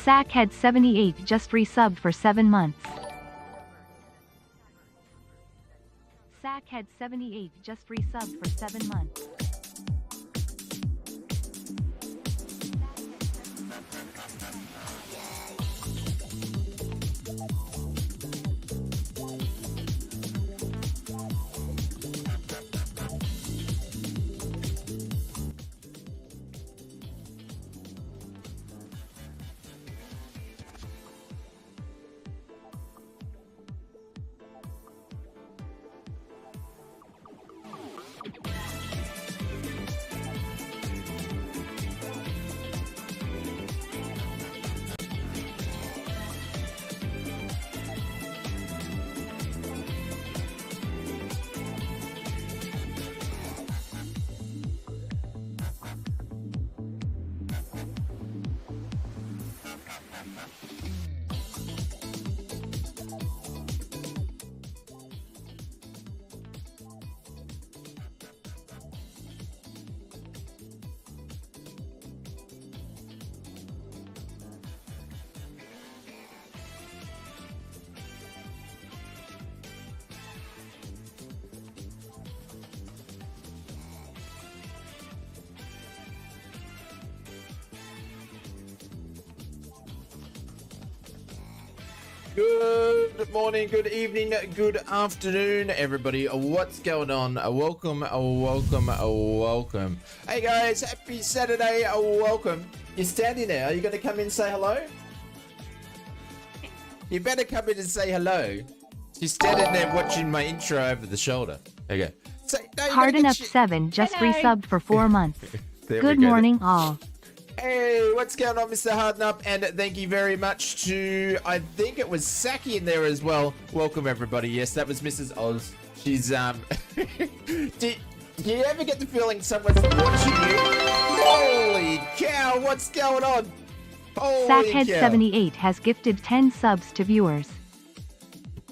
Sackhead78 just resubbed for 7 months. Sackhead78 just resubbed for 7 months. Good morning, good evening, good afternoon, everybody. What's going on? Welcome. Hey guys, happy Saturday. Welcome. You're standing there. Are you going to come in and say hello? You better come in and say hello. She's standing there watching my intro over the shoulder. Okay. Harden Up 7 just resubbed for 4 months. Good morning, all. Hey, what's going on, Mr. Harden Up? And thank you very much to, I think it was Saki in there as well. Welcome, everybody. Yes, that was Mrs. Oz. She's, do you ever get the feeling someone's watching you? Holy cow, what's going on? Sackhead78 has gifted 10 subs to viewers.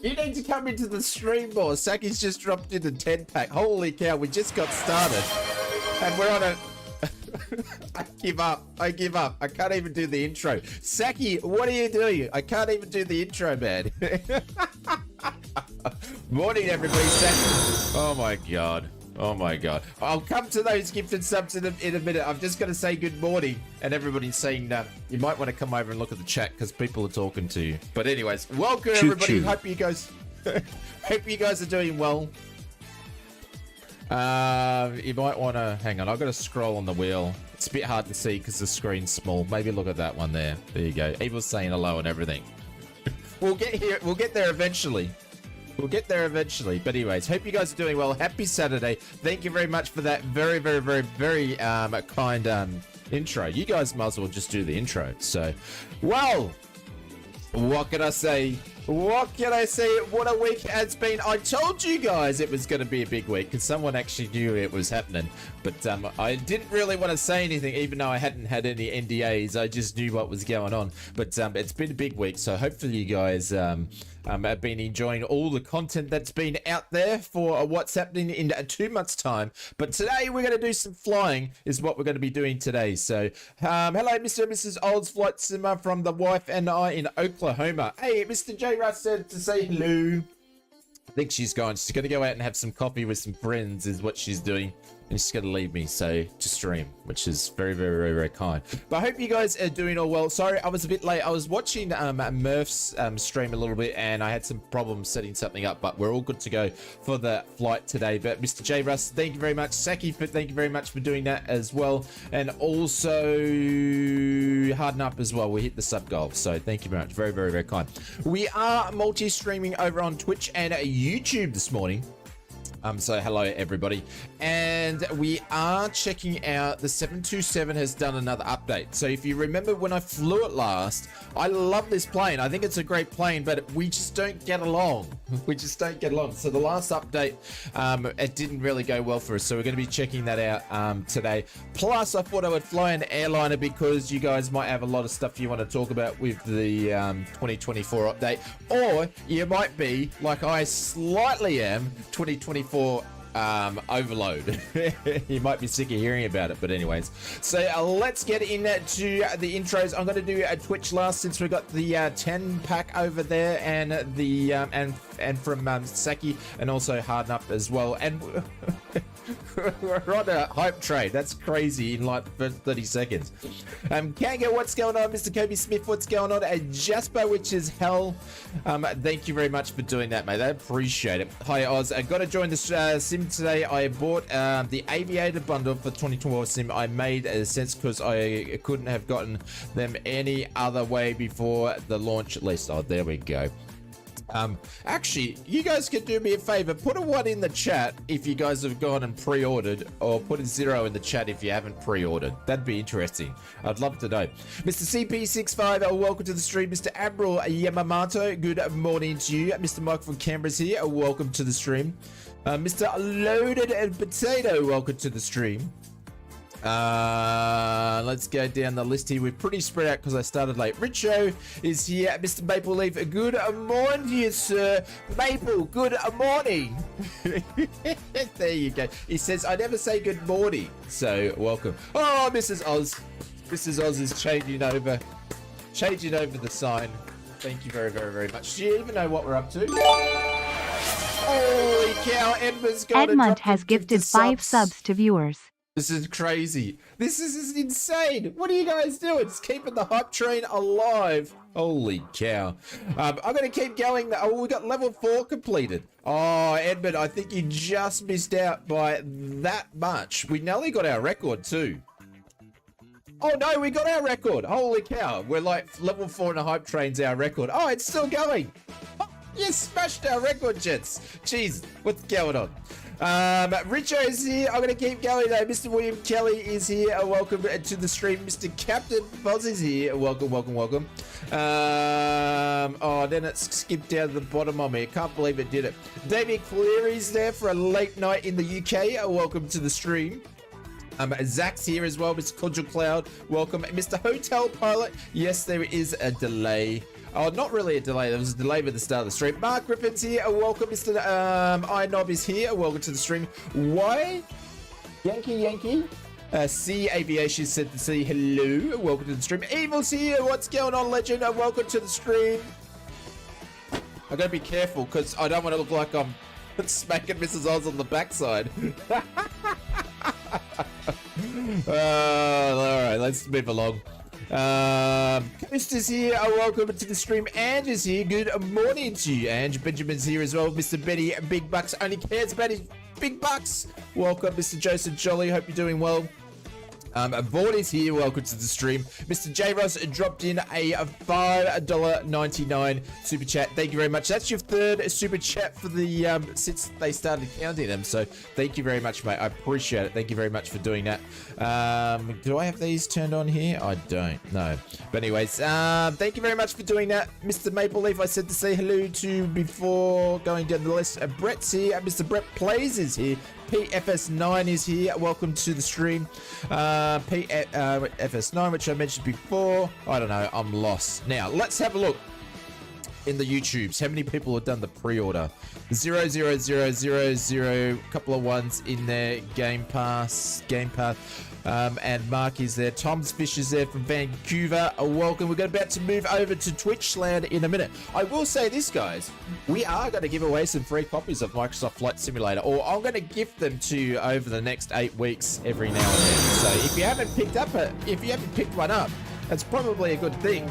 You need to come into the stream more. Saki's just dropped in the 10-pack. Holy cow, we just got started. And we're on a... I give up. I can't even do the intro. Saki, what are you doing? I can't even do the intro, man. Morning, everybody. Saki. Oh my god. I'll come to those gifted subs in a minute. I'm just going to say good morning. And everybody's saying that you might want to come over and look at the chat because people are talking to you. But anyways, welcome, everybody. Hope you guys are doing well. You might want to hang on. I've got to scroll on the wheel. It's a bit hard to see because the screen's small. Maybe look at that one there. There you go. Evil's saying hello and everything. We'll get here. We'll get there eventually. But anyways, hope you guys are doing well. Happy Saturday. Thank you very much for that very kind intro. You guys might as well just do the intro. So, well, what can I say? What a week it's been. I told you guys it was going to be a big week because someone actually knew it was happening. But I didn't really want to say anything, even though I hadn't had any NDAs. I just knew what was going on. But it's been a big week, so hopefully you guys have been enjoying all the content that's been out there for what's happening in 2 months' time. But today we're going to do some flying, is what we're going to be doing today. So, hello, Mr. and Mrs. Ausflightsimmer from the wife and I in Oklahoma. Hey, Mr. J. Russ said to say hello. I think she's gone. She's going to go out and have some coffee with some friends, is what she's doing. And she's going to leave me, so to stream, which is very kind. But I hope you guys are doing all well. Sorry, I was a bit late. I was watching Murph's stream a little bit, and I had some problems setting something up, but we're all good to go for the flight today. But Mr. J. Russ, thank you very much. Saki, thank you very much for doing that as well. And also Harden Up as well. We hit the sub goal, so thank you very much. Very kind. We are multi-streaming over on Twitch and YouTube this morning. So hello everybody, and we are checking out the 727 has done another update. So if you remember when I flew it last, I love this plane. I think it's a great plane, but we just don't get along. So the last update, it didn't really go well for us. So we're going to be checking that out today. Plus, I thought I would fly an airliner because you guys might have a lot of stuff you want to talk about with the 2024 update, or you might be like I slightly am 2024 overload. You might be sick of hearing about it, but anyways. So let's get into the intros. I'm going to do a Twitch last since we got the 10 pack over there, and the and from Saki, and also Harden Up as well. And we're on a hype trade. That's crazy in like 30 seconds. Kanga, what's going on? Mr. Kobe Smith, what's going on? Jasper, which is hell. Thank you very much for doing that, mate. I appreciate it. Hi, Oz. I got to join the sim today. I bought the Aviator bundle for 2012 sim. I made sense because I couldn't have gotten them any other way before the launch, at least. Oh, there we go. Actually, you guys can do me a favor. Put a 1 in the chat if you guys have gone and pre-ordered, or put a 0 in the chat if you haven't pre-ordered. That'd be interesting. I'd love to know. Mr. CP65, welcome to the stream. Mr. Admiral Yamamoto, good morning to you. Mr. Mike from Canberra's here, welcome to the stream. Mr. Loaded and Potato, welcome to the stream. Let's go down the list here. We're pretty spread out because I started late. Richo is here. Mr. Maple Leaf, good morning to you, sir. Maple, good morning. There you go. He says, I never say good morning. So, welcome. Oh, Mrs. Oz. Mrs. Oz is changing over the sign. Thank you very, very, very much. Do you even know what we're up to? Holy cow, Edmund's got Edmund has gifted 5 subs to viewers. This is crazy. This is insane. What are you guys doing? It's keeping the hype train alive. Holy cow. I'm going to keep going. Oh, we got level 4 completed. Oh, Edmund, I think you just missed out by that much. We nearly got our record too. Oh no, we got our record. Holy cow. We're like level 4 and a hype train's our record. Oh, it's still going. Oh, you smashed our record, gents. Jeez, what's going on? Richo is here. I'm going to keep going though. Mr. William Kelly is here. Welcome to the stream. Mr. Captain Buzz is here. Welcome, welcome, welcome. Oh, then it skipped down to the bottom on me. I can't believe it did it. David Cleary's there for a late night in the UK. Welcome to the stream. Zach's here as well. Mr. Cordial Cloud, welcome. Mr. Hotel Pilot, yes, there is a delay. Oh, not really a delay. There was a delay with the start of the stream. Mark Griffin's here. Welcome. Mr. iKnob is here. Welcome to the stream. Why? Yankee. C Aviation said to say hello. Welcome to the stream. Evil's here. What's going on, legend? Welcome to the stream. I gotta be careful because I don't want to look like I'm smacking Mrs. Oz on the backside. All right, let's move along. Coast is here. Welcome to the stream. Ange is here. Good morning to you, Ange. Benjamin's here as well. Mr. Betty Big Bucks only cares about his big bucks. Welcome, Mr. Joseph Jolly. Hope you're doing well. Vaughn is here. Welcome to the stream. Mr. J. Ross dropped in a $5.99 super chat. Thank you very much. That's your 3rd super chat for the since they started counting them. So thank you very much, mate. I appreciate it. Thank you very much for doing that. Do I have these turned on here? I don't know. But anyways, thank you very much for doing that. Mr. Maple Leaf, I said to say hello to before going down the list. Brett's here. Mr. Brett Plays is here. PFS9 is here. Welcome to the stream. PFS9, which I mentioned before. I don't know. I'm lost. Now, let's have a look in the YouTubes. How many people have done the pre-order? 00000. Couple of ones in there. Game Pass. And Mark is there. Tom's Fish is there from Vancouver. Welcome. We're about to move over to Twitch land in a minute. I will say this, guys. We are going to give away some free copies of Microsoft Flight Simulator, or I'm going to gift them to you over the next 8 weeks every now and then. So if you haven't picked one up, that's probably a good thing.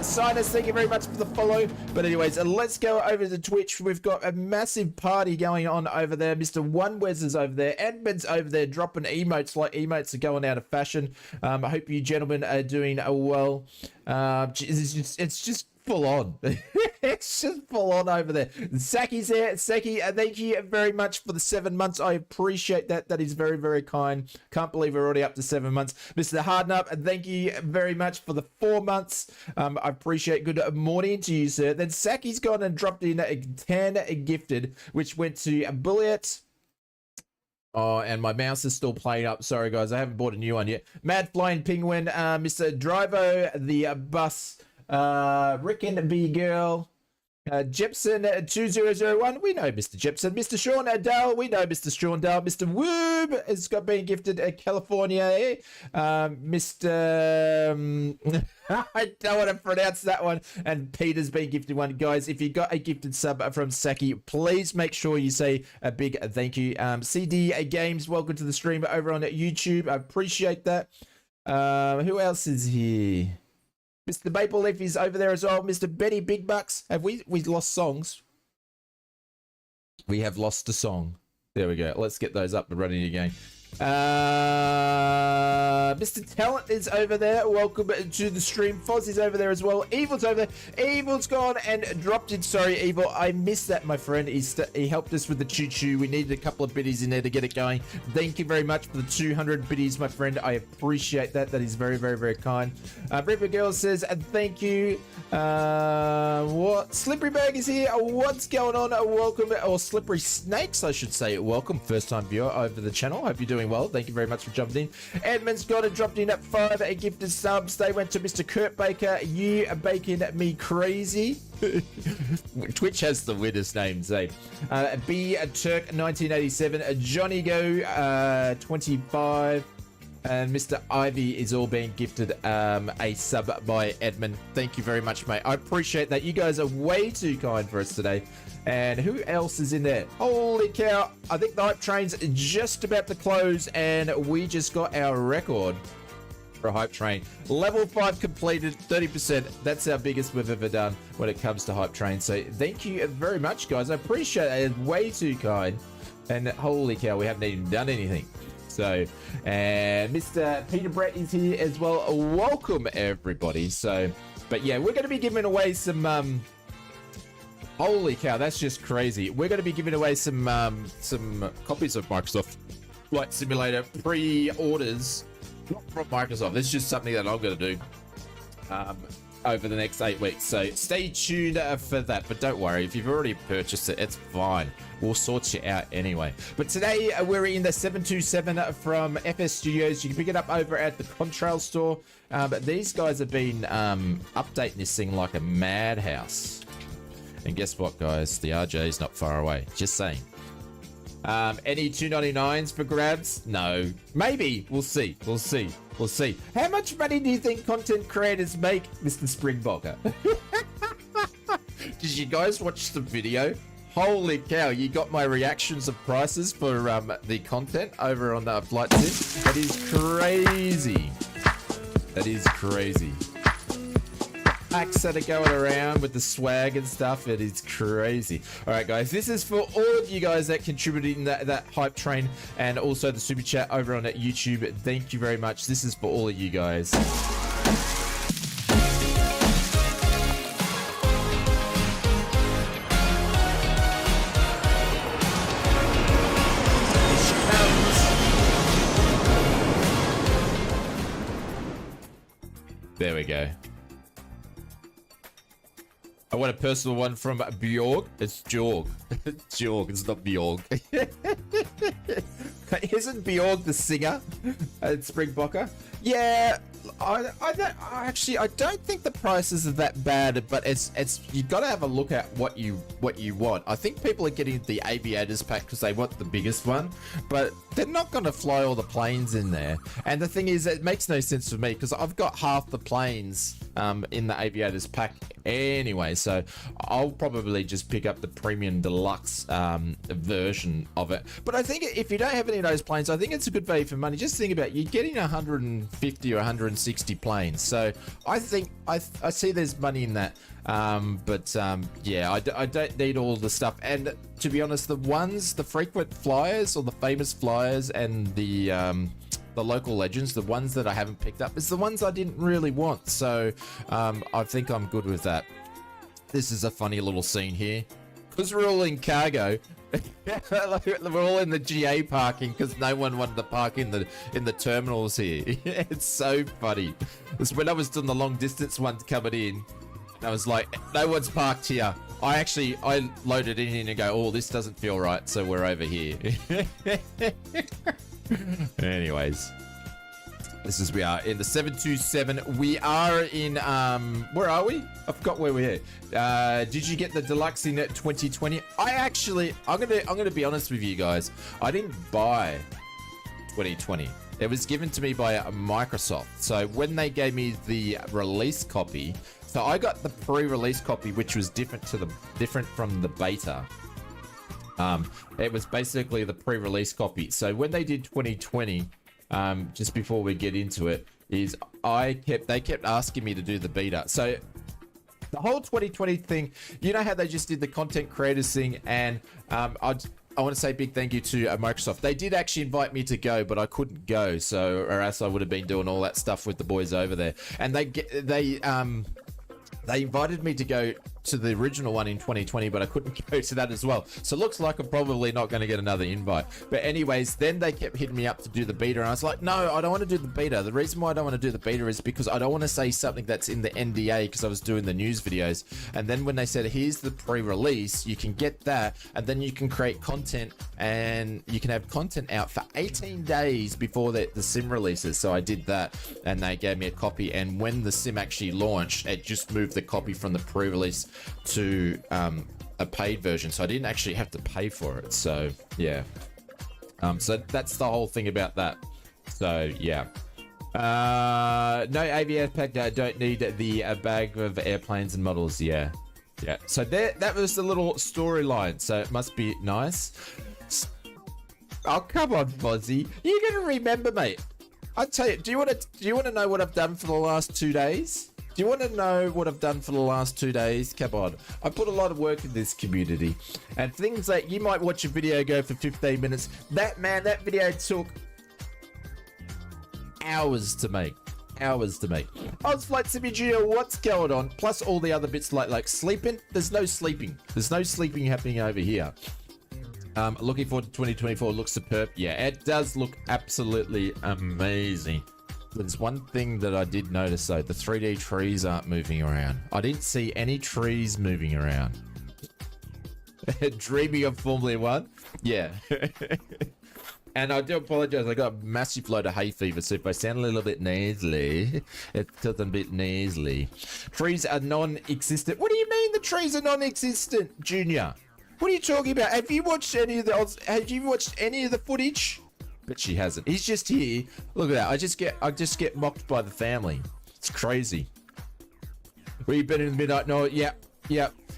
Sinus, thank you very much for the follow. But anyways, let's go over to Twitch. We've got a massive party going on over there. Mr. OneWes is over there. Edmund's over there dropping emotes like emotes are going out of fashion. I hope you gentlemen are doing well. It's just full on. It's just full on over there. Saki's there. Saki, thank you very much for the 7 months. I appreciate that. That is very, very kind. Can't believe we're already up to 7 months. Mr. Harden Up, thank you very much for the 4 months. I appreciate. Good morning to you, sir. Then Saki's gone and dropped in a 10 gifted, which went to Bullet. Oh, and my mouse is still playing up. Sorry, guys. I haven't bought a new one yet. Mad Flying Penguin, Mr. Drivo, the bus, Rick and B Girl, Jepson 2001, we know Mr. Jepson. Mr. Sean Dale, we know Mr. Sean Dale. Mr. Woob has got been gifted California. Mr. I don't want to pronounce that one. And Peter's been gifted one. Guys, if you got a gifted sub from Saki, please make sure you say a big thank you. CD Games, welcome to the stream over on YouTube. I appreciate that. Who else is here? Mr. Maple Leaf is over there as well. Mr. Benny Big Bucks. Have we lost songs? We have lost a song. There we go. Let's get those up and running again. Mr. Talent is over there. Welcome to the stream. Foz is over there as well. Evil's over there. Evil's gone and dropped it. Sorry, Evil. I missed that, my friend. He helped us with the choo-choo. We needed a couple of biddies in there to get it going. Thank you very much for the 200 biddies, my friend. I appreciate that. That is very, very, very kind. Ripper Girl says, thank you. What? Slippery Bag is here. What's going on? Welcome. Or Slippery Snakes, I should say. Welcome. First-time viewer over the channel. Hope you're doing well. Thank you very much for jumping in. Edmund's got it, dropped in at 5 gifted subs. They went to Mr. Kurt Baker. You are baking me crazy. Twitch has the weirdest names, eh? B Turk 1987, Johnny Go 25, and Mr. Ivy is all being gifted a sub by Edmund. Thank you very much, mate. I appreciate that. You guys are way too kind for us today. And who else is in there? Holy cow. I think the hype train's just about to close, and we just got our record for a hype train. Level 5 completed, 30%. That's our biggest we've ever done when it comes to hype train. So thank you very much, guys. I appreciate it. It's way too kind. And holy cow, we haven't even done anything. So, and Mr. Peter Brett is here as well. Welcome, everybody. So, but yeah, we're going to be giving away some... Holy cow, that's just crazy. We're going to be giving away some copies of Microsoft Flight Simulator pre-orders. Not from Microsoft. This is just something that I'm going to do over the next 8 weeks. So stay tuned for that. But don't worry, if you've already purchased it, it's fine. We'll sort you out anyway. But today we're in the 727 from FS Studios. You can pick it up over at the Contrail store. But these guys have been updating this thing like a madhouse. And guess what, guys? The RJ is not far away. Just saying. Any 299s for grabs? No. Maybe. We'll see. We'll see. We'll see. How much money do you think content creators make, Mr. Springbokker? Did you guys watch the video? Holy cow, you got my reactions of prices for the content over on the Flight Sim? That is crazy. That is crazy. Packs that are going around with the swag and stuff. It is crazy. All right, guys, this is for all of you guys that contributed in that hype train and also the super chat over on YouTube. Thank you very much. This is for all of you guys. There we go. I want a personal one from Bjorg. It's Jorg. Jorg, it's not Bjorg. Isn't Bjorg the singer at Springbokker? Yeah, I don't think the prices are that bad, but it's you got to have a look at what you want. I think people are getting the aviators pack because they want the biggest one, but they're not going to fly all the planes in there. And the thing is, it makes no sense for me because I've got half the planes in the aviators pack anyway, so I'll probably just pick up the premium deluxe version of it. But I think if you don't have any of those planes, I think it's a good value for money. Just think about it. You're getting 150 or 160 planes, so I think I see there's money in that. Yeah, I don't need all the stuff. And to be honest, the frequent flyers or the famous flyers and the local legends, the ones that I haven't picked up, is the ones I didn't really want. So I think I'm good with that. This is a funny little scene here because we're all in cargo. We're all in the GA parking because no one wanted to park in the terminals here. It's so funny. It's when I was doing the long distance one coming in, I was like, no one's parked here. I loaded in and go, oh, this doesn't feel right, so we're over here. Anyways, We are in the 727. We are in, where are we? I forgot where we're at. Did you get the deluxe in 2020? I'm gonna be honest with you guys. I didn't buy 2020. It was given to me by Microsoft. So when they gave me the release copy, so I got the pre-release copy, which was different from the beta. It was basically the pre-release copy. So when they did 2020, just before we get into it, is they kept asking me to do the beta. So the whole 2020 thing, you know how they just did the content creators thing, and I want to say big thank you to Microsoft. They did actually invite me to go, but I couldn't go, so or else I would have been doing all that stuff with the boys over there. And they invited me to go to the original one in 2020, but I couldn't go to that as well. So it looks like I'm probably not going to get another invite. But anyways, then they kept hitting me up to do the beta, and I was like, no, I don't want to do the beta. The reason why I don't want to do the beta is because I don't want to say something that's in the NDA, because I was doing the news videos. And then when they said, here's the pre-release, you can get that, and then you can create content, and you can have content out for 18 days before the sim releases. So I did that, and they gave me a copy. And when the sim actually launched, it just moved the copy from the pre-release to a paid version, so I didn't actually have to pay for it. So yeah, so that's the whole thing about that. So yeah, no AVS pack. I don't need the bag of airplanes and models. Yeah. So that was the little storyline. So it must be nice. Oh come on, Fozzie, you're gonna remember, mate. I tell you, do you want to know what I've done for the last 2 days? Do you want to know what I've done for the last 2 days? Come on. I put a lot of work in this community. And things like, you might watch a video go for 15 minutes. That video took hours to make. Ausflightsimmer Junior, what's going on? Plus all the other bits like sleeping. There's no sleeping. There's no sleeping happening over here. Looking forward to 2024. Looks superb. Yeah, it does look absolutely amazing. There's one thing that I did notice though, the 3D trees aren't moving around. I didn't see any trees moving around. Dreaming of Formula 1? Yeah. And I do apologize, I got a massive load of hay fever, so if I sound a little bit nasally, it's because I'm a bit nasally. Trees are non-existent. What do you mean the trees are non-existent, Junior? What are you talking about? Have you watched any of the footage? But she hasn't. He's just here. Look at that. I just get mocked by the family. It's crazy. Were you been in the midnight? No. Yeah.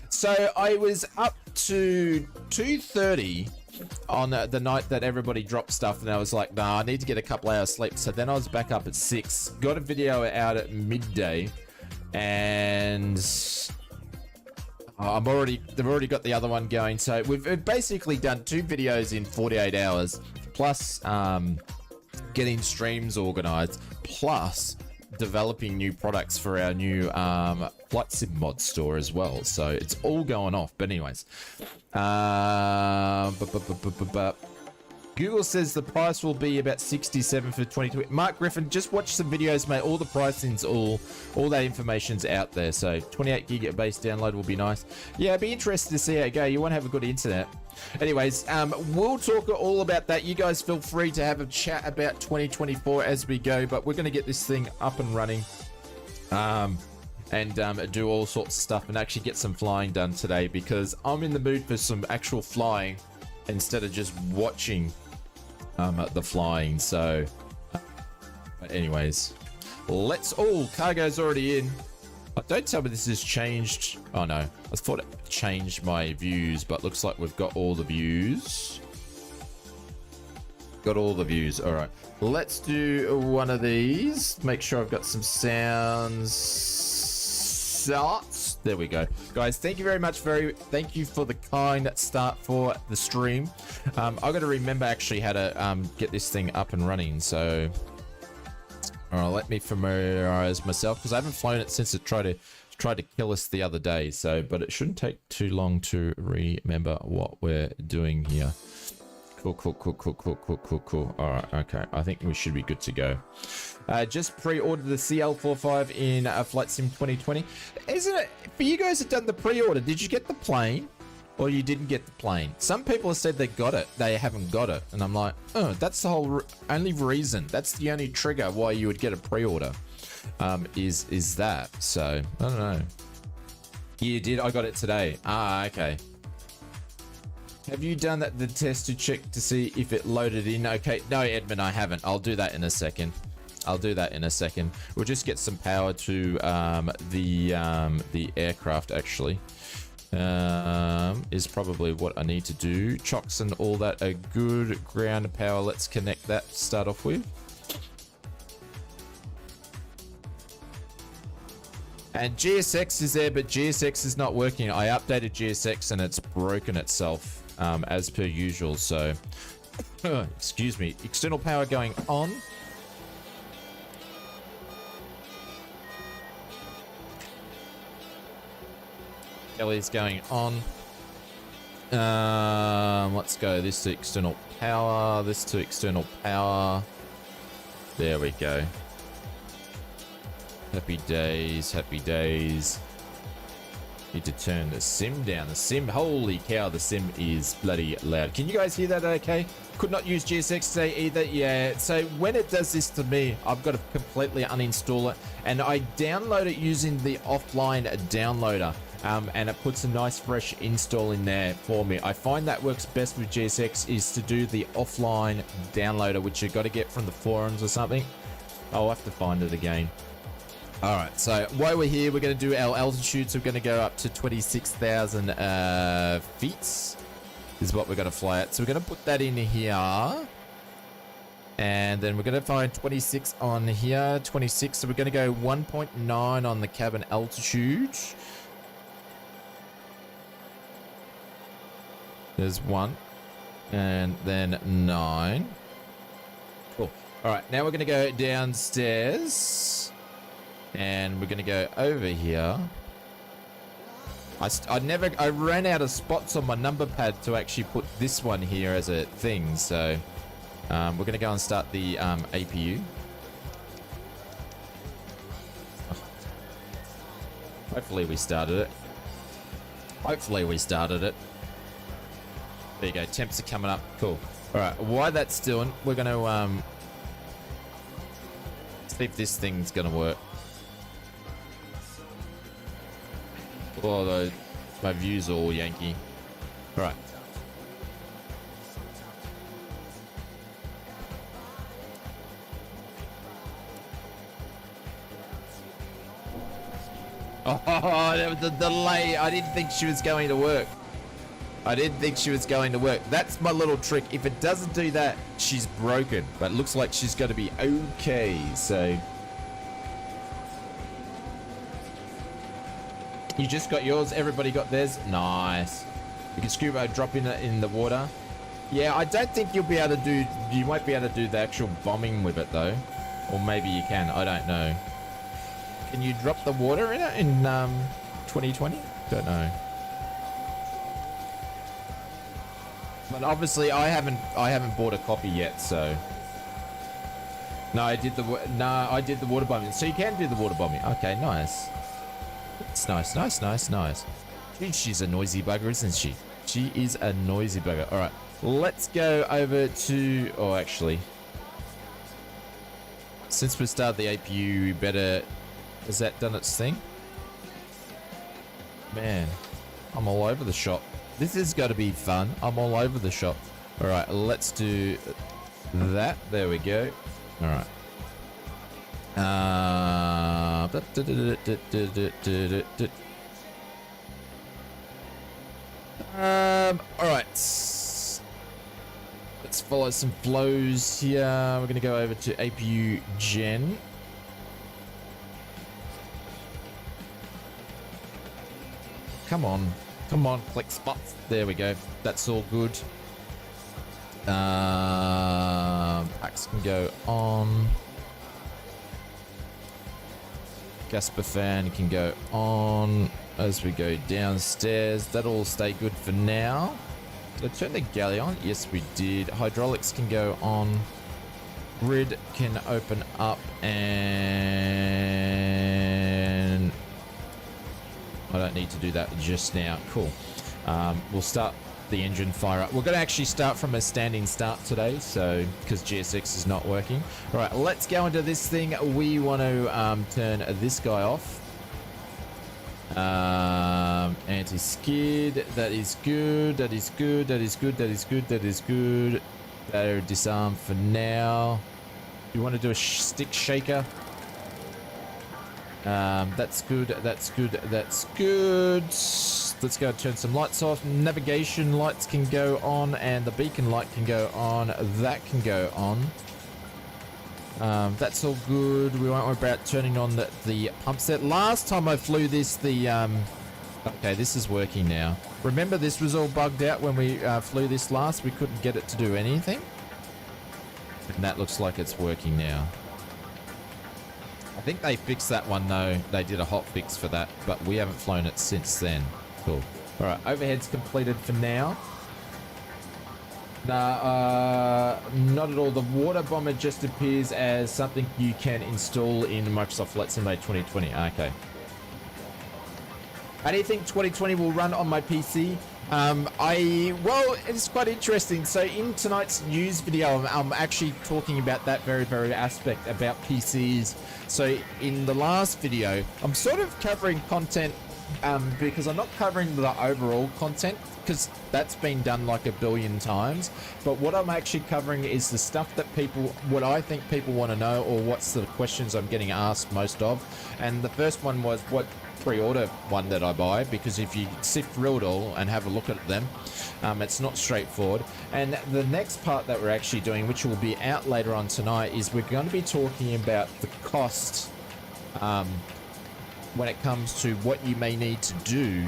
So I was up to 2:30 on the night that everybody dropped stuff, and I was like, nah, I need to get a couple hours sleep. So then I was back up at 6. Got a video out at midday, and they've already got the other one going. So we've basically done 2 videos in 48 hours. Plus getting streams organized, plus developing new products for our new flight sim mod store as well. So it's all going off. But anyways, Google says the price will be about 67 for 2020. Mark Griffin, just watch some videos, mate. All the pricing's all that information's out there. So 28 gig base download will be nice. Yeah, I'd be interested to see how it go. You want to have a good internet. Anyways, we'll talk all about that. You guys feel free to have a chat about 2024 as we go, but we're going to get this thing up and running, and do all sorts of stuff and actually get some flying done today, because I'm in the mood for some actual flying instead of just watching the flying. So anyways, cargo's already in. Don't tell me this has changed. Oh no, I thought it changed my views, but looks like we've got all the views. All right, let's do one of these. Make sure I've got some sounds. There we go, guys. Thank you very much. Thank you for the kind start for the stream. I've got to remember actually how to get this thing up and running. So let me familiarize myself, because I haven't flown it since it tried to kill us the other day. So, but it shouldn't take too long to remember what we're doing here. Cool. All right, okay. I think we should be good to go. Just pre-ordered the CL45 in Flight Sim 2020. Isn't it? For you guys that done the pre-order, did you get the plane? or you didn't get the plane. Some people have said they got it, they haven't got it, and I'm like, oh, that's the whole only reason. That's the only trigger why you would get a pre-order, is that. So I don't know. You did. I got it today. Ah, okay. Have you done that the test to check to see if it loaded in? Okay, no, Edmund, I haven't. I'll do that in a second. We'll just get some power to the aircraft, actually. Is probably what I need to do. Chocks and all that are good. Ground power, let's connect that to start off with. And GSX is there, but GSX is not working. I updated GSX and it's broken itself, as per usual. So, excuse me. External power going on. Kelly's going on. Let's go this to external power. This to external power. There we go. Happy days, happy days. Need to turn the sim down. The sim, holy cow, the sim is bloody loud. Can you guys hear that okay? Could not use GSX today either. Yeah, so when it does this to me, I've got to completely uninstall it. And I download it using the offline downloader. And it puts a nice fresh install in there for me. I find that works best with GSX is to do the offline downloader, which you've got to get from the forums or something. I'll have to find it again. All right, so while we're here, we're going to do our altitudes. We're going to go up to 26,000 feet is what we're going to fly at. So we're going to put that in here. And then we're going to find 26 on here, 26. So we're going to go 1.9 on the cabin altitude. There's 1. And then 9. Cool. All right, now we're going to go downstairs. And we're going to go over here. I ran out of spots on my number pad to actually put this one here as a thing. So we're going to go and start the APU. Hopefully we started it. There you go. Temps are coming up. Cool. All right. While that's doing, we're going to see if this thing's going to work. Oh, my view's all Yankee. All right. Oh, there was a delay. I didn't think she was going to work. That's my little trick. If it doesn't do that, she's broken. But it looks like she's going to be okay. So you just got yours. Everybody got theirs. Nice. You can scuba drop in the water. Yeah, I don't think you'll be able to do. You won't be able to do the actual bombing with it though, or maybe you can. I don't know. Can you drop the water in it in 2020? Don't know. But obviously, I haven't bought a copy yet, so. No, I did the water bombing. So you can do the water bombing. Okay, nice. It's nice. Dude, she's a noisy bugger, isn't she? She is a noisy bugger. All right, let's go over to. Oh, actually, since we started the APU, we better. Has that done its thing? Man, I'm all over the shop. This is going to be fun. I'm all over the shop. All right, let's do that. There we go. All right. All right. Let's follow some flows here. We're going to go over to APU Gen. Come on, click spots. There we go. That's all good. Packs can go on. Gasper fan can go on as we go downstairs. That'll all stay good for now. Did I turn the galley on? Yes, we did. Hydraulics can go on. Grid can open up and I don't need to do that just now. Cool. We'll start the engine fire up. We're going to actually start from a standing start today, so because GSX is not working. All right, let's go into this thing. We want to turn this guy off. Anti-skid. That is good. That is good. That is good. That is good. That is good. They're disarmed for now. You want to do a stick shaker? That's good. That's good. That's good. Let's go turn some lights off. Navigation lights can go on, and the beacon light can go on. That can go on. That's all good. We won't worry about turning on the pump set. Last time I flew this, okay, this is working now. Remember, this was all bugged out when we flew this last. We couldn't get it to do anything. And that looks like it's working now. I think they fixed that one, though. They did a hot fix for that, but we haven't flown it since then. Cool. All right, overhead's completed for now. Nah, not at all. The water bomber just appears as something you can install in Microsoft Flight Simulator 2020. Okay. I do think 2020 will run on my PC. Well, it's quite interesting. So in tonight's news video, I'm actually talking about that very aspect about PCs. So in the last video, I'm sort of covering content because I'm not covering the overall content because that's been done like a billion times. But what I'm actually covering is the stuff that what I think people want to know, or what's the questions I'm getting asked most of. And the first one was what pre-order one that I buy, because if you sift through it all and have a look at them, it's not straightforward. And the next part that we're actually doing, which will be out later on tonight, is we're going to be talking about the cost when it comes to what you may need to do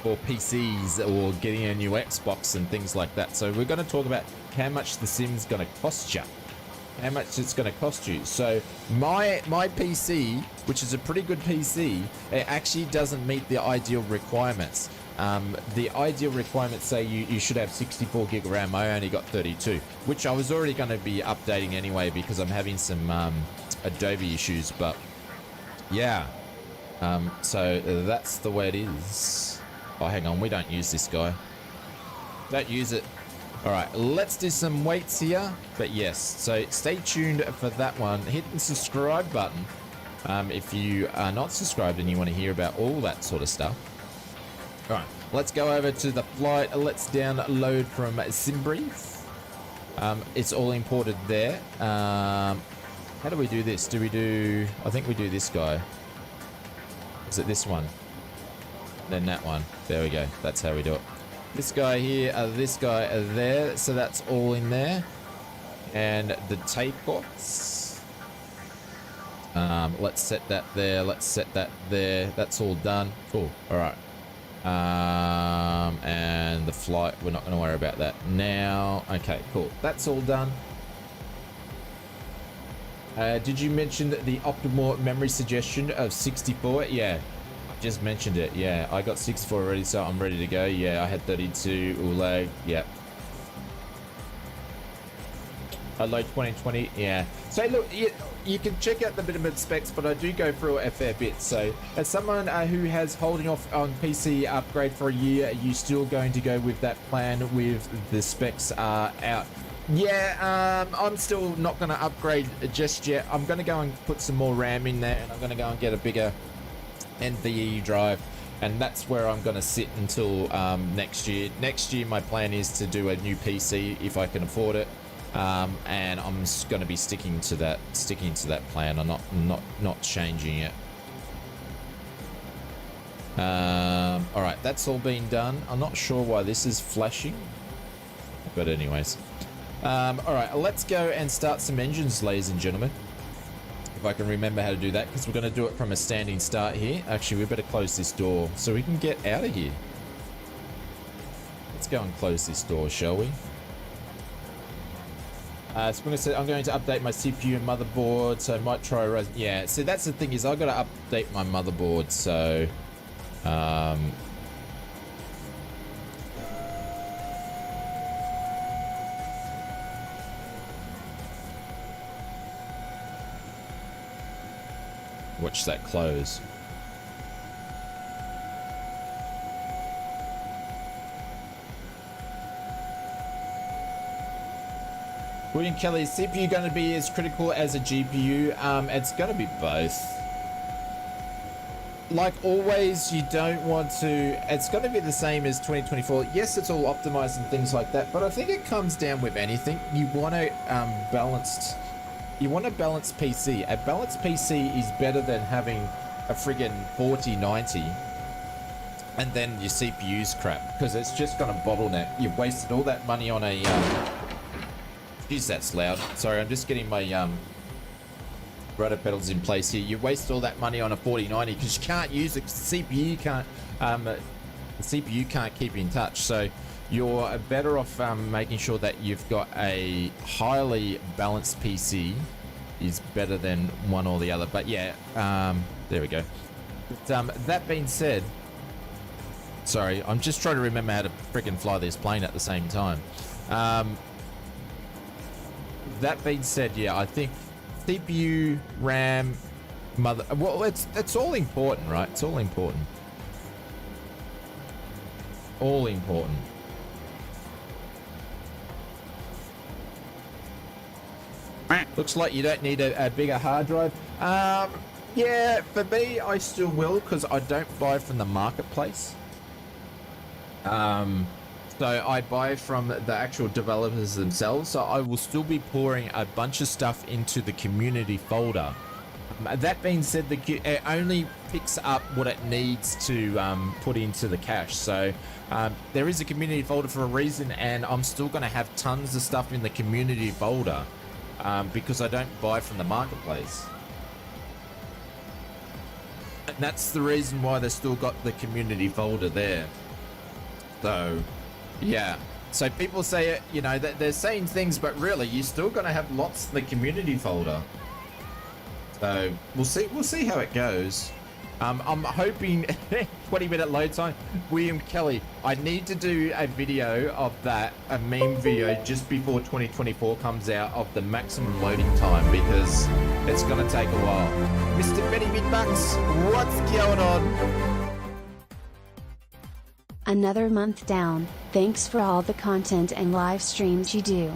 for PCs or getting a new Xbox and things like that. So we're going to talk about how much the sim's going to cost you. How much it's going to cost you. So my PC, which is a pretty good PC, it actually doesn't meet the ideal requirements. The ideal requirements say you should have 64 gig RAM. I only got 32, which I was already going to be updating anyway because I'm having some Adobe issues. But yeah, so that's the way it is. Oh, hang on, we don't use this guy. Don't use it. All right, let's do some weights here. But yes, so stay tuned for that one. Hit the subscribe button if you are not subscribed and you want to hear about all that sort of stuff. All right, let's go over to the flight. Let's download from SimBrief. It's all imported there. How do we do this? I think we do this guy. Is it this one? Then that one. There we go. That's how we do it. This guy here, this guy there, so that's all in there. And the takeoffs. Let's set that there. Let's set that there. That's all done. Cool. All right. And the flight, we're not going to worry about that now. Okay, cool. That's all done. Did you mention the optimal memory suggestion of 64? Yeah. Just mentioned it. Yeah, I got 64 already, so I'm ready to go. Yeah, I had 32 ULAG. Yep. I load 2020. Yeah. So look, you can check out the minimum specs, but I do go through a fair bit. So as someone who has holding off on PC upgrade for a year, are you still going to go with that plan with the specs out? Yeah, I'm still not going to upgrade just yet. I'm going to go and put some more RAM in there, and I'm going to go and get a bigger NVE drive, and that's where I'm going to sit until next year. Next year my plan is to do a new PC if I can afford it, and I'm going to be sticking to that plan. I'm not changing it. All right, that's all been done. I'm not sure why this is flashing, but anyways, all right, let's go and start some engines, ladies and gentlemen. If I can remember how to do that, because we're going to do it from a standing start here. Actually, we better close this door so we can get out of here. Let's go and close this door, shall we? So I'm going to update my CPU and motherboard, so I might try. Yeah, so that's the thing, is I've got to update my motherboard, so watch that close. William Kelly, is CPU going to be as critical as a GPU? It's going to be both. Like always, you don't want to... It's going to be the same as 2024. Yes, it's all optimized and things like that, but I think it comes down with anything. You want a balanced... You want a balanced PC. A balanced PC is better than having a friggin' 4090 and then your CPU's crap, because it's just going to bottleneck. You've wasted all that money on a... Jeez, that's loud. Sorry, I'm just getting my... rudder pedals in place here. You waste all that money on a 4090 because you can't use it. The CPU can't keep in touch. So you're better off making sure that you've got a highly balanced PC is better than one or the other. But yeah, there we go. But, that being said, sorry, I'm just trying to remember how to freaking fly this plane at the same time. That being said, yeah, I think CPU, RAM, well, it's all important, right? It's all important. All important. Looks like you don't need a bigger hard drive. Yeah, for me, I still will, because I don't buy from the marketplace. So I buy from the actual developers themselves. So I will still be pouring a bunch of stuff into the community folder. That being said, it only picks up what it needs to put into the cache. So there is a community folder for a reason, and I'm still going to have tons of stuff in the community folder because I don't buy from the marketplace. And that's the reason why they've still got the community folder there. So... yeah, so people say, you know, that they're saying things, but really, you're still going to have lots in the community folder. So we'll see how it goes. I'm hoping 20-minute load time. William Kelly, I need to do a video of that, a meme video just before 2024 comes out of the maximum loading time, because it's going to take a while. Mr. Benny Midbucks, what's going on? Another month down. Thanks for all the content and live streams you do.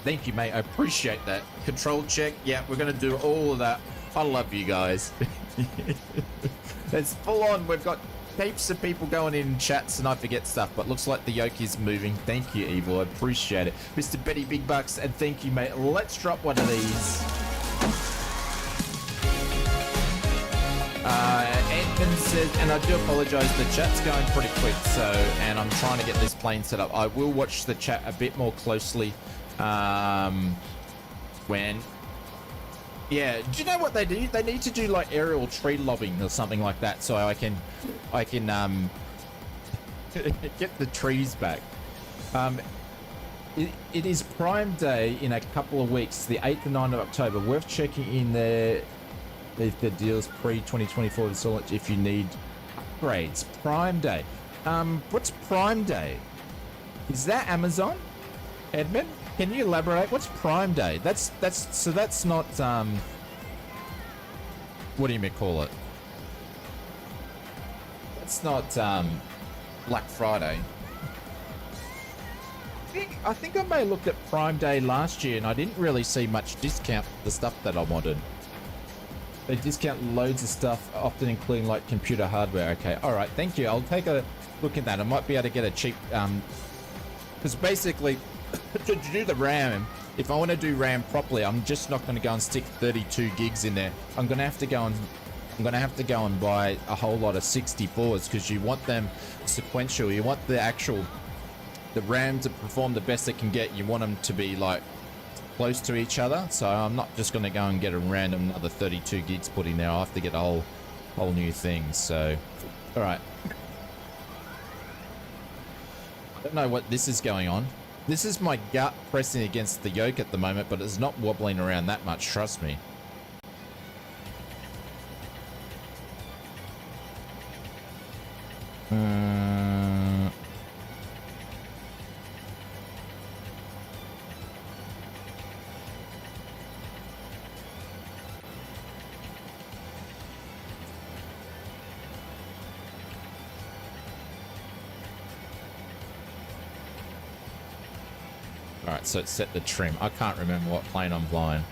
Thank you, mate. I appreciate that. Control check. Yeah, we're going to do all of that. I love you guys. It's full on. We've got heaps of people going in chats and I forget stuff, but looks like the yoke is moving. Thank you, Evil. I appreciate it. Mr. Betty Big Bucks, and thank you, mate. Let's drop one of these. Edmund says, and I do apologize, the chat's going pretty quick, so, and I'm trying to get this plane set up. I will watch the chat a bit more closely when, yeah, do you know what they do? They need to do like aerial tree lobbing or something like that, so I can get the trees back. It is Prime Day in a couple of weeks, the 8th and 9th of October. Worth checking in there. The deals pre-2024 SULS if you need upgrades. Prime Day. What's Prime Day? Is that Amazon? Edmund, can you elaborate? What's Prime Day? That's not what do you call it? That's not Black Friday. I think I may have looked at Prime Day last year and I didn't really see much discount for the stuff that I wanted. They discount loads of stuff, often including like computer hardware. Okay, all right, thank you. I'll take a look at that. I might be able to get a cheap, because basically, to do the RAM, if I want to do RAM properly, I'm just not going to go and stick 32 gigs in there. I'm going to have to go and buy a whole lot of 64s because you want them sequential. You want the RAM to perform the best it can get. You want them to be like close to each other, so I'm not just going to go and get a random another 32 gigs put in there. I'll have to get a whole new thing. So, all right. I don't know what this is going on. This is my gut pressing against the yoke at the moment, but it's not wobbling around that much. Trust me. Alright, so it's set the trim. I can't remember what plane I'm flying.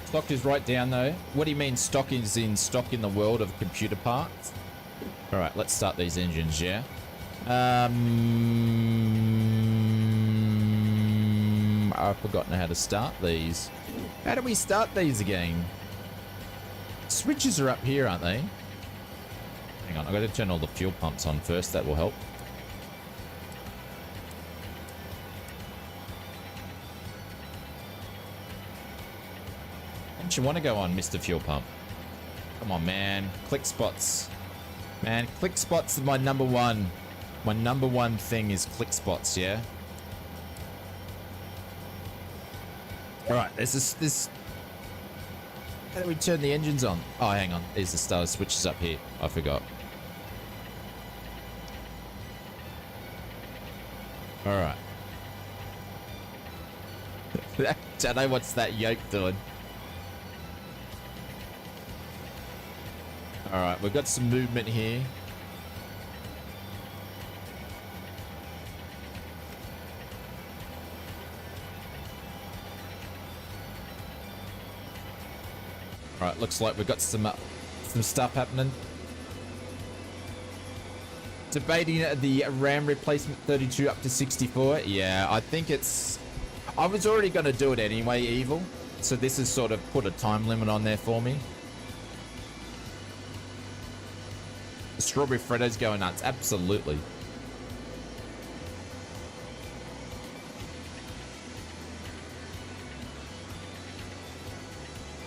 Stock is right down though. What do you mean stock is in stock in the world of computer parts? Alright, let's start these engines, yeah? I've forgotten how to start these. How do we start these again? Switches are up here, aren't they? Hang on, I've got to turn all the fuel pumps on first. That will help. Don't you want to go on, Mr. Fuel Pump? Come on, man. Click spots. Man, click spots is my number one. My number one thing is click spots, yeah? Alright, there's this... How do we turn the engines on? Oh, hang on. There's the starter switches up here. I forgot. Alright. Don't know what's that yoke doing. Alright, we've got some movement here. Alright, looks like we've got some stuff happening. Debating the RAM replacement 32 up to 64. Yeah, I think it's... I was already going to do it anyway, Evil. So this has sort of put a time limit on there for me. The strawberry Freddo's going nuts. Absolutely.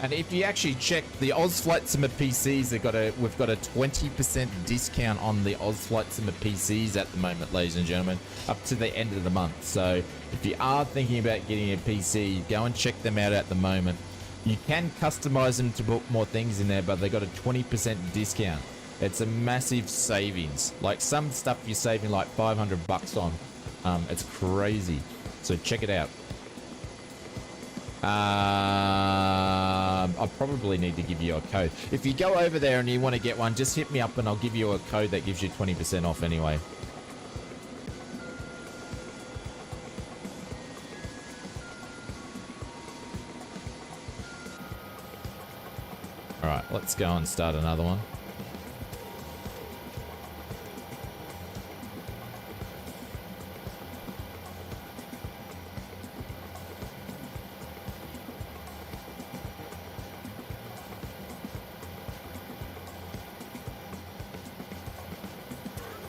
And if you actually check the ausflightsimmer PCs, we've got a 20% discount on the ausflightsimmer PCs at the moment, ladies and gentlemen, up to the end of the month. So if you are thinking about getting a PC, go and check them out at the moment. You can customize them to put more things in there, but they got a 20% discount. It's a massive savings. Like some stuff you're saving like 500 bucks on. It's crazy. So check it out. I probably need to give you a code. If you go over there and you want to get one, just hit me up and I'll give you a code that gives you 20% off anyway. Alright, let's go and start another one.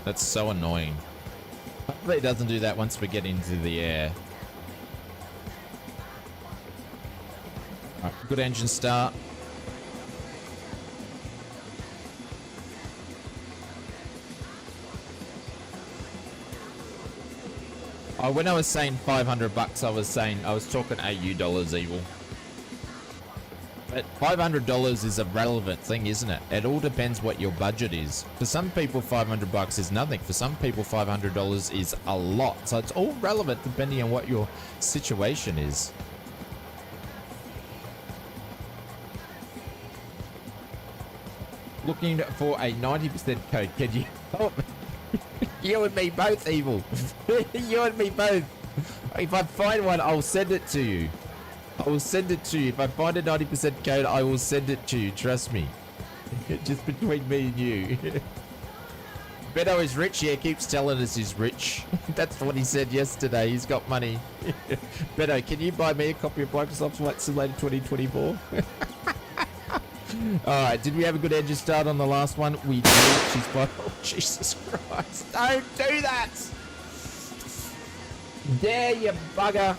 That's so annoying. Hopefully it doesn't do that once we get into the air. Right, good engine start. Oh, when I was saying 500 bucks, I was talking AU dollars, Evil. But $500 is a relevant thing, isn't it? It all depends what your budget is. For some people, 500 bucks is nothing. For some people, $500 is a lot. So it's all relevant depending on what your situation is. Looking for a 90% code. Can you help me? You and me both, Evil. You and me both. If I find one, I'll send it to you. I will send it to you. If I find a 90% code, I will send it to you. Trust me. Just between me and you. Beto is rich. Yeah, keeps telling us he's rich. That's what he said yesterday. He's got money. Beto, can you buy me a copy of Microsoft Flight Simulator 2024? Alright, did we have a good engine start on the last one? We did. She's fine. Oh, Jesus Christ. Don't do that! There, you bugger.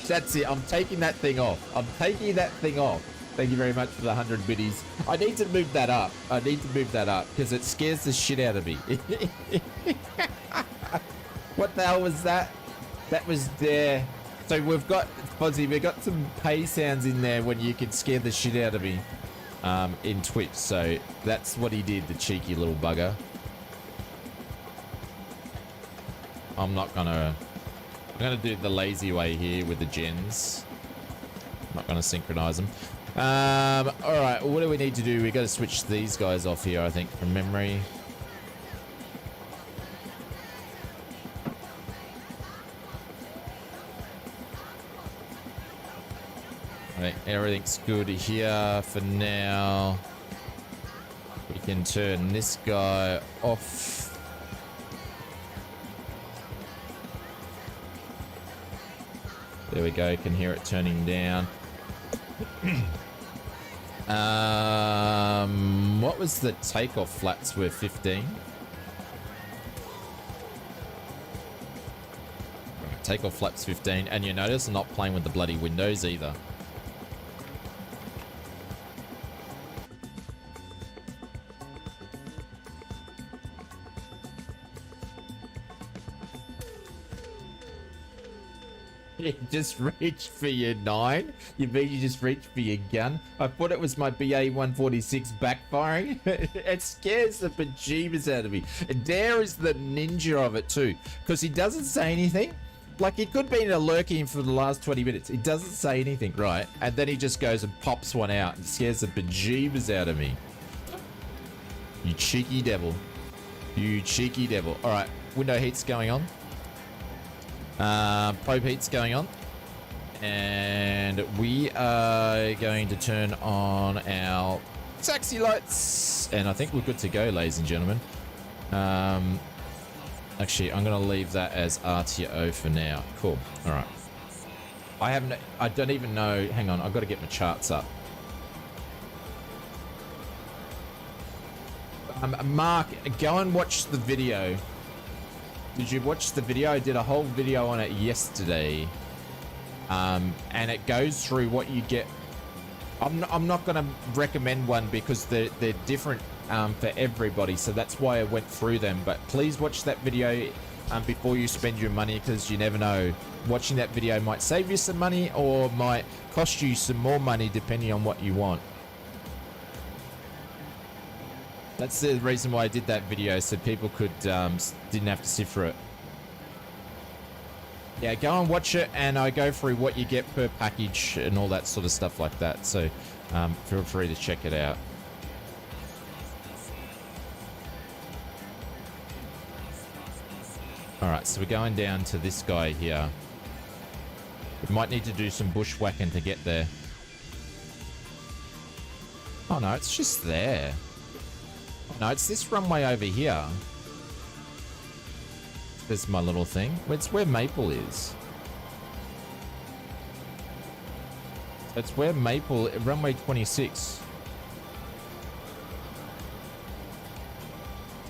That's it. I'm taking that thing off. I'm taking that thing off. Thank you very much for the 100 biddies. I need to move that up. I need to move that up because it scares the shit out of me. What the hell was that? That was there. So we've got, Fozzie, we've got some pay sounds in there when you can scare the shit out of me in Twitch. So that's what he did, the cheeky little bugger. I'm gonna do it the lazy way here with the gens. I'm not gonna synchronize them. All right, what do we need to do? We got to switch these guys off here, I think, from memory. Right, everything's good here for now. We can turn this guy off. There we go, can hear it turning down. What was the takeoff flaps were 15? Takeoff flaps 15, and you notice I'm not playing with the bloody windows either. You just reached for your 9? You mean you just reached for your gun? I thought it was my BA-146 backfiring. It scares the bejeebus out of me. Dare is the ninja of it too, because he doesn't say anything. Like, he could be in a lurking for the last 20 minutes. He doesn't say anything, right? And then he just goes and pops one out and scares the bejeebus out of me. You cheeky devil. You cheeky devil. All right, window heat's going on. Probe heat's going on. And we are going to turn on our taxi lights. And I think we're good to go, ladies and gentlemen. Actually, I'm going to leave that as RTO for now. Cool. All right. I don't even know. Hang on. I've got to get my charts up. Mark, go and watch the video. Did you watch the video? I did a whole video on it yesterday. And it goes through what you get. I'm not going to recommend one because they're different for everybody, so that's why I went through them. But please watch that video before you spend your money, because you never know. Watching that video might save you some money or might cost you some more money depending on what you want. That's the reason why I did that video, so people could didn't have to sit through it. Yeah, go and watch it, and I go through what you get per package and all that sort of stuff like that. So feel free to check it out. All right, so we're going down to this guy here. We might need to do some bushwhacking to get there. Oh no, it's just there. No, it's this runway over here. There's my little thing. It's where Maple is. It's where Maple, runway 26.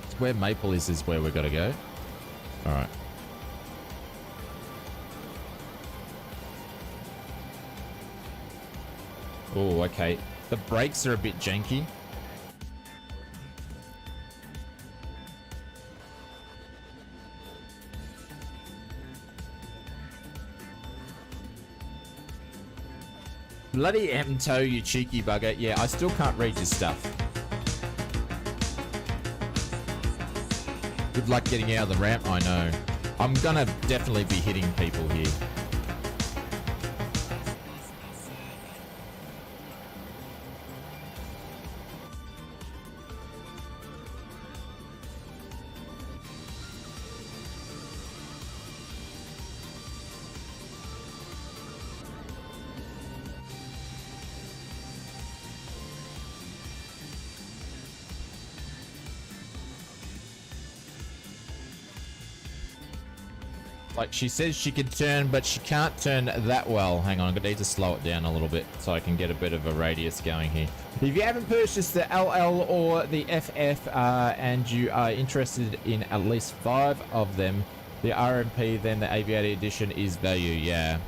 It's where Maple is where we've got to go. All right. Oh, okay. The brakes are a bit janky. Bloody M-Toe, you cheeky bugger. Yeah, I still can't read your stuff. Good luck getting out of the ramp, I know. I'm gonna definitely be hitting people here. Like, she says she can turn, but she can't turn that well. Hang on, I need to slow it down a little bit so I can get a bit of a radius going here. If you haven't purchased the LL or the FF and you are interested in at least 5 of them, the RMP, then the Aviator Edition is value, yeah.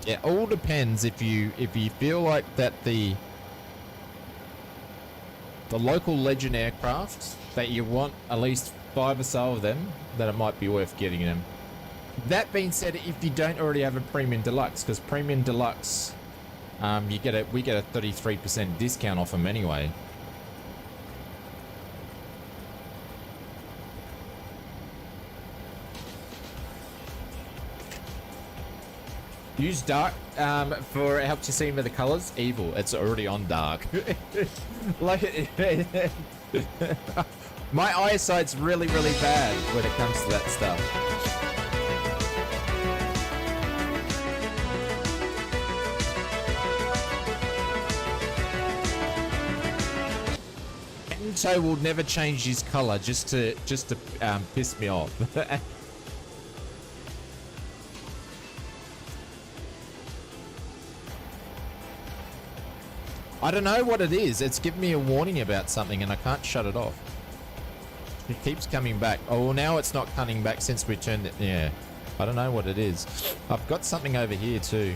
It all depends if you feel like that the local Legend aircraft that you want at least 5 or so of them, then it might be worth getting them. That being said, if you don't already have a Premium Deluxe, because Premium Deluxe, we get a 33% discount off them anyway. Use dark for it helps you see with the colors. Evil, it's already on dark. Like my eyesight's really, really bad when it comes to that stuff. Vito will never change his color just to piss me off. I don't know what it is. It's giving me a warning about something and I can't shut it off. It keeps coming back. Oh, well, now it's not coming back since we turned it. Yeah. I don't know what it is. I've got something over here too.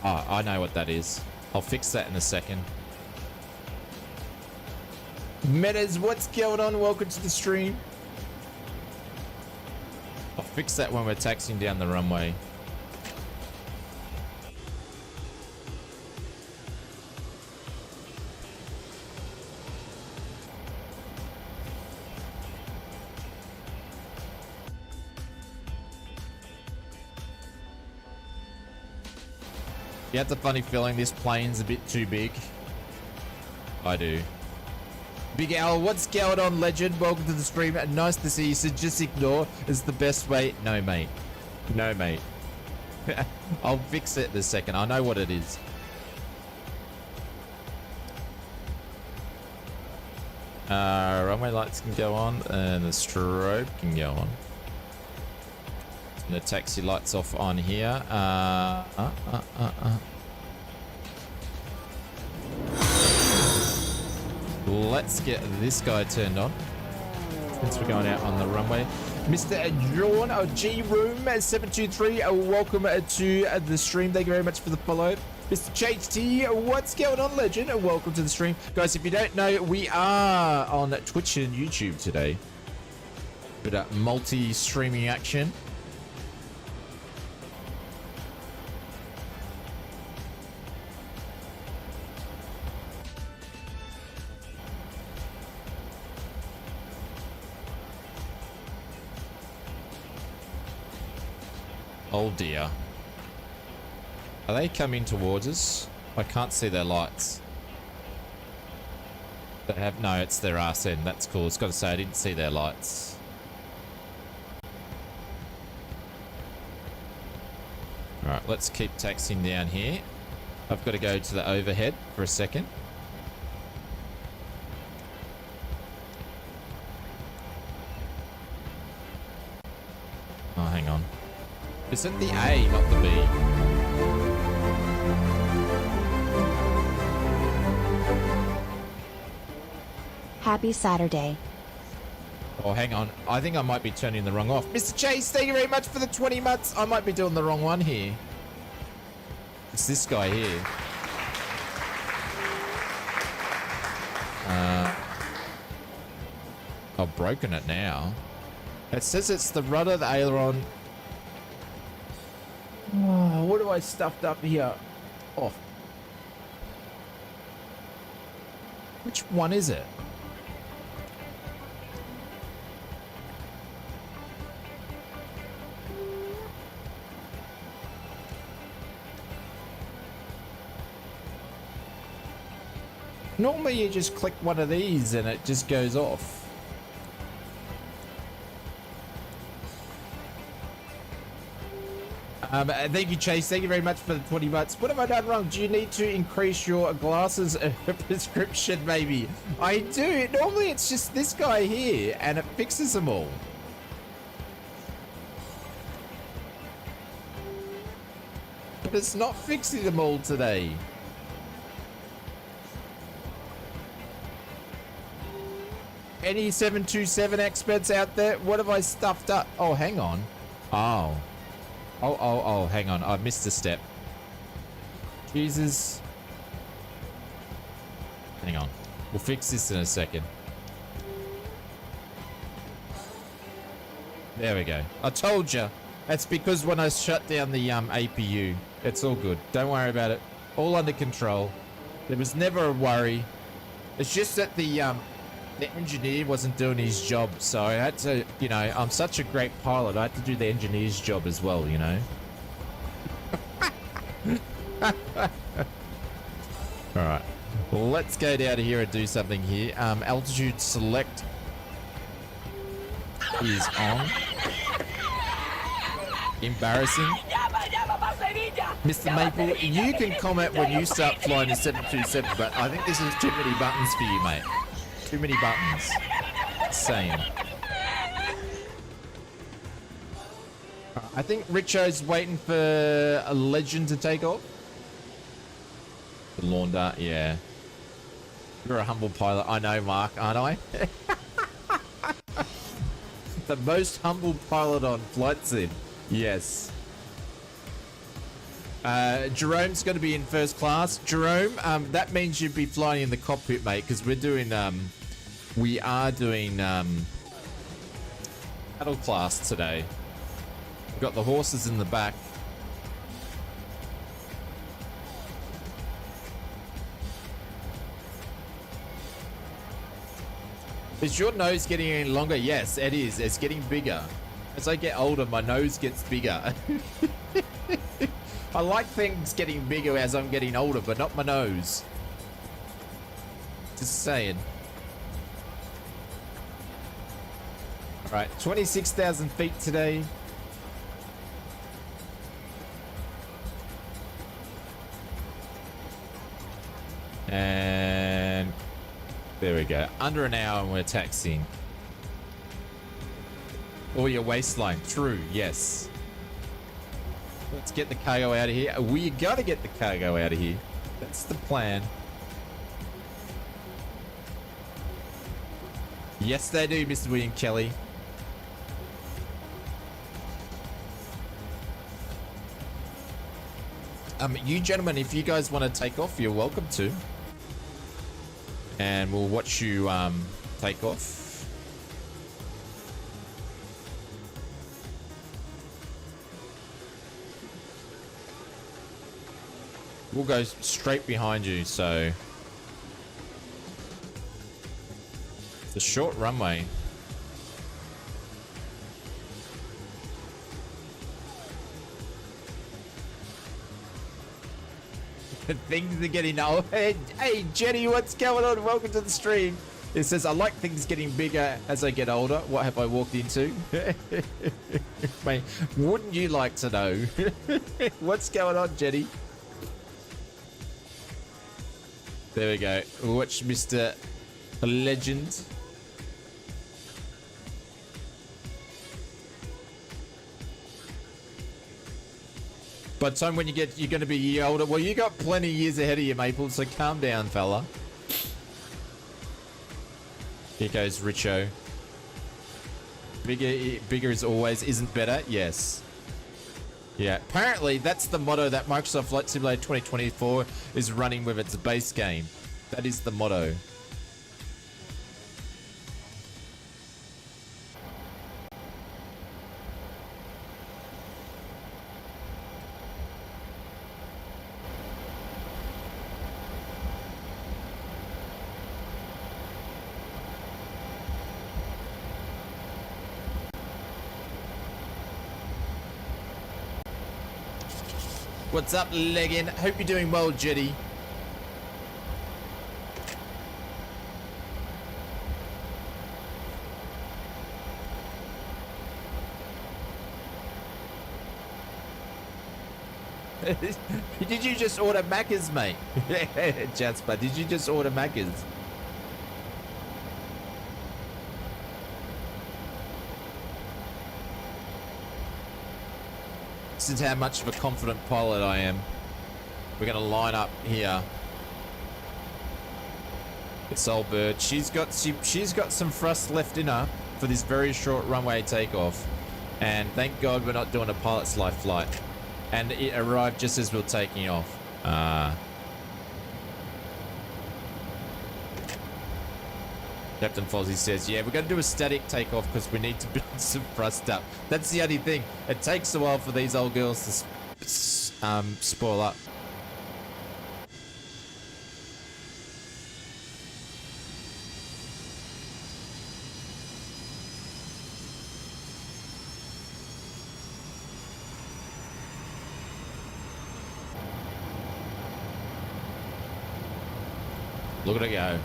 Oh, I know what that is. I'll fix that in a second. Metas, what's going on? Welcome to the stream. I'll fix that when we're taxiing down the runway. You have the funny feeling this plane's a bit too big. I do. Big Al, what's going on, legend? Welcome to the stream. Nice to see you. So just ignore is the best way. No, mate. No, mate. I'll fix it in a second. I know what it is. Runway lights can go on and the strobe can go on. And the taxi lights off on here. Let's get this guy turned on since we're going out on the runway. Mr. Drawn, G Room 723, welcome to the stream. Thank you very much for the follow. Mr. JT, what's going on, legend? Welcome to the stream. Guys, if you don't know, we are on Twitch and YouTube today. Bit of multi-streaming action. Oh dear. Are they coming towards us? I can't see their lights. They have no, it's their arse end. That's cool. It's got to say I didn't see their lights. Alright, let's keep taxiing down here. I've got to go to the overhead for a second. Oh, hang on. Is it the A, not the B? Happy Saturday. Oh, hang on. I think I might be turning the wrong off. Mr. Chase, thank you very much for the 20 months. I might be doing the wrong one here. It's this guy here. I've broken it now. It says it's the rudder, the aileron. Oh, what have I stuffed up here? Oh. Which one is it? Normally you just click one of these and it just goes off. Thank you, Chase. Thank you very much for the 20 bucks. What have I done wrong? Do you need to increase your glasses prescription, maybe? I do. Normally it's just this guy here and it fixes them all. But it's not fixing them all today. Any 727 experts out there? What have I stuffed up? Oh, hang on. Oh, hang on. I missed a step. Jesus. Hang on. We'll fix this in a second. There we go. I told you. That's because when I shut down the APU, it's all good. Don't worry about it. All under control. There was never a worry. It's just that the engineer wasn't doing his job, so I had to, you know, I'm such a great pilot, I had to do the engineer's job as well, you know. Alright, well, let's go down here and do something here. Altitude select is on. Embarrassing. Mr. Maple, you can comment when you start flying the 727, but I think this is too many buttons for you, mate. Too many buttons. Same. I think Richo's waiting for a legend to take off. The lawn dart, yeah. You're a humble pilot. I know, Mark, aren't I? The most humble pilot on Flight Sim. Yes. Jerome's going to be in first class. Jerome, that means you'd be flying in the cockpit, mate, because we're doing, we are doing, paddle class today. We've got the horses in the back. Is your nose getting any longer? Yes, it is. It's getting bigger. As I get older, my nose gets bigger. I like things getting bigger as I'm getting older, but not my nose. Just saying. All right, 26,000 feet today. And there we go. Under an hour and we're taxiing. Or your waistline. True, yes. Let's get the cargo out of here. We gotta get the cargo out of here. That's the plan. Yes, they do, Mr. William Kelly. You gentlemen, if you guys want to take off, you're welcome to. And we'll watch you take off. We'll go straight behind you, so it's a short runway. Things are getting old. Hey, Jenny, what's going on? Welcome to the stream. It says, I like things getting bigger as I get older. What have I walked into? Mate, wouldn't you like to know? What's going on, Jenny? There we go. Watch Mr. Legend. By the time when you're going to be a year older. Well, you got plenty of years ahead of you, Maple, so calm down, fella. Here goes Richo. Bigger as always isn't better. Yes. Yeah. Apparently, that's the motto that Microsoft Flight Simulator 2024 is running with its base game. That is the motto. What's up, Leggin? Hope you're doing well, Jetty. Did you just order Macca's, mate? Jasper, did you just order Macca's? This is how much of a confident pilot I am. We're gonna line up here. This old bird. She's got some thrust left in her for this very short runway takeoff. And thank God we're not doing a pilot's life flight. And it arrived just as we were taking off. Captain Fozzie says, yeah, we're going to do a static takeoff because we need to build some thrust up. That's the only thing. It takes a while for these old girls to spoil up. Look at it go.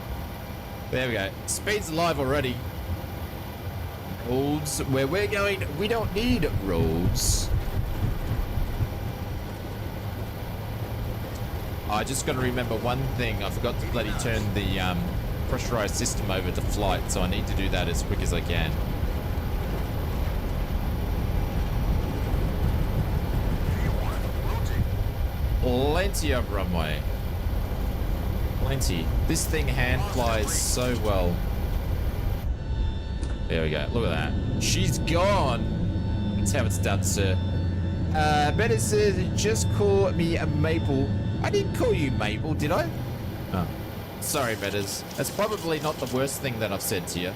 There we go. Speed's alive already. Roads. Where we're going, we don't need roads. I just got to remember one thing. I forgot to bloody turn the pressurized system over to flight, so I need to do that as quick as I can. Plenty of runway. Plenty. This thing hand flies so well. There we go. Look at that. She's gone. That's how it's done, sir. Better says, just call me a Maple. I didn't call you Maple, did I? Oh. Sorry, Betters. That's probably not the worst thing that I've said to you.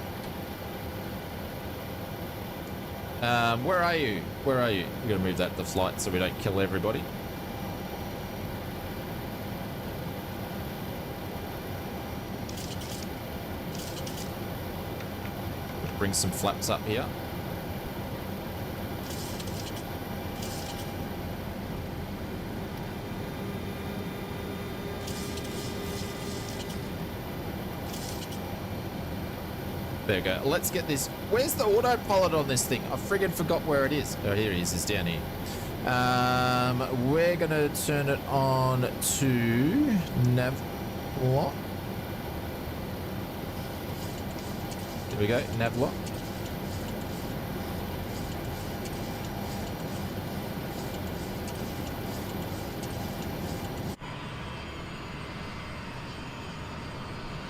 Where are you? Where are you? We're going to move that to flight so we don't kill everybody. Bring some flaps up here. There we go. Let's get this. Where's the autopilot on this thing? I friggin' forgot where it is. Oh, here it is. It's down here. We're going to turn it on to nav. What? Here we go, nav lock.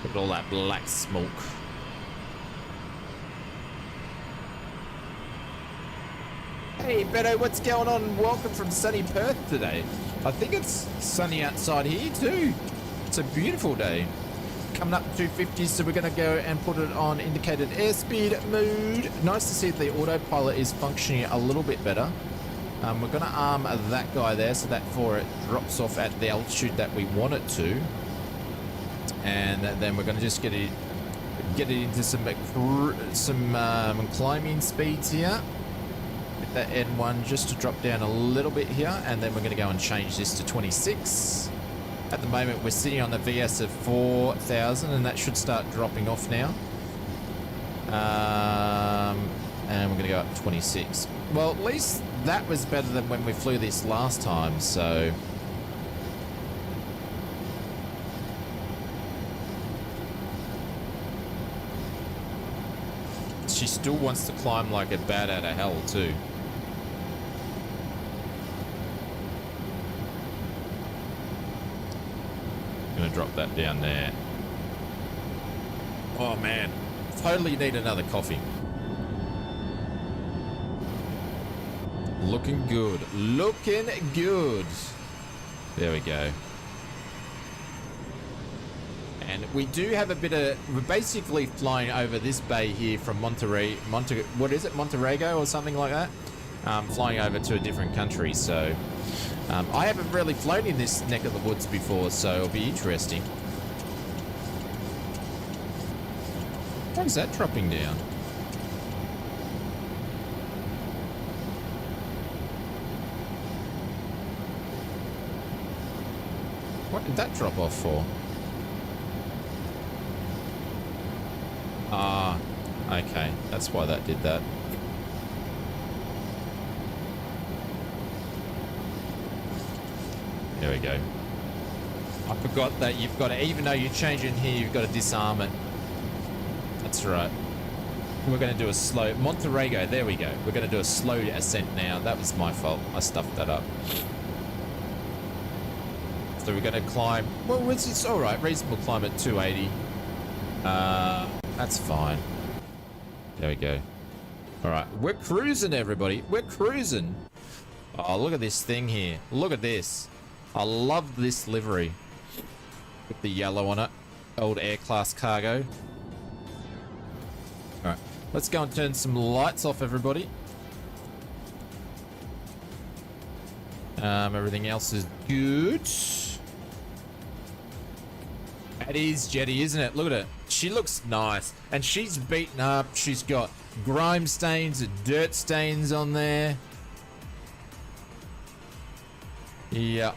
Look at all that black smoke. Hey Beto, what's going on? Welcome from sunny Perth today. I think it's sunny outside here too. It's a beautiful day. Coming up to 250, so we're going to go and put it on indicated airspeed mode. Nice to see that the autopilot is functioning a little bit better. We're going to arm that guy there so that it drops off at the altitude that we want it to, and then we're going to just get it into some climbing speeds here. Get that N1 just to drop down a little bit here, and then we're going to go and change this to 26. At the moment, we're sitting on the VS of 4,000, and that should start dropping off now. And we're going to go up to 26. Well, at least that was better than when we flew this last time, so... She still wants to climb like a bat out of hell, too. Gonna drop that down there. Oh man, totally need another coffee. Looking good, looking good. There we go. And we do have a bit of, we're basically flying over this bay here from what is it, Monterrey or something like that? Flying over to a different country, so I haven't really flown in this neck of the woods before, so it'll be interesting. How's that dropping down? What did that drop off for? Ah, okay. That's why that did that. There we go. I forgot that you've got to, even though you're changing here, you've got to disarm it. That's right. We're going to do a slow, Monterrey, there we go. We're going to do a slow ascent now. That was my fault. I stuffed that up. So we're going to climb, well, it's all right. Reasonable climb at 280. That's fine. There we go. All right. We're cruising, everybody. We're cruising. Oh, look at this thing here. Look at this. I love this livery with the yellow on it. Old Air Class cargo. All right, let's go and turn some lights off, everybody. Everything else is good. That is Jetty, isn't it? Look at it. She looks nice, and she's beaten up. She's got grime stains, dirt stains on there. Yeah.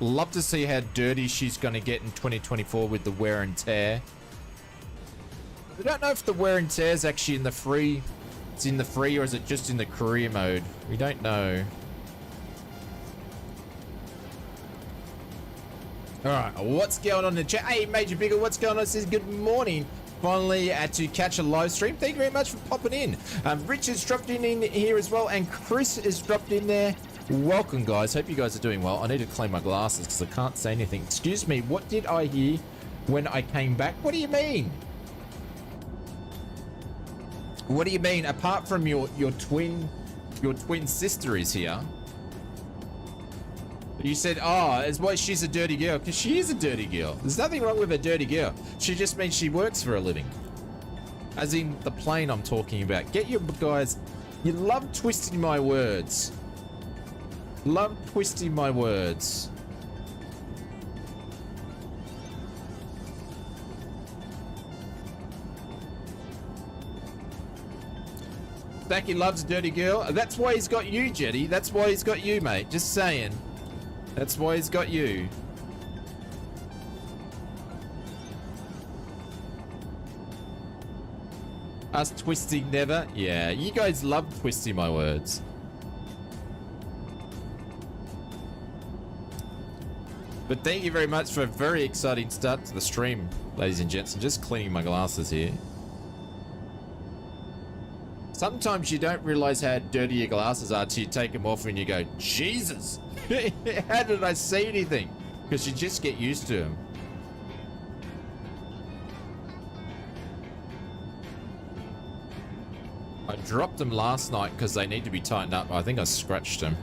Love to see how dirty she's going to get in 2024 with the wear and tear. I don't know if the wear and tear is actually in the free. It's in the free, or is it just in the career mode? We don't know. All right, what's going on in the chat? Hey, Major Bigger, what's going on? It says good morning. Finally to catch a live stream. Thank you very much for popping in. Richard's dropped in here as well, and Chris is dropped in there. Welcome, guys. Hope you guys are doing well. I need to clean my glasses because I can't say anything. Excuse me, what did I hear when I came back? What do you mean? What do you mean? Apart from your twin sister is here. You said, oh, it's why she's a dirty girl, because she is a dirty girl. There's nothing wrong with a dirty girl. She just means she works for a living. As in the plane I'm talking about. Get your guys, you love twisting my words. Love twisting my words. Stacky loves a dirty girl. That's why he's got you, Jetty. That's why he's got you, mate. Just saying. That's why he's got you. Us twisting never? Yeah, you guys love twisting my words. But thank you very much for a very exciting start to the stream, ladies and gents. I'm just cleaning my glasses here. Sometimes you don't realize how dirty your glasses are till you take them off and you go, Jesus, how did I see anything? Because you just get used to them. I dropped them last night because they need to be tightened up. I think I scratched them.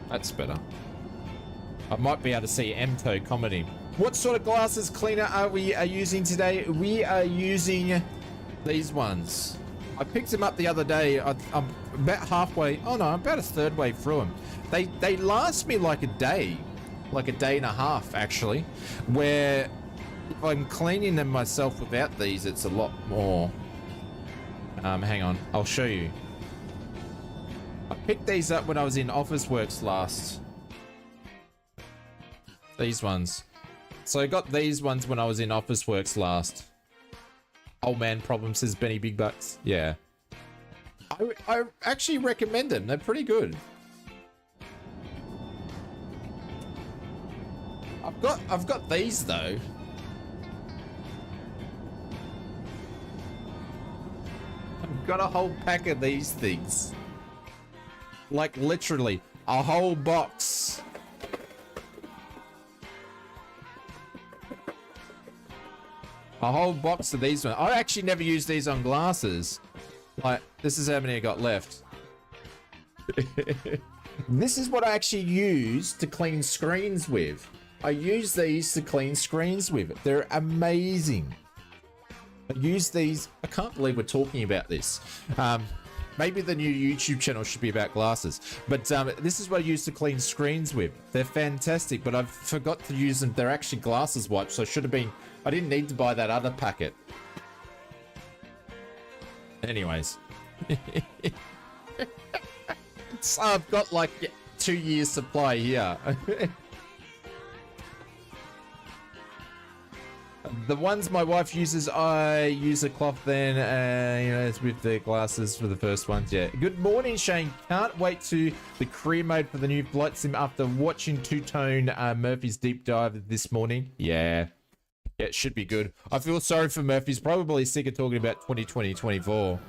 That's better. I might be able to see M-Toe commenting. What sort of glasses cleaner are we using today? We are using these ones. I picked them up the other day. I'm about halfway. Oh no, I'm about a third way through them. They last me like a day and a half actually. Where if I'm cleaning them myself without these, it's a lot more. Hang on, I'll show you. I picked these up when I was in Officeworks last. These ones. So I got these ones when I was in Officeworks last. Old man problem, says Benny Big Bucks. Yeah. I actually recommend them. They're pretty good. I've got these though. I've got a whole pack of these things. Like literally a whole box. A whole box of these ones. I actually never used these on glasses. Like, this is how many I got left. This is what I actually use to clean screens with. I use these to clean screens with. They're amazing. I use these. I can't believe we're talking about this. Maybe the new YouTube channel should be about glasses. But this is what I use to clean screens with. They're fantastic, but I forgot to use them. They're actually glasses wipes, so I didn't need to buy that other packet. Anyways. So I've got like 2 years supply here. The ones my wife uses, I use a cloth then, you know, it's with the glasses for the first ones, yeah. Good morning, Shane. Can't wait to the career mode for the new flight sim after watching Two-Tone Murphy's deep dive this morning. Yeah. Yeah, it should be good. I feel sorry for Murphy's probably sick of talking about 2020, 24.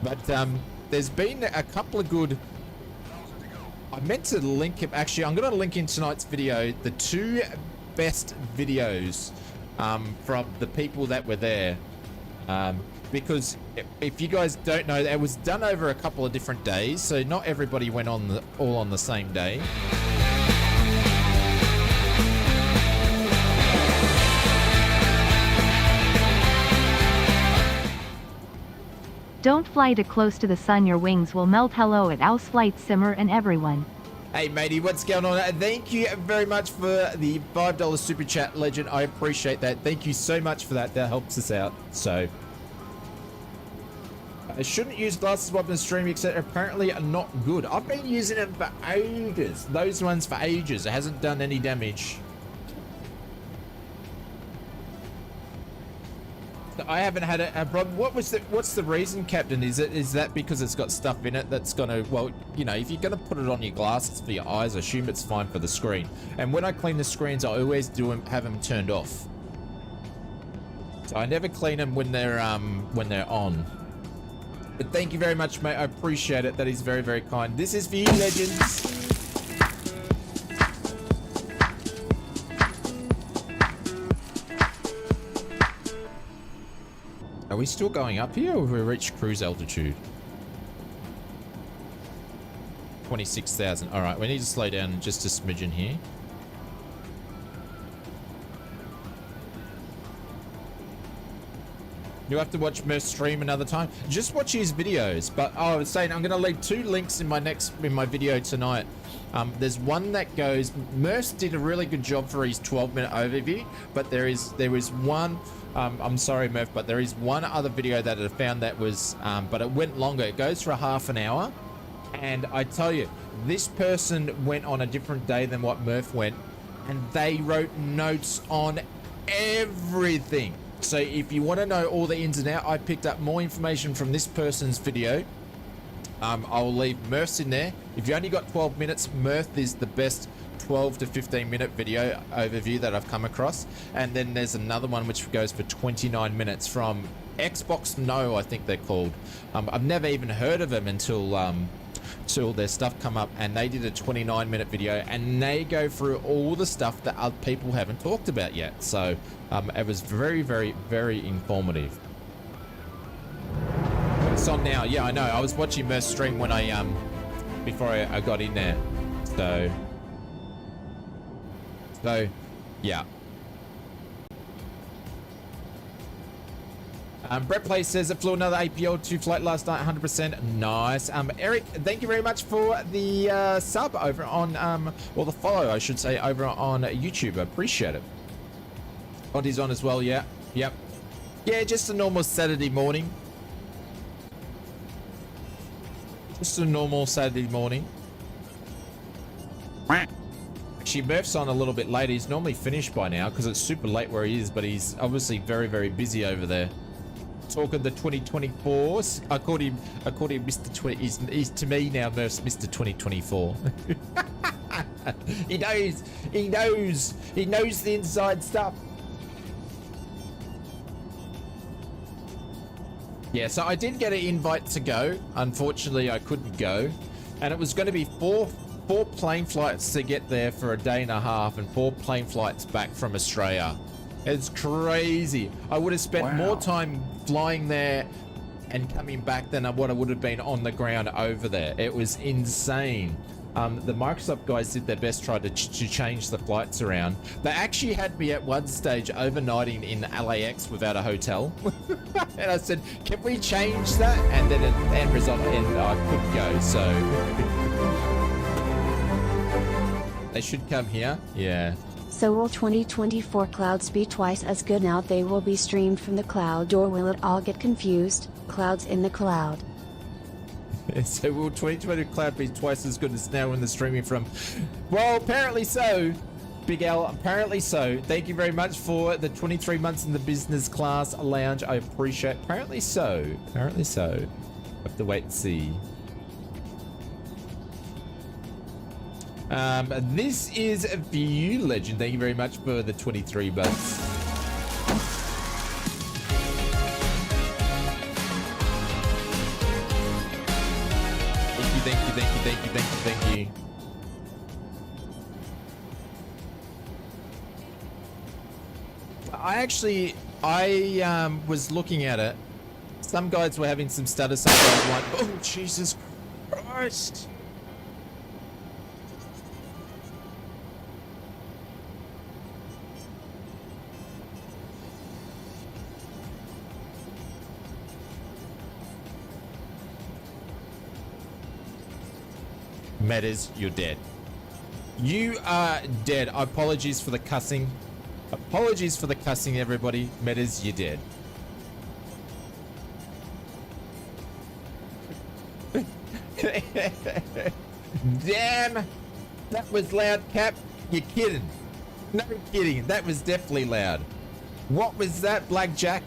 But there's been a couple of good... I meant to link him. Actually, I'm going to link in tonight's video the 2 best videos from the people that were there. Because if you guys don't know, it was done over a couple of different days. So not everybody went on all on the same day. Don't fly too close to the sun, your wings will melt. Hello at ausflightsimmer and everyone. Hey matey, what's going on? Thank you very much for the $5 super chat, legend. I appreciate that. Thank you so much for that. That helps us out. So I shouldn't use glasses while I'm streaming, except apparently are not good. I've been using them for ages. Those ones for ages. It hasn't done any damage. I haven't had a problem. What's the reason, Captain? Is that because it's got stuff in it that's gonna, well, you know, if you're gonna put it on your glasses for your eyes, I assume it's fine for the screen. And when I clean the screens, I always have them turned off. So I never clean them when they're on. But thank you very much, mate. I appreciate it. That is very, very kind. This is for you, legends. Are we still going up here, or have we reached cruise altitude? 26,000. All right, we need to slow down just a smidgen here. You'll have to watch Murph's stream another time. Just watch his videos. But I was saying, I'm going to leave 2 links in my video tonight. There's one that goes. Murph did a really good job for his 12-minute overview, but there is one. I'm sorry, Murph, but there is one other video that I found that was, but it went longer. It goes for a half an hour, and I tell you, this person went on a different day than what Murph went, and they wrote notes on everything. So if you want to know all the ins and outs, I picked up more information from this person's video. I'll leave Murph's in there. If you only got 12 minutes, Murph is the best 12 to 15 minute video overview that I've come across. And then there's another one which goes for 29 minutes from Xbox No, I think they're called. I've never even heard of them until their stuff come up, and they did a 29-minute video, and they go through all the stuff that other people haven't talked about yet. So it was very, very, very informative. It's on now. Yeah, I know. I was watching Murph's stream when before I got in there. So yeah. Brett Play says it flew another APL2 flight last night, 100%. Nice. Eric, thank you very much for the sub over on, or the follow, I should say, over on YouTube. I appreciate it. Auntie's on as well, yeah. Yep. Yeah, just a normal Saturday morning. Just a normal Saturday morning. Actually, Murph's on a little bit later. He's normally finished by now because it's super late where he is, but he's obviously very, very busy over there. Talking the 2024s. I called him Mr. 20. He's to me now, Murph's Mr. 2024. He knows the inside stuff. Yeah, so I did get an invite to go. Unfortunately, I couldn't go, and it was going to be four plane flights to get there for a day and a half, and 4 plane flights back from Australia. It's crazy. I would have spent more time flying there and coming back than what I would have been on the ground over there. It was insane. The Microsoft guys did their best, tried to change the flights around. They actually had me at one stage overnighting in LAX without a hotel. And I said, can we change that? And then the end result, I couldn't go, so. They should come here. Yeah. So will 2024 clouds be twice as good now? They will be streamed from the cloud, or will it all get confused? Clouds in the cloud. So will 2020 cloud be twice as good as now when they're streaming from? Well, apparently so. Big L, apparently so. Thank you very much for the 23 months in the business class lounge. I appreciate it. Apparently so. Apparently so. Have to wait and see. This is for you, Legend. Thank you very much for the 23 bucks. Thank you. I was looking at it. Some guys were having some stutter. Some guys were like, oh, Jesus Christ. Matters, you're dead. You are dead. Apologies for the cussing. Apologies for the cussing, everybody. Matters, you're dead. Damn, that was loud, Cap. You're kidding. No kidding. That was definitely loud. What was that, Blackjack?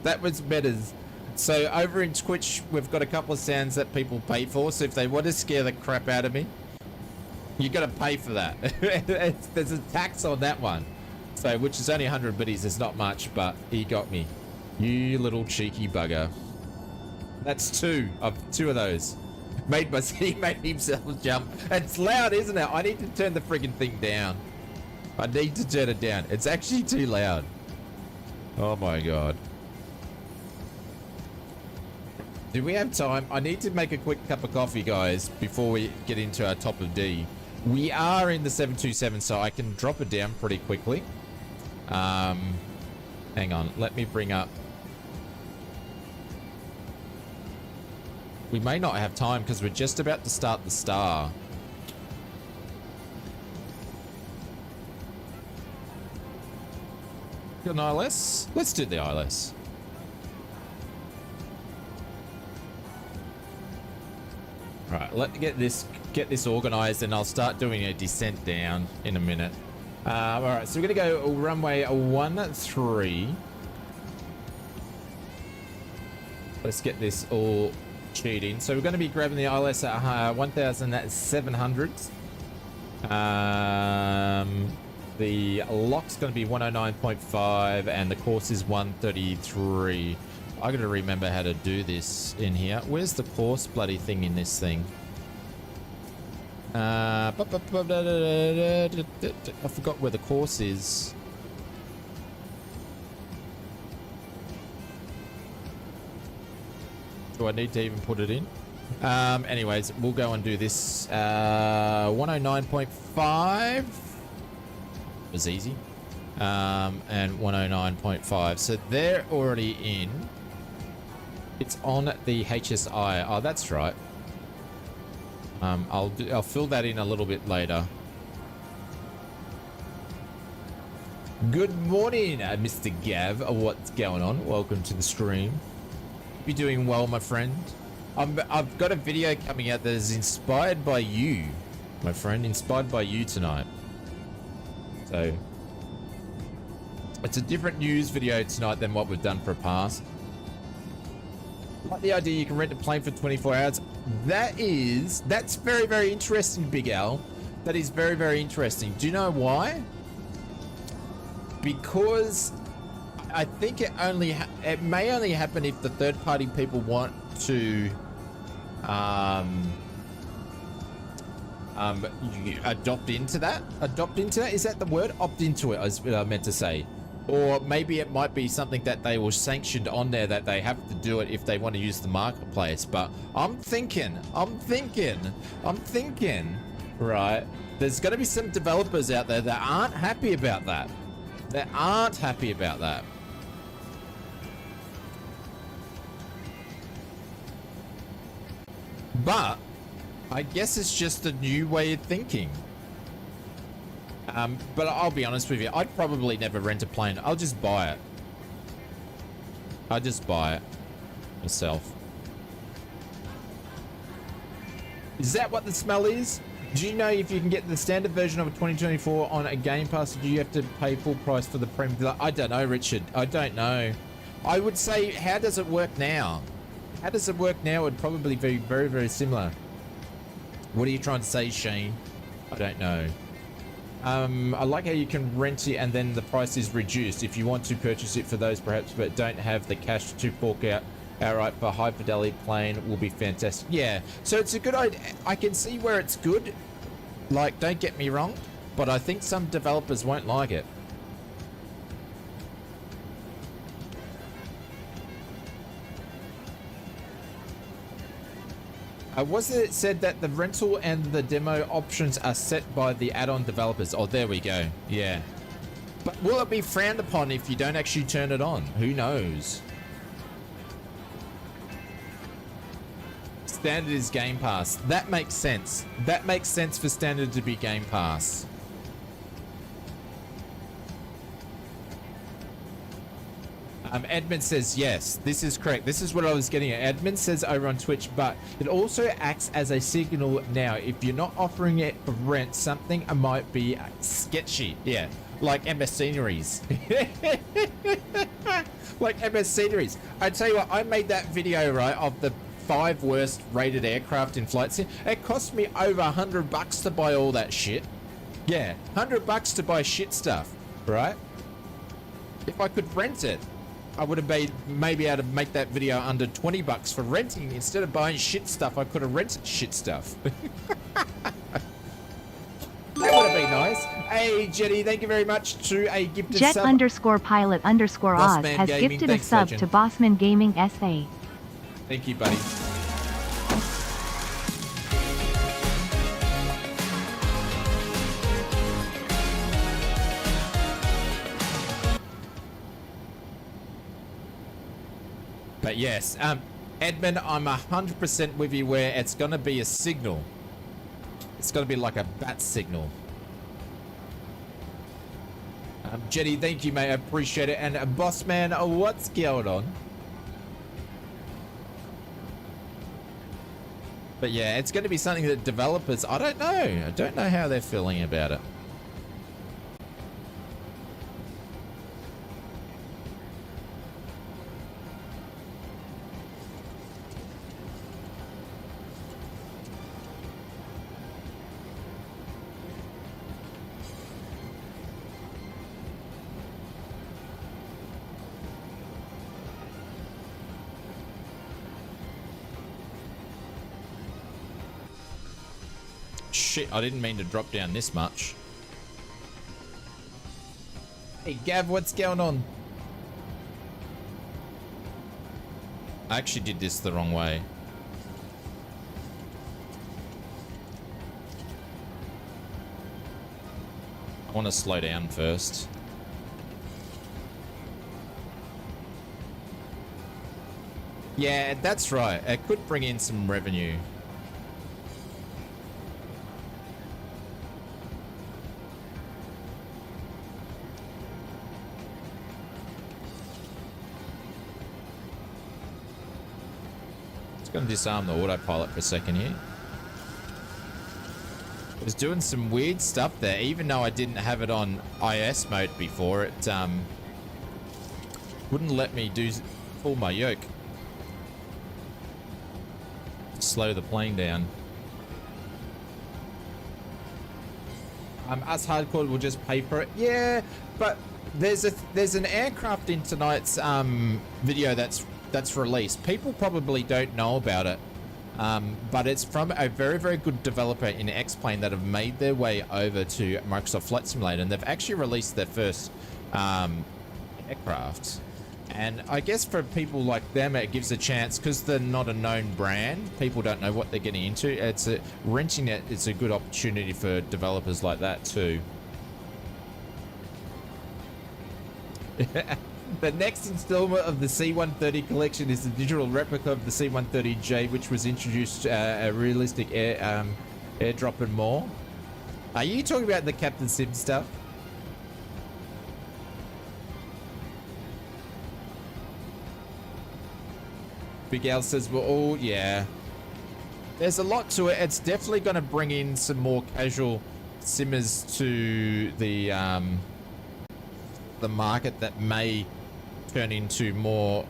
That was Metas. So over in Twitch, we've got a couple of sounds that people pay for. So if they want to scare the crap out of me, you got to pay for that. There's a tax on that one. So, which is only 100 biddies. It's not much, but he got me. You little cheeky bugger. That's two of those. He made himself jump. It's loud, isn't it? I need to turn the friggin' thing down. I need to turn it down. It's actually too loud. Oh my god. Do we have time? I need to make a quick cup of coffee, guys, before we get into our top of D. We are in the 727, so I can drop it down pretty quickly. Hang on. Let me bring up... We may not have time because we're just about to start the star. Got an ILS? Let's do the ILS. Right, let me get this organized, and I'll start doing a descent down in a minute. All right, so we're gonna go runway 13. Let's get this all keyed in. So we're going to be grabbing the ILS at 1,700. The lock's going to be 109.5, and the course is 133. I got to remember how to do this in here. Where's the course bloody thing in this thing? I forgot where the course is. Do I need to even put it in? Anyways, we'll go and do this. 109.5 was easy. And 109.5. So they're already in. It's on the HSI. Oh, that's right. I'll fill that in a little bit later. Good morning, Mr. Gav. What's going on? Welcome to the stream. You're doing well, my friend. I've got a video coming out that is inspired by you, my friend. Inspired by you tonight. So it's a different news video tonight than what we've done for a past. Like the idea you can rent a plane for 24 hours. That's very, very interesting, Big Al. That is very, very interesting. Do you know why? Because I think it may only happen if the third-party people want to adopt into that. Is that the word? Opt into it, is what I meant to say. Or maybe it might be something that they were sanctioned on there, that they have to do it if they want to use the marketplace. But I'm thinking, right? There's going to be some developers out there that aren't happy about that. But I guess it's just a new way of thinking. But I'll be honest with you, I'd probably never rent a plane. I'll just buy it. Myself. Is that what the smell is? Do you know if you can get the standard version of a 2024 on a Game Pass, or do you have to pay full price for the premium? I don't know, Richard. I don't know. I would say, how does it work now? It would probably be very, very similar. What are you trying to say, Shane? I don't know. I like how you can rent it and then the price is reduced if you want to purchase it for those perhaps but don't have the cash to fork out outright for high fidelity plane will be fantastic. Yeah, so it's a good idea. I can see where it's good. Like, don't get me wrong, but I think some developers won't like it. Wasn't it said that the rental and the demo options are set by the add-on developers? Oh, there we go. Yeah. But will it be frowned upon if you don't actually turn it on? Who knows? Standard is Game Pass. That makes sense. That makes sense for standard to be Game Pass. Edmund says, yes, this is correct. This is what I was getting at. Edmund says over on Twitch, but it also acts as a signal now. If you're not offering it for rent, something might be sketchy. Yeah. like MS Sceneries. Like MS Sceneries. I tell you what, I made that video, right, of the 5 worst rated aircraft in flight sim. It cost me over $100 to buy all that shit. Yeah, $100 to buy shit stuff, right? If I could rent it, I would have made maybe able to make that video under $20 for renting. Instead of buying shit stuff, I could have rented shit stuff. That would have been nice. Hey, Jenny, thank you very much to a gifted Jet sub. _pilot _ Oz Bossman has Gaming, gifted a thanks, sub legend. to Bossman Gaming SA. Thank you, buddy. But yes, Edmund, I'm 100% with you where it's going to be a signal. It's going to be like a bat signal. Jetty, thank you, mate. I appreciate it. And boss man, what's going on? But yeah, it's going to be something that developers, I don't know. I don't know how they're feeling about it. Shit, I didn't mean to drop down this much. Hey, Gav, what's going on? I actually did this the wrong way. I want to slow down first. Yeah, that's right. It could bring in some revenue. Going to disarm the autopilot for a second here. It was doing some weird stuff there, even though I didn't have it on IS mode before. It wouldn't let me pull my yoke. Slow the plane down. Us hardcore will just pay for it. Yeah, but there's an aircraft in tonight's video that's released. People probably don't know about it, but it's from a very, very good developer in X-Plane that have made their way over to Microsoft Flight Simulator, and they've actually released their first aircraft. And I guess for people like them, it gives a chance, because they're not a known brand, people don't know what they're getting into. Renting it, it's a good opportunity for developers like that too. The next installment of the C-130 collection is the digital replica of the C-130J, which was introduced a realistic airdrop and more. Are you talking about the Captain Sim stuff? Big Al says, well, oh, yeah. There's a lot to it. It's definitely going to bring in some more casual simmers to the market that may turn into more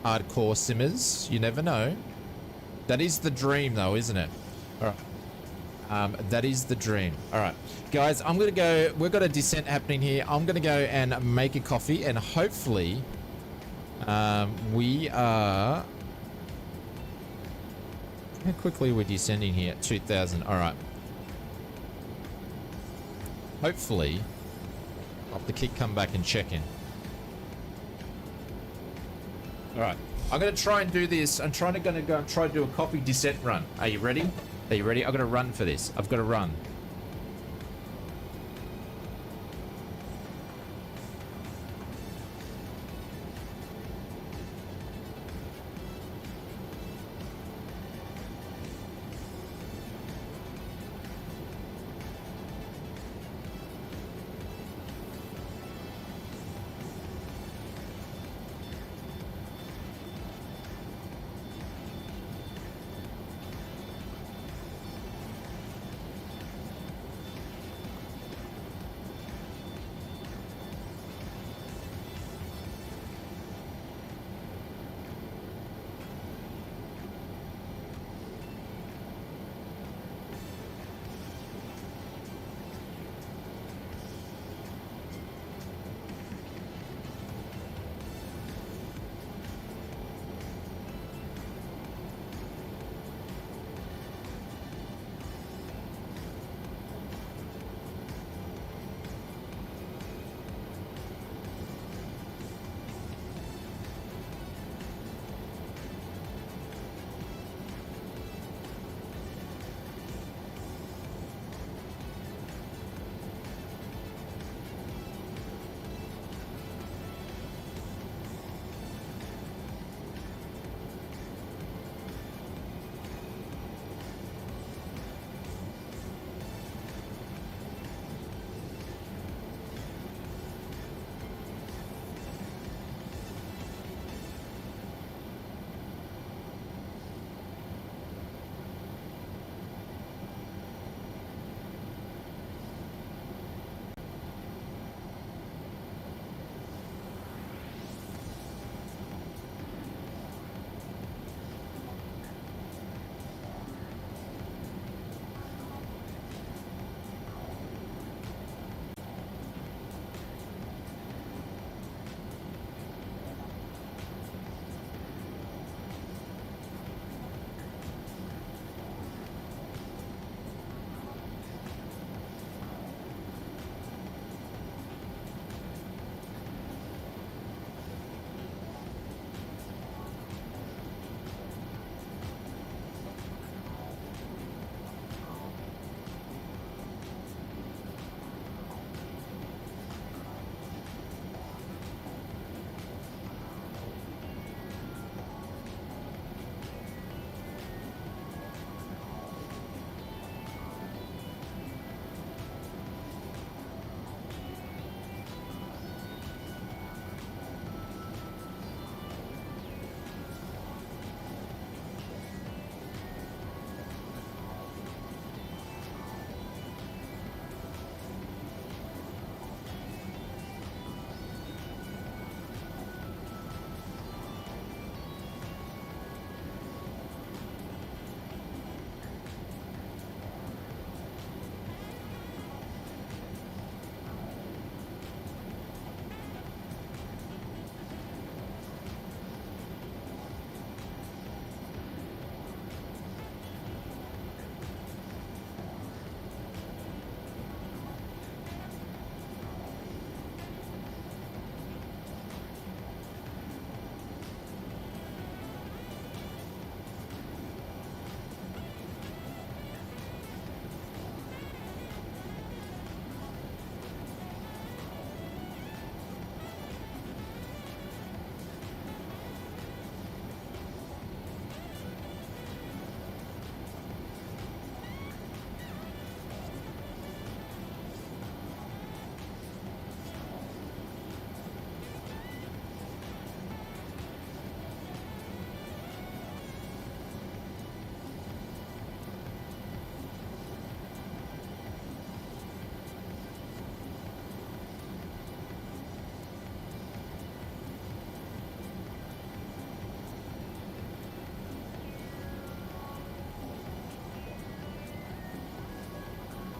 hardcore simmers. You never know. That is the dream, though, isn't it? All right. That is the dream. All right, guys, I'm going to go. We've got a descent happening here. I'm going to go and make a coffee, and hopefully we are... How quickly we're descending here at 2,000. All right. Hopefully, I'll have the kick come back and check in. All right. I'm going to try and do this. I'm going to go and try to do a coffee descent run. Are you ready? Are you ready? I've got to run for this. I've got to run.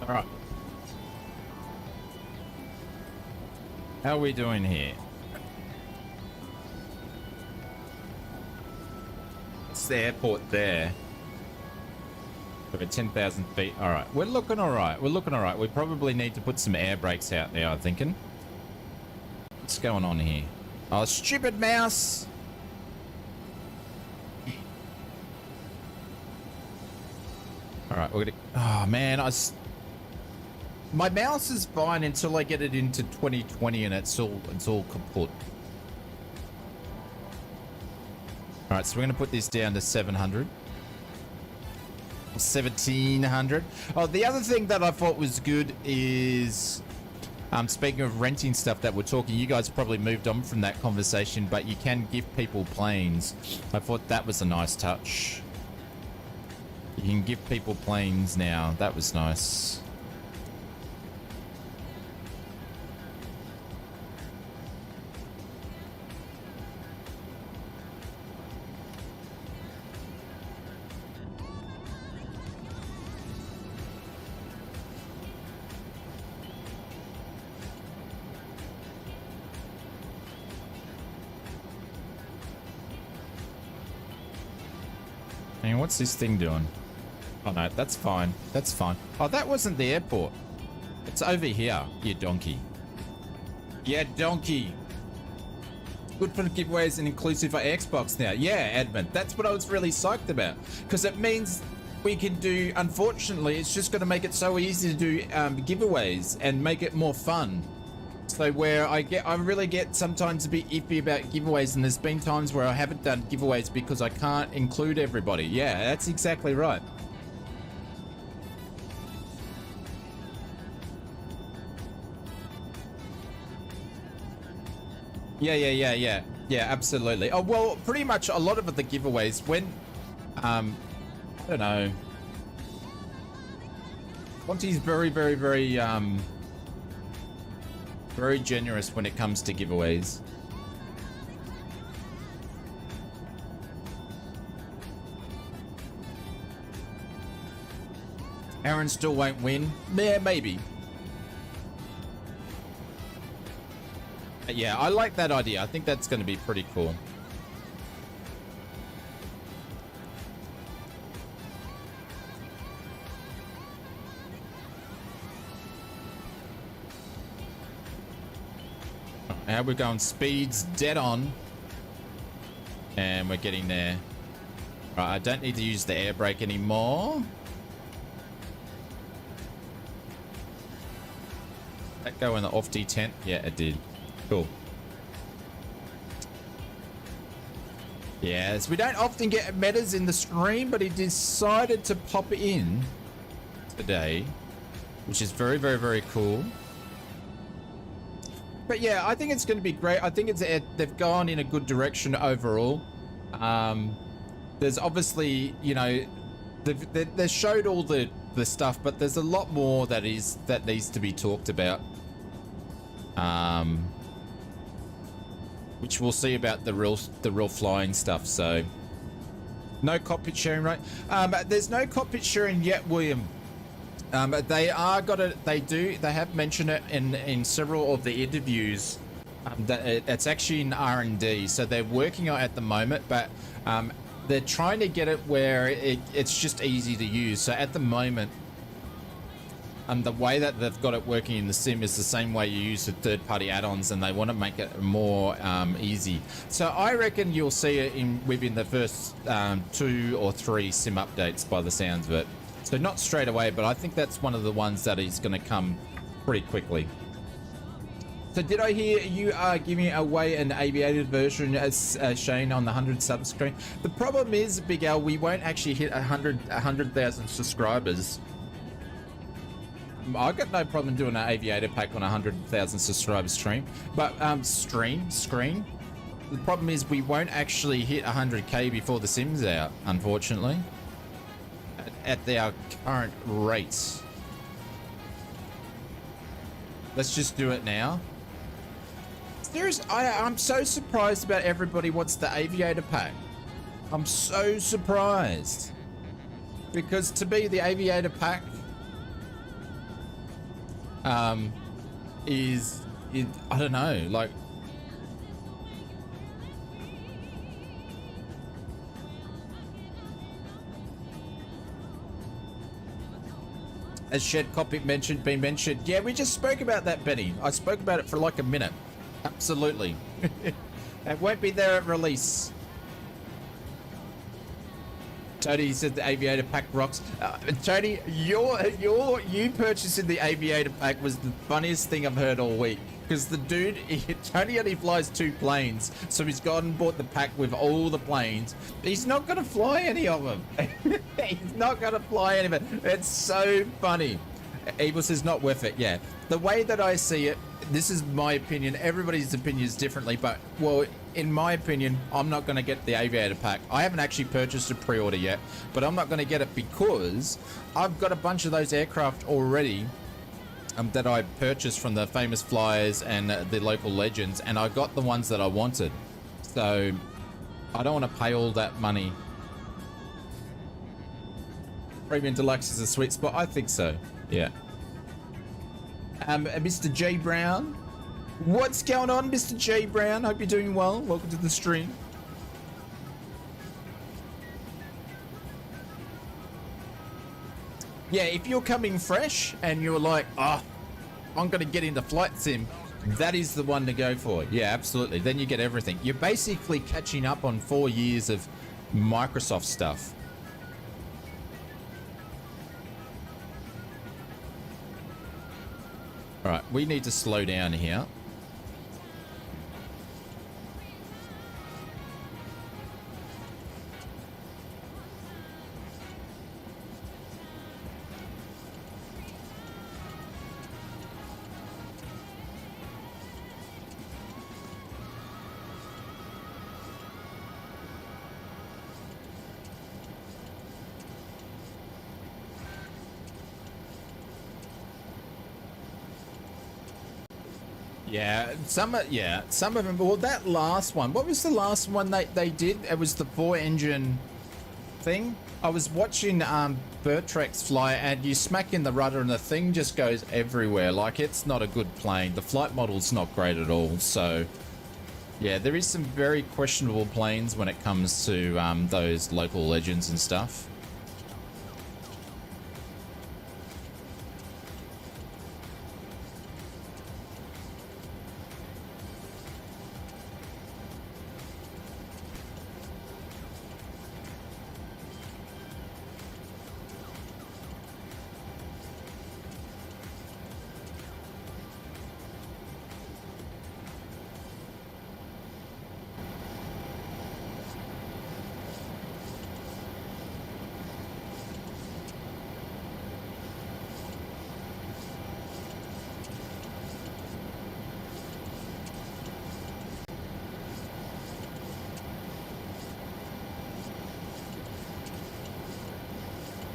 All right. How are we doing here? It's the airport there. We're at 10,000 feet. All right. We're looking all right. We're looking all right. We probably need to put some air brakes out now, I'm thinking. What's going on here? Oh, stupid mouse. All right. We're going to... Oh, man. My mouse is fine until I get it into 2020 and it's all kaput. All right. So we're going to put this down to 700. 1700. Oh, the other thing that I thought was good is, speaking of renting stuff that we're talking, you guys probably moved on from that conversation, but you can give people planes. I thought that was a nice touch. You can give people planes now. That was nice. What's this thing doing? Oh no, that's fine. That's fine. Oh, that wasn't the airport. It's over here, you donkey. Yeah, donkey. Good for giveaways and inclusive for Xbox now. Yeah, admin. That's what I was really psyched about. Because it means we can do, unfortunately, it's just going to make it so easy to do giveaways and make it more fun. So where I really get sometimes a bit iffy about giveaways, and there's been times where I haven't done giveaways because I can't include everybody. Yeah, that's exactly right. Yeah, absolutely. Oh, well, pretty much a lot of the giveaways when, I don't know. Monty's very generous when it comes to giveaways. Aaron still won't win. Yeah, maybe. Yeah, I like that idea. I think that's going to be pretty cool. Now we're going speeds dead on. And we're getting there. Right, I don't need to use the air brake anymore. Did that go in the off detent? Yeah, it did. Cool. Yes, we don't often get metas in the stream, but he decided to pop in today, which is very cool. But yeah, I think it's going to be great. I think they've gone in a good direction overall. There's obviously, you know, they showed all the stuff, but there's a lot more that needs to be talked about. Which we'll see about the real flying stuff. So no cockpit sharing, right? There's no cockpit sharing yet, William. They have mentioned it in several of the interviews, that it's actually in R&D, so they're working on it at the moment, but they're trying to get it where it's just easy to use. So at the moment, the way that they've got it working in the sim is the same way you use the third-party add-ons, and they want to make it more easy. So I reckon you'll see it within the first 2 or 3 sim updates by the sounds of it. So not straight away, but I think that's one of the ones that is going to come pretty quickly. So did I hear you are giving away an aviated version, as Shane, on the 100 sub screen? The problem is, Big Al, we won't actually hit 100,000 subscribers. I've got no problem doing an aviator pack on a 100,000 subscriber stream, but screen. The problem is we won't actually hit 100k before the sim's out, unfortunately. At our current rates. Let's just do it now. I'm so surprised about everybody wants the aviator pack. I'm so surprised. Because to be the aviator pack, I don't know, like, as Shed Cockpit been mentioned. Yeah, we just spoke about that, Benny. I spoke about it for like a minute. Absolutely. It won't be there at release. Tony said the aviator pack rocks. Tony, you purchasing the aviator pack was the funniest thing I've heard all week. Because the dude, Tony only flies 2 planes, so he's gone and bought the pack with all the planes. He's not going to fly any of them. He's not going to fly any of it. It's so funny. Evil says not worth it. Yeah, the way that I see it, this is my opinion. Everybody's opinion is differently, but well, in my opinion, I'm not going to get the aviator pack. I haven't actually purchased a pre-order yet, but I'm not going to get it because I've got a bunch of those aircraft already that I purchased from the famous flyers and the local legends, and I got the ones that I wanted. So I don't want to pay all that money. Premium Deluxe is a sweet spot. I think so. Yeah. Mr. J Brown, what's going on, Mr. J Brown? Hope you're doing well. Welcome to the stream. Yeah, if you're coming fresh and you're like, oh, I'm going to get into flight sim, that is the one to go for. Yeah, absolutely. Then you get everything. You're basically catching up on 4 years of Microsoft stuff. All right, we need to slow down here. Yeah, some of them. Well, that last one. What was the last one they did? It was the 4-engine thing. I was watching Bertrex fly, and you smack in the rudder, and the thing just goes everywhere. Like, it's not a good plane. The flight model's not great at all. So, yeah, there is some very questionable planes when it comes to those local legends and stuff.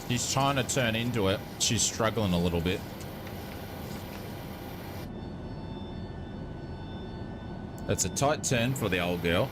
She's trying to turn into it. She's struggling a little bit. That's a tight turn for the old girl.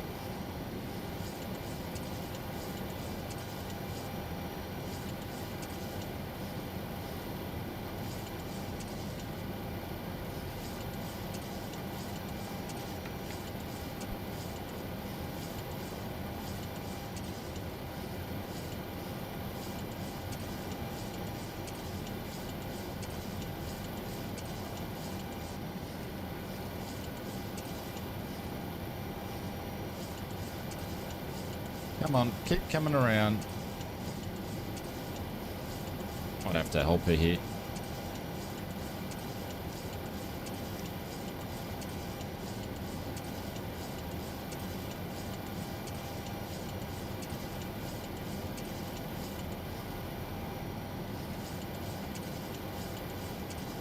Come on, keep coming around. I'd have to help her here.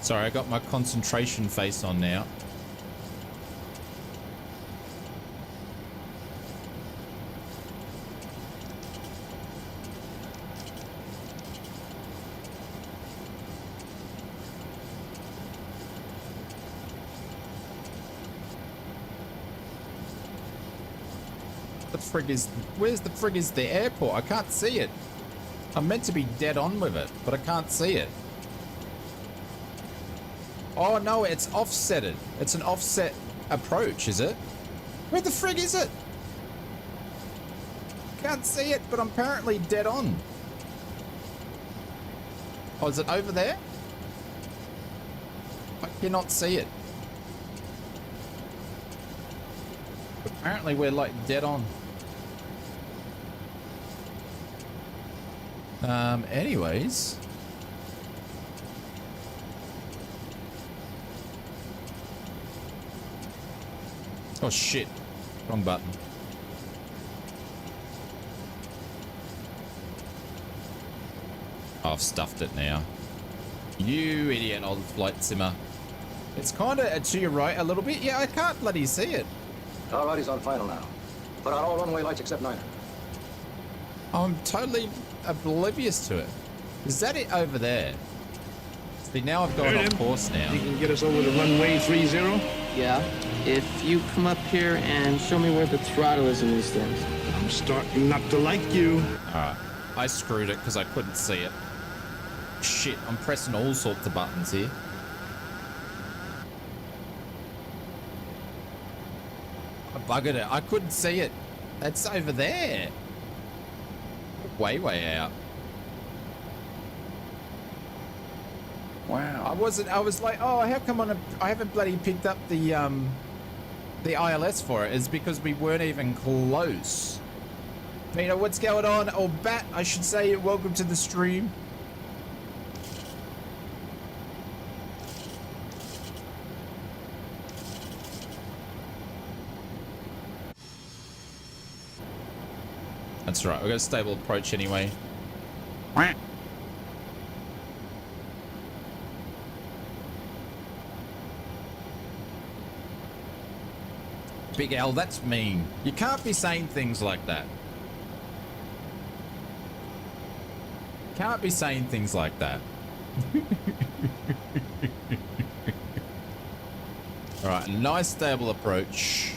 Sorry, I got my concentration face on now. Where's the frig is the airport? I can't see it. I'm meant to be dead on with it, but I can't see it. Oh no, it's offsetted. It's an offset approach, is it? Where the frig is it? Can't see it, but I'm apparently dead on. Oh, is it over there? I cannot see it. Apparently we're like dead on. Anyways. Oh shit. Wrong button. Oh, I've stuffed it now. You idiot, old flight simmer. It's kind of to your right a little bit. Yeah, I can't bloody see it. All right, he's on final now. Put out all runway lights except 9. I'm totally oblivious to it. Is that it over there? See, now I've gone off course now. You can get us over to runway 30? Yeah, if you come up here and show me where the throttle is in these things. I'm starting not to like you. Alright, I screwed it because I couldn't see it. Shit, I'm pressing all sorts of buttons here. I buggered it. I couldn't see it. It's over there. Way, way out. Wow. I was like, oh, how come I haven't bloody picked up the ILS for it? Is because we weren't even close. Peter, what's going on? Or Bat, I should say, welcome to the stream. That's right, we've got a stable approach anyway. Big L, that's mean. You can't be saying things like that. Can't be saying things like that. All right, nice stable approach.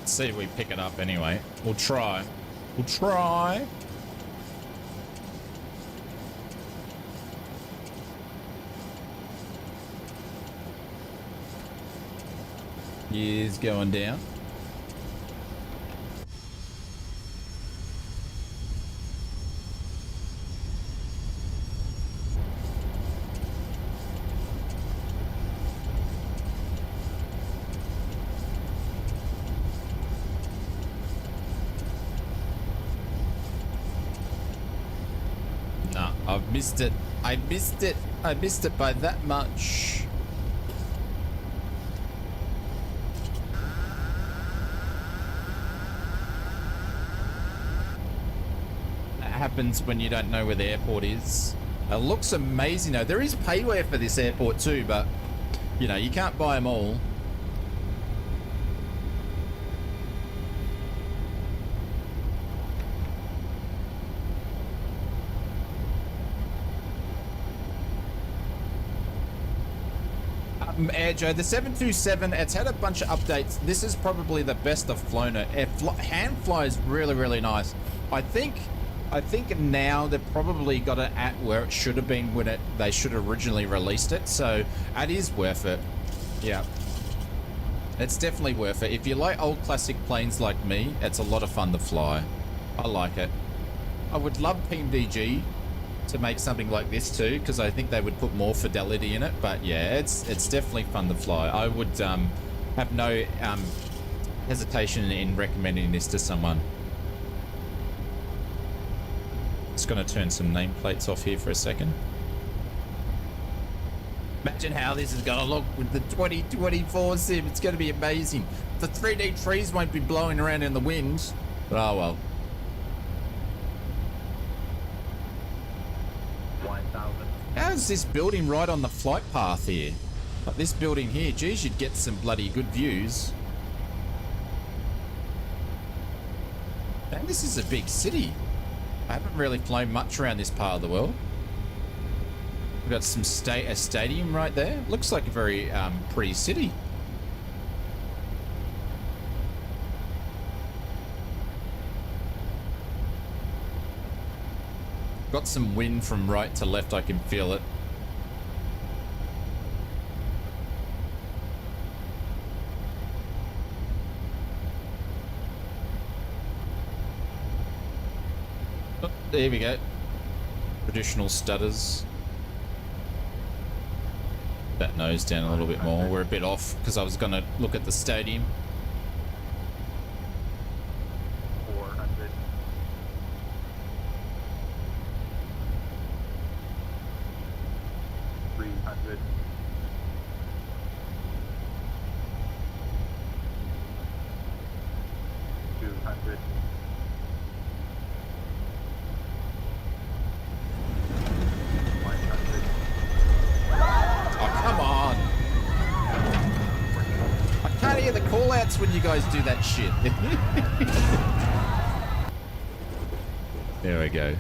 See if we pick it up anyway. We'll try. We'll try. Is going down. Missed it. I missed it. I missed it by that much. That happens when you don't know where the airport is. It looks amazing though. There is payware for this airport too, but you know, you can't buy them all. Joe, the 727, it's had a bunch of updates. This is probably the best I've flown it. Hand flies really, really nice. I think now they've probably got it at where it should have been when they should have originally released it. So it is worth it. Yeah, it's definitely worth it. If you like old classic planes like me, it's a lot of fun to fly. I like it. I would love PMDG to make something like this too, because I think they would put more fidelity in it. But yeah, it's definitely fun to fly. I would have no hesitation in recommending this to someone. Just going to turn some nameplates off here for a second. Imagine how this is going to look with the 2024 sim. It's going to be amazing. The 3D trees won't be blowing around in the wind. Oh, well. 1,000. How's this building right on the flight path here? Like this building here, geez, you'd get some bloody good views. And this is a big city. I haven't really flown much around this part of the world. We've got some a stadium right there. Looks like a very pretty city. Got some wind from right to left, I can feel it. Oh, there we go. Traditional stutters. That nose down a little bit more. We're a bit off because I was going to look at the stadium. 400. 300. 200. 100. Oh, come on. I can't hear the call-outs when you guys do that shit. There we go.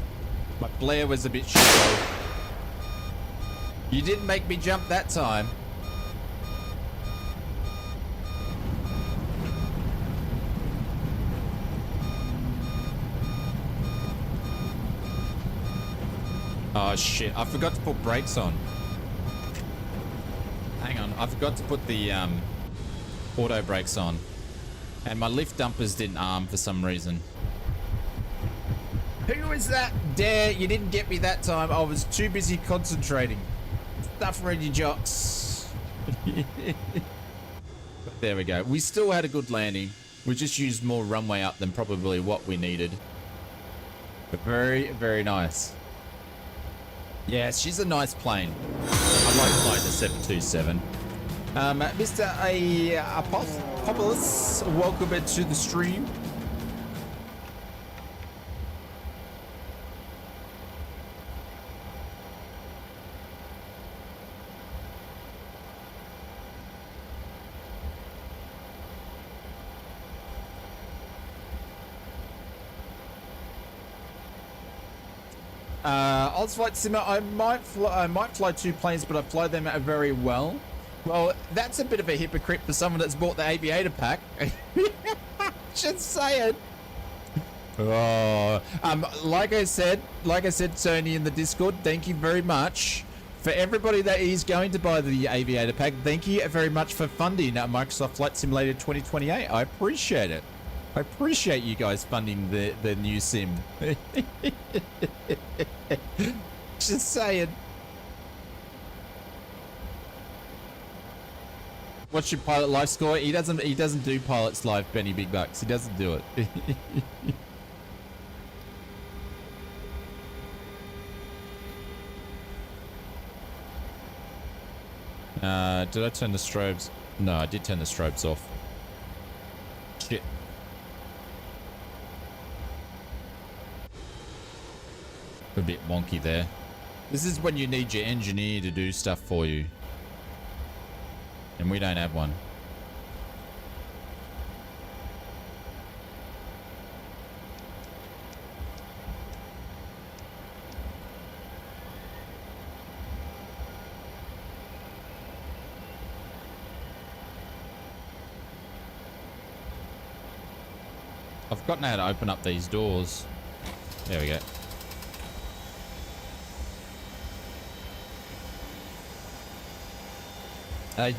My Blair was a bit shallow. You didn't make me jump that time. Oh shit, I forgot to put brakes on. Hang on, I forgot to put the auto brakes on. And my lift dumpers didn't arm for some reason. Who was that? Dare, you didn't get me that time. I was too busy concentrating. Stuff ready, jocks. But there we go. We still had a good landing. We just used more runway up than probably what we needed. But very, very nice. Yeah, she's a nice plane. I like flying the 727. Mr. Apopoulos, welcome to the stream. Ausflightsimmer, I might fly two planes, but I fly them very well. Well, that's a bit of a hypocrite for someone that's bought the aviator pack. Just saying. Oh, like I said, Tony in the Discord, thank you very much. For everybody that is going to buy the aviator pack, thank you very much for funding Microsoft Flight Simulator 2028. I appreciate it. I appreciate you guys funding the new sim. Just saying. What's your pilot life score? He doesn't do pilots live, Benny Big Bucks. He doesn't do it. Did I turn the strobes? No, I did turn the strobes off. Shit. A bit wonky there. This is when you need your engineer to do stuff for you. And we don't have one. I've forgotten how to open up these doors. There we go.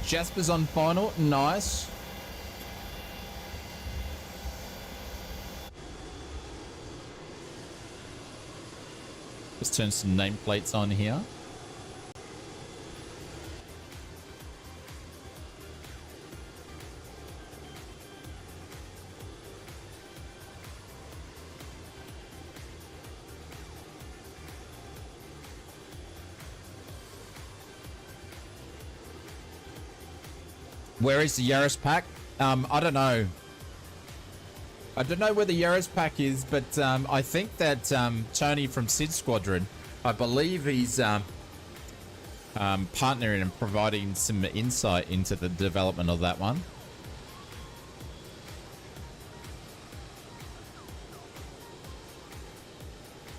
Jasper's on final. Nice. Let's turn some nameplates on here. Where is the Yaris pack? I don't know. I don't know where the Yaris pack is, but I think that Tony from Sid Squadron, I believe he's partnering and providing some insight into the development of that one.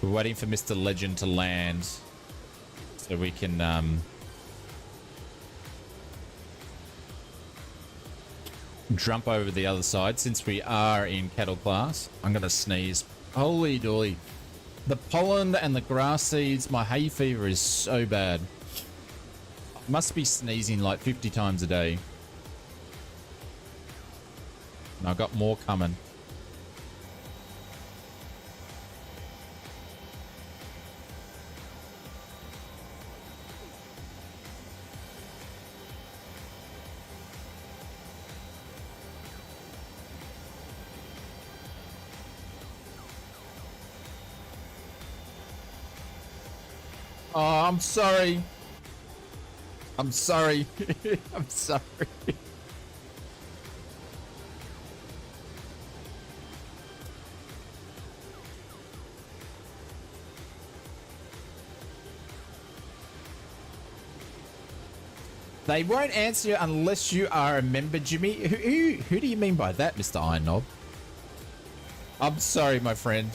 We're waiting for Mr. Legend to land so we can jump over the other side. Since we are in cattle class, I'm gonna sneeze. Holy dooly. The pollen and the grass seeds, my hay fever is so bad. Must be sneezing like 50 times a day. And I've got more coming. Oh, I'm sorry. I'm sorry. I'm sorry. They won't answer you unless you are a member, Jimmy. Who do you mean by that, Mr. Iron Knob? I'm sorry, my friend.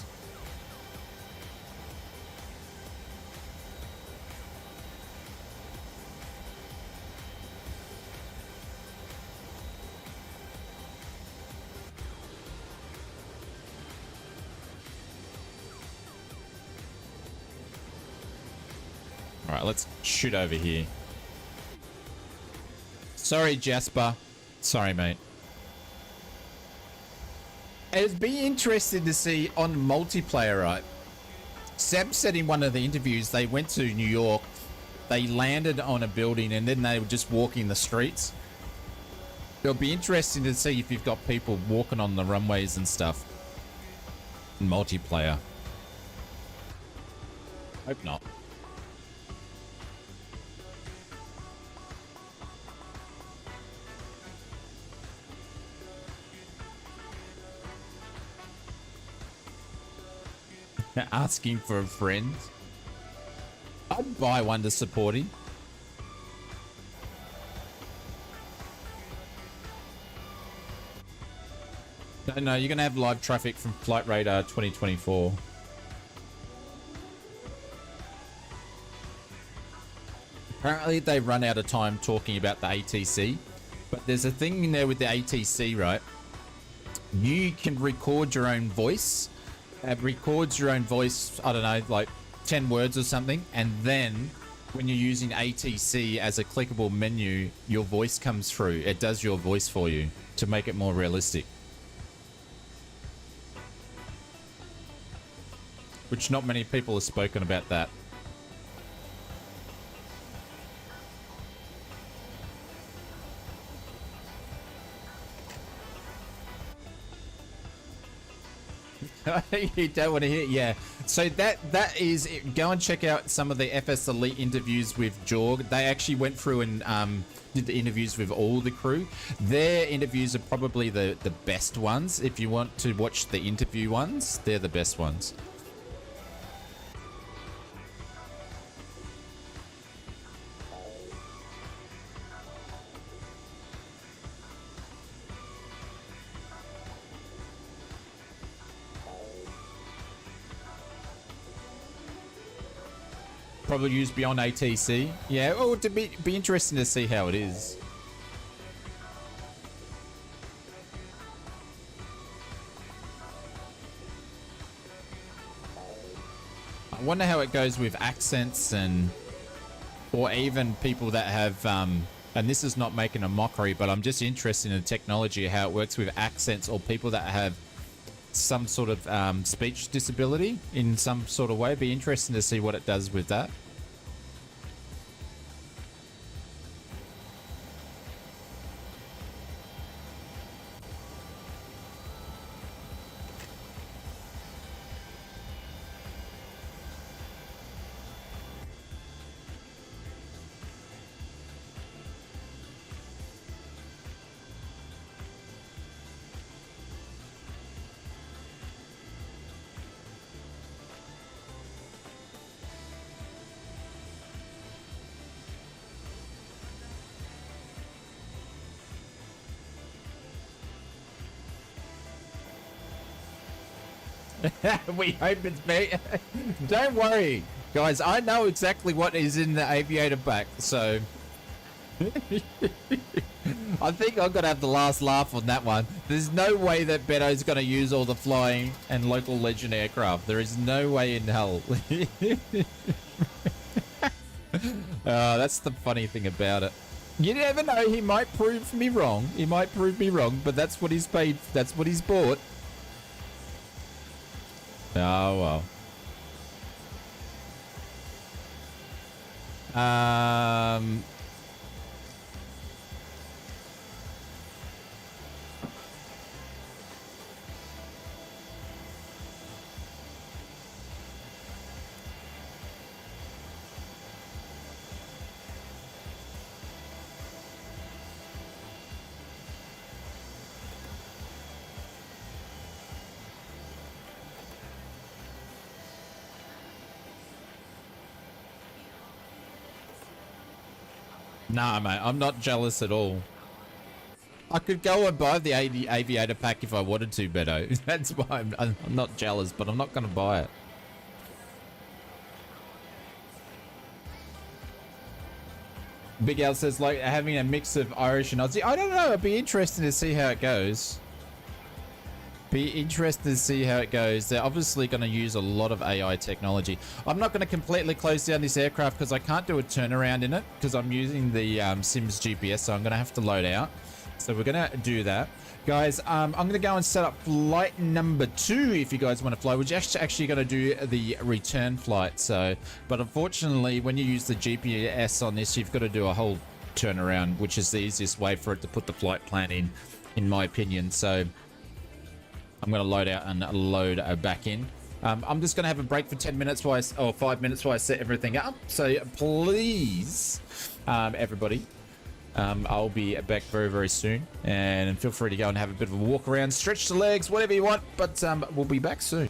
All right, let's shoot over here. Sorry, Jasper. Sorry, mate. It'd be interesting to see on multiplayer, right? Seb said in one of the interviews they went to New York, they landed on a building, and then they were just walking the streets. It'll be interesting to see if you've got people walking on the runways and stuff in multiplayer. Hope not. Asking for a friend. I'd buy one to support him. No, you're gonna have live traffic from Flight Radar 2024. Apparently they run out of time talking about the ATC, but there's a thing in there with the ATC, right? You can record your own voice. Records your own voice, I don't know, like 10 words or something, and then when you're using ATC as a clickable menu, your voice comes through. It does your voice for you to make it more realistic. Which not many people have spoken about that. You don't want to hear, yeah. So that is it. Go and check out some of the FS Elite interviews with Jorg. They actually went through and did the interviews with all the crew. Their interviews are probably the best ones. If you want to watch the interview ones, they're the best ones. Probably used beyond ATC. Yeah, well, to be interesting to see how it is. I wonder how it goes with accents and, or even people that have, and this is not making a mockery, but I'm just interested in the technology, how it works with accents or people that have some sort of speech disability in some sort of way. It'd be interesting to see what it does with that. We hope it's me. Don't worry, guys. I know exactly what is in the aviator pack, so I think I'm gonna have the last laugh on that one. There's no way that Beto's gonna use all the flying and local Legion aircraft. There is no way in hell. That's the funny thing about it. You never know. He might prove me wrong. He might prove me wrong, but that's what he's paid. That's what he's bought. Oh well. Nah, mate, I'm not jealous at all. I could go and buy the aviator pack if I wanted to, Beto. That's why I'm not jealous, but I'm not going to buy it. Big Al says, like, having a mix of Irish and Aussie. I don't know. It'd be interesting to see how it goes. Be interested to see how it goes. They're obviously going to use a lot of AI technology. I'm not going to completely close down this aircraft because I can't do a turnaround in it because I'm using the Sims GPS, so I'm going to have to load out. So we're going to do that. Guys, I'm going to go and set up flight number 2 if you guys want to fly. We're just actually going to do the return flight. So, but unfortunately, when you use the GPS on this, you've got to do a whole turnaround, which is the easiest way for it to put the flight plan in my opinion. So I'm going to load out and load back in. I'm just going to have a break for 10 minutes or 5 minutes while I set everything up. So please, everybody, I'll be back very, very soon. And feel free to go and have a bit of a walk around, stretch the legs, whatever you want. But we'll be back soon.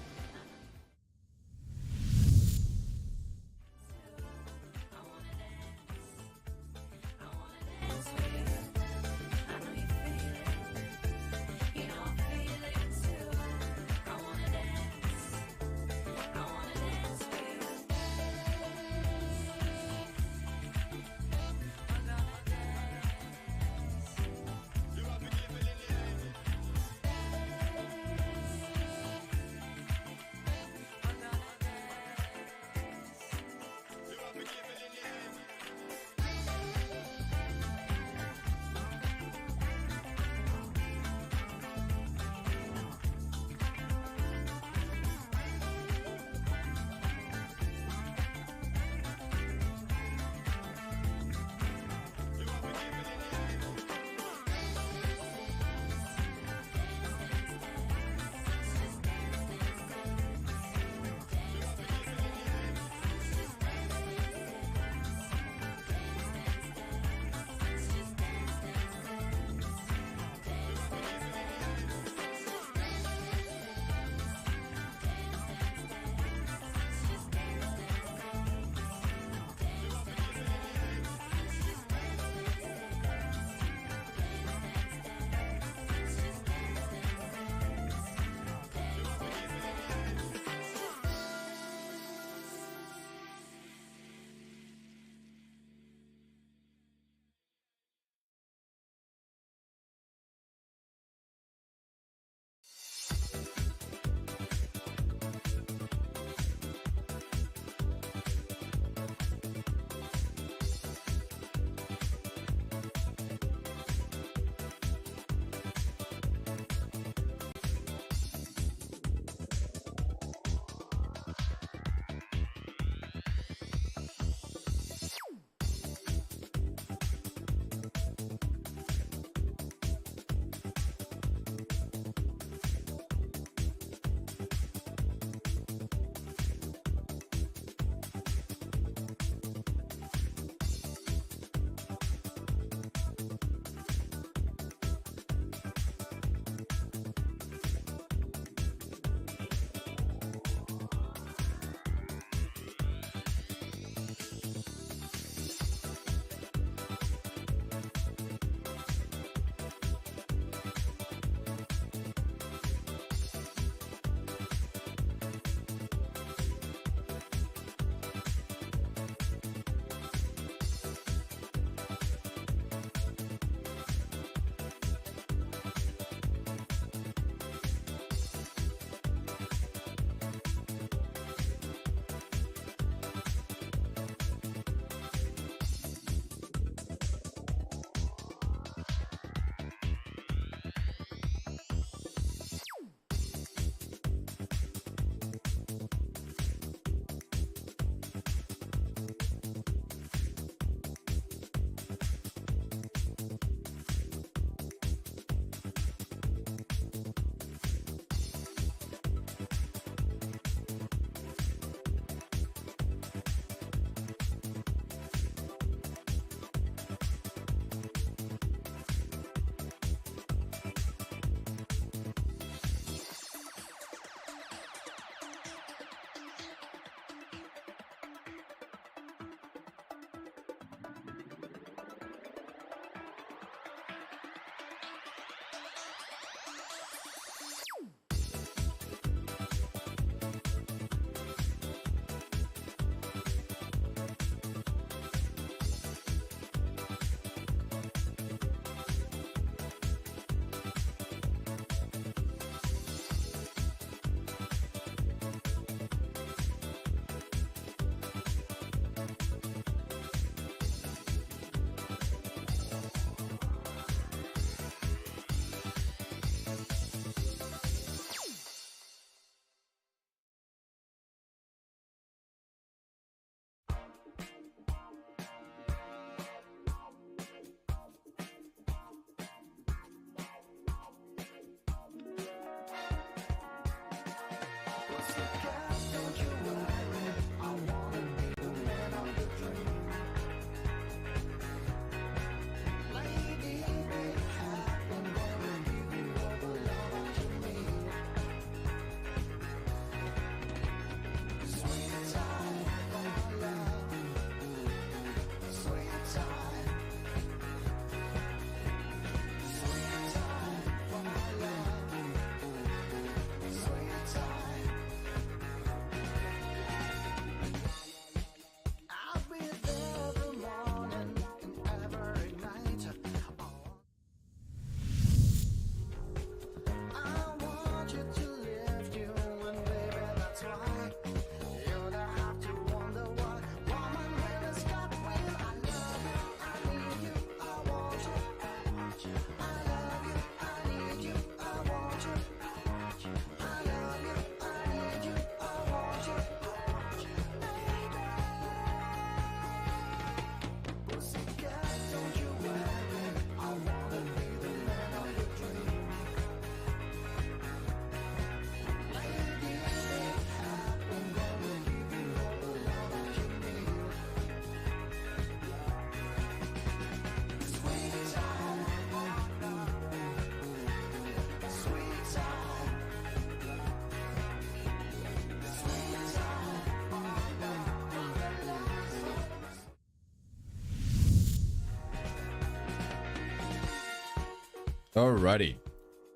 Alrighty.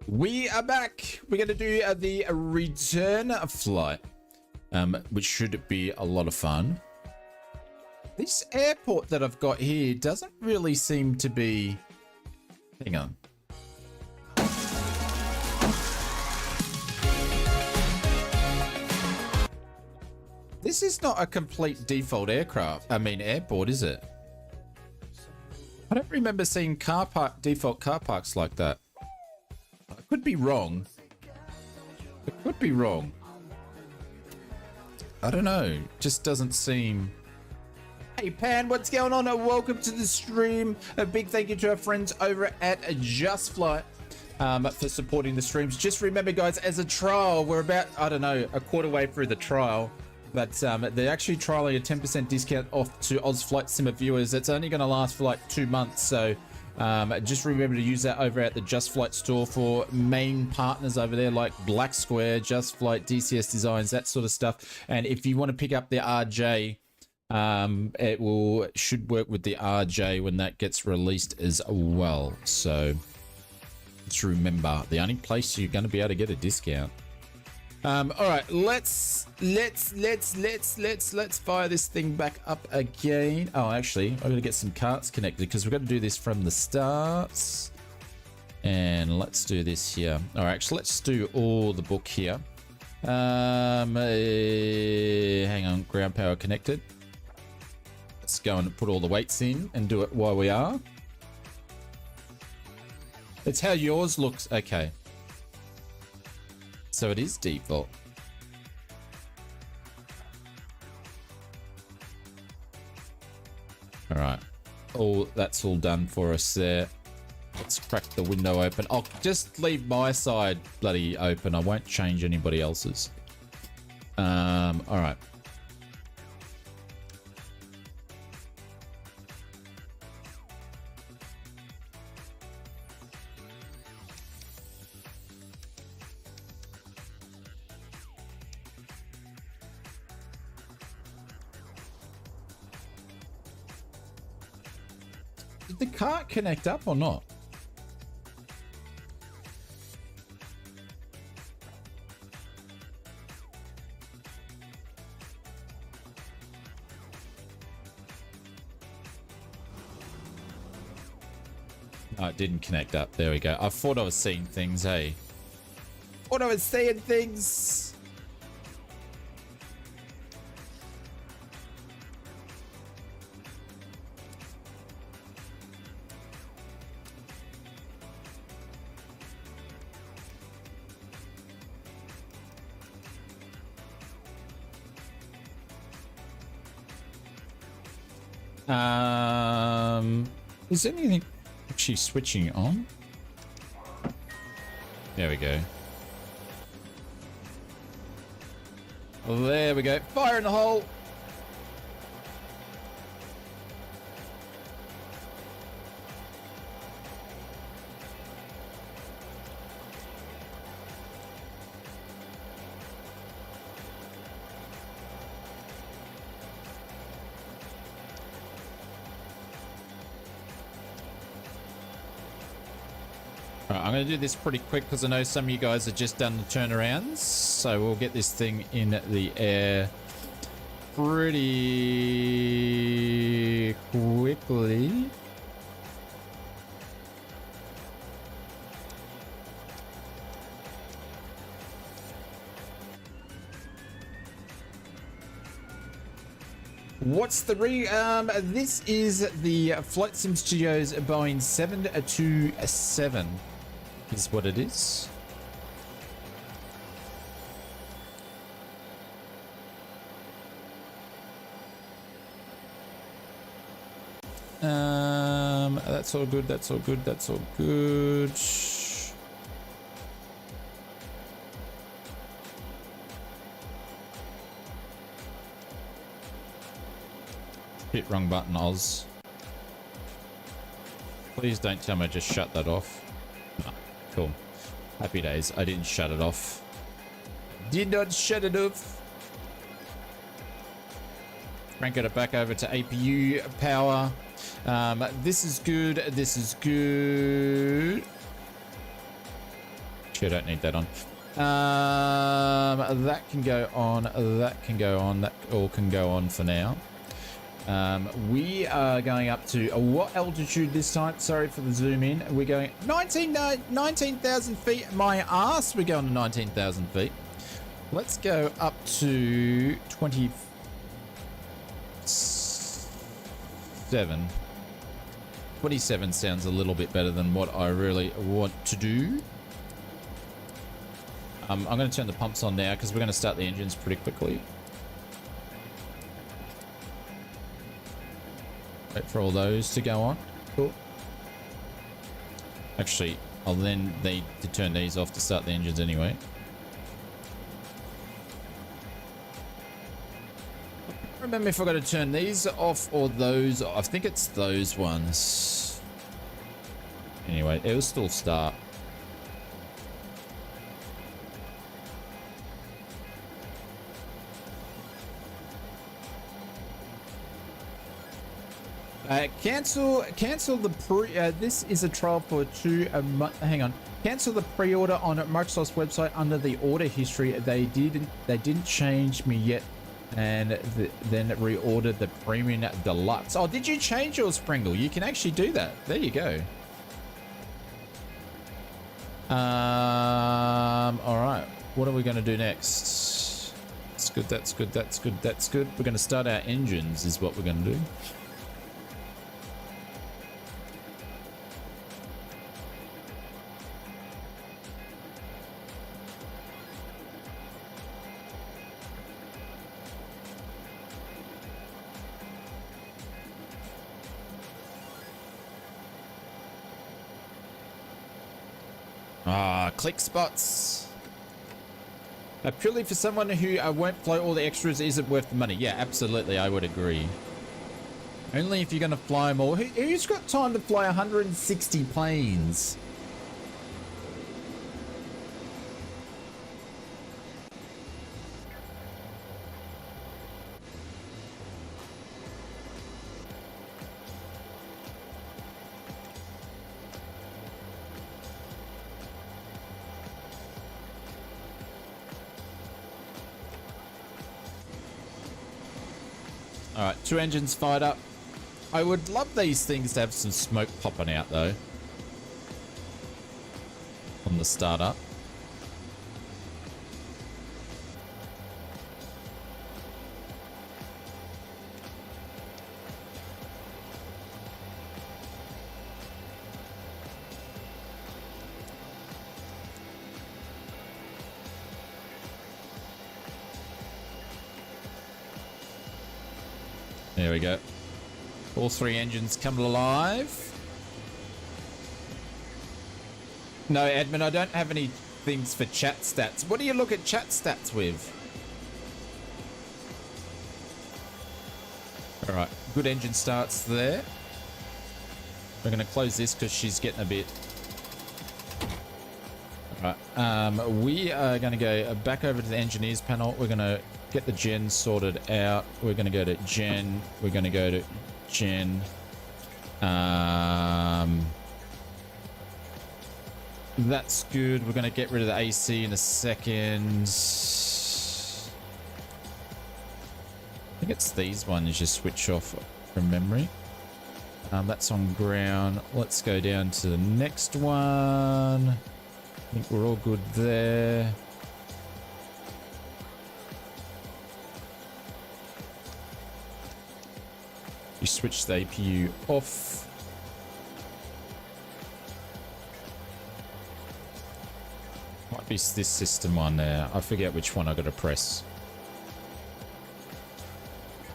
We are back. We're going to do the return flight, which should be a lot of fun. This airport that I've got here doesn't really seem to be... Hang on. This is not a complete default airport, is it? I don't remember seeing default car parks like that. I could be wrong. It could be wrong. I don't know. Just doesn't seem... Hey Pan, what's going on? Welcome to the stream. A big thank you to our friends over at Just Flight for supporting the streams. Just remember guys, as a trial, we're about, I don't know, a quarter way through the trial. But they're actually trialing a 10% discount off to ausflightsimmer viewers. It's only going to last for like 2 months. So just remember to use that over at the Just Flight store for main partners over there like Black Square, Just Flight, DCS Designs, that sort of stuff. And if you want to pick up the RJ, it should work with the RJ when that gets released as well. So just remember, the only place you're going to be able to get a discount. All right, let's fire this thing back up again. Oh, actually, I'm gonna get some carts connected because we're gonna do this from the starts. And let's do this here. All right, actually, let's do all the book here. Hang on, ground power connected. Let's go and put all the weights in and do it while we are. It's how yours looks. Okay. So it is default. All right. That's all done for us there. Let's crack the window open. I'll just leave my side bloody open. I won't change anybody else's. All right. Did the cart connect up or not? Oh, it didn't connect up. There we go. I thought I was seeing things, hey. Thought I was seeing things. Is anything actually switching on? There we go. There we go. Fire in the hole. I'm going to do this pretty quick because I know some of you guys have just done the turnarounds. So we'll get this thing in the air pretty quickly. What's the this is the Flight Sim Studios Boeing 727 is what it is. That's all good, that's all good, that's all good. Hit wrong button, Oz. Please don't tell me I just shut that off. No, cool. Happy days. I didn't shut it off. Did not shut it off. Crank it back over to APU power. This is good. This is good. Actually, I don't need that on. That can go on. That can go on. That all can go on for now. We are going up to what altitude this time? Sorry for the zoom in. We're going 19,000 feet. My ass. We're going to 19,000 feet. Let's go up to 27. 27 sounds a little bit better than what I really want to do. I'm going to turn the pumps on now because we're going to start the engines pretty quickly. Wait for all those to go on. Cool. Actually, I'll then need to turn these off to start the engines anyway. I don't remember if I've got to turn these off or those. I think it's those ones. Anyway, it'll still start. Cancel the this is a trial for hang on. Cancel the pre-order on Microsoft's website under the order history. They didn't change me yet, and then reordered the premium deluxe. Oh, did you change yours, Pringle? You can actually do that. There you go. All right. What are we going to do next? That's good. That's good. That's good. That's good. We're going to start our engines. Is what we're going to do. Click spots. Purely for someone who won't fly all the extras, is it worth the money? Yeah, absolutely, I would agree. Only if you're going to fly them all. Who's got time to fly 160 planes? Alright, 2 engines fired up. I would love these things to have some smoke popping out though. On the startup. There we go. All 3 engines come alive. No, Edmund, I don't have any things for chat stats. What do you look at chat stats with? Alright, good engine starts there. We're going to close this because she's getting a bit... Alright, we are going to go back over to the engineers panel. We're going to get the gen sorted out. We're going to go to gen. We're going to go to gen. That's good. We're going to get rid of the AC in a second. I think it's these ones you switch off from memory. That's on ground. Let's go down to the next one. I think we're all good there. You switch the APU off. Might be this system one there. I forget which one I got to press.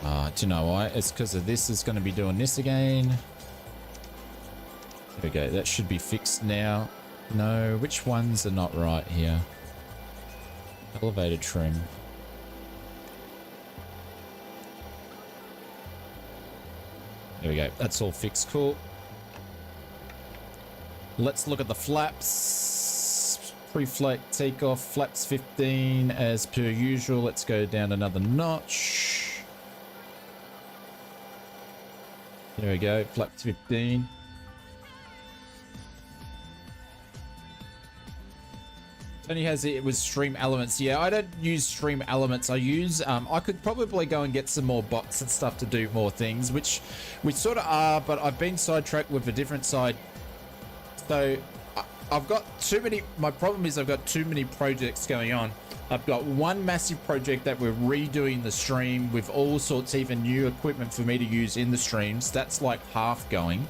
Do you know why? It's because of this is going to be doing this again. There we go. That should be fixed now. No, which ones are not right here? Elevator trim. There we go. That's all fixed. Cool. Let's look at the flaps. Pre-flight takeoff. Flaps 15 as per usual. Let's go down another notch. There we go. Flaps 15. Tony has it with Stream Elements. Yeah, I don't use Stream Elements. I use, I could probably go and get some more bots and stuff to do more things, which we sort of are, but I've been sidetracked with a different side. So I've got too many, my problem is I've got too many projects going on. I've got one massive project that we're redoing the stream with all sorts, even new equipment for me to use in the streams. That's like half going.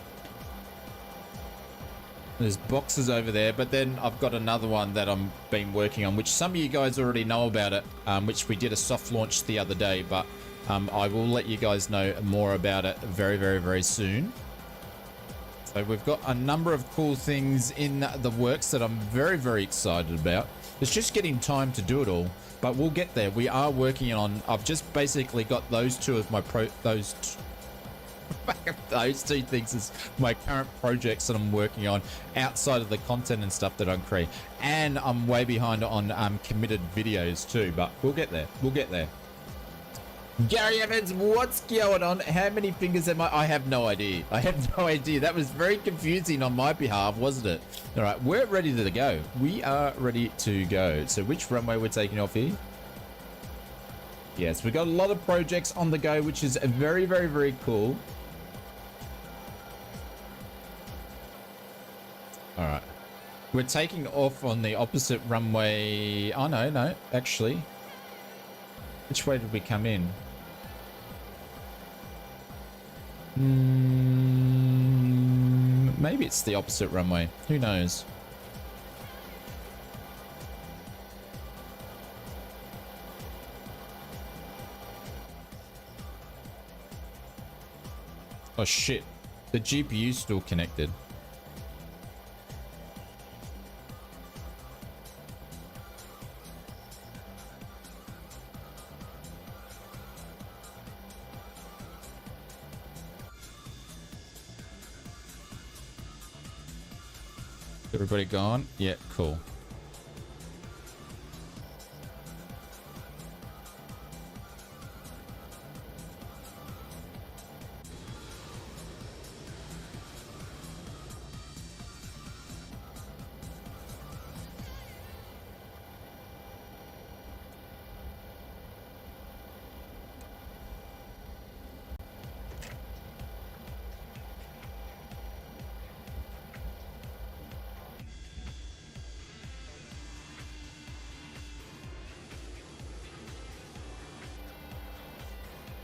There's boxes over there, but then I've got another one that I'm been working on, which some of you guys already know about it, which we did a soft launch the other day, but I will let you guys know more about it very, very, very soon. So we've got a number of cool things in the works that I'm very, very excited about. It's just getting time to do it all, but we'll get there. We are working on, I've just basically got those two of my those two things as my current projects that I'm working on outside of the content and stuff that I'm creating. And I'm way behind on committed videos too, but we'll get there. We'll get there. Gary Evans, what's going on? How many fingers am I? I have no idea. I have no idea. That was very confusing on my behalf, wasn't it? All right, we're ready to go. We are ready to go. So which runway we're taking off here? Yes, we've got a lot of projects on the go, which is very, very, very cool. All right, we're taking off on the opposite runway. Oh, no, actually. Which way did we come in? Maybe it's the opposite runway. Who knows? Oh shit, the GPU's still connected. Everybody gone? Yeah, cool.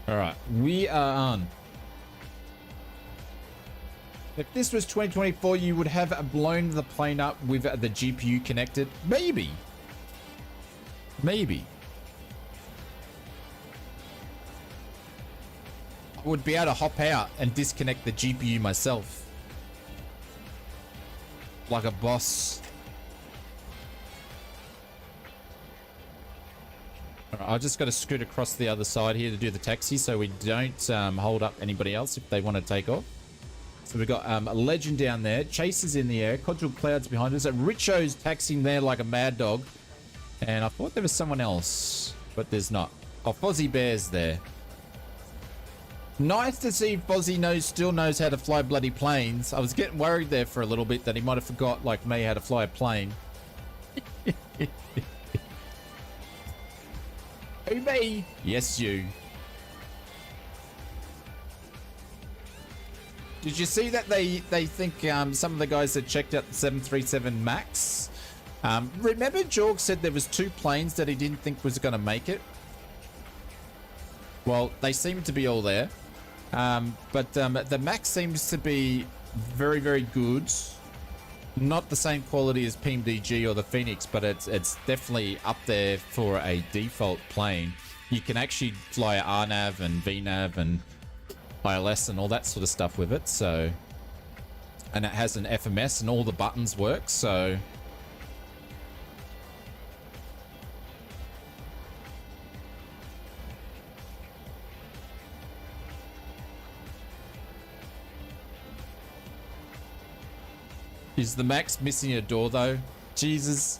All right, we are on. If this was 2024, you would have blown the plane up with the GPU connected. Maybe. Maybe. I would be able to hop out and disconnect the GPU myself. Like a boss. I just got to scoot across the other side here to do the taxi so we don't hold up anybody else if they want to take off. So we've got a Legend down there. Chase is in the air. Codral Clouds behind us. Richo's taxiing there like a mad dog. And I thought there was someone else, but there's not. Oh, Fozzie Bear's there. Nice to see Fozzie still knows how to fly bloody planes. I was getting worried there for a little bit that he might have forgot, like me, how to fly a plane. Who me? Yes, you. Did you see that they think some of the guys that checked out the 737 MAX? Remember Jorg said there was 2 planes that he didn't think was going to make it? Well, they seem to be all there. But the MAX seems to be very, very good. Not the same quality as PMDG or the Phoenix, but it's definitely up there for a default plane. You can actually fly RNAV and VNAV and ILS and all that sort of stuff with it. So, and it has an FMS and all the buttons work. So, is the Max missing a door though? Jesus.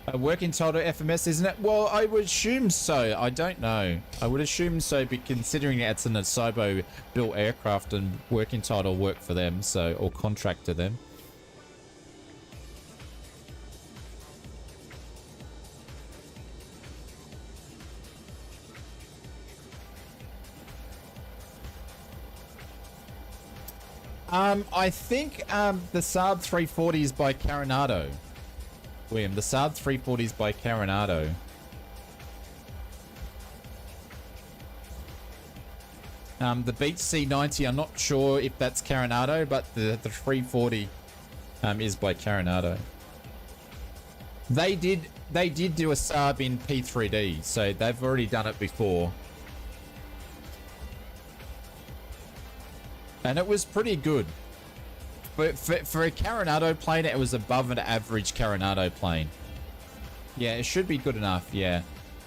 A working title FMS, isn't it? Well, I would assume so. I don't know. I would assume so, but considering it's an Asobo built aircraft and working title work for them, so, or contract to them. I think the Saab 340 is by Carenado. William, the Saab 340 is by Carenado. The Beach C90, I'm not sure if that's Carenado, but the 340 is by Carenado. They did do a Saab in P3D, so they've already done it before. And it was pretty good. But for a Carenado plane, it was above an average Carenado plane. Yeah, it should be good enough, yeah.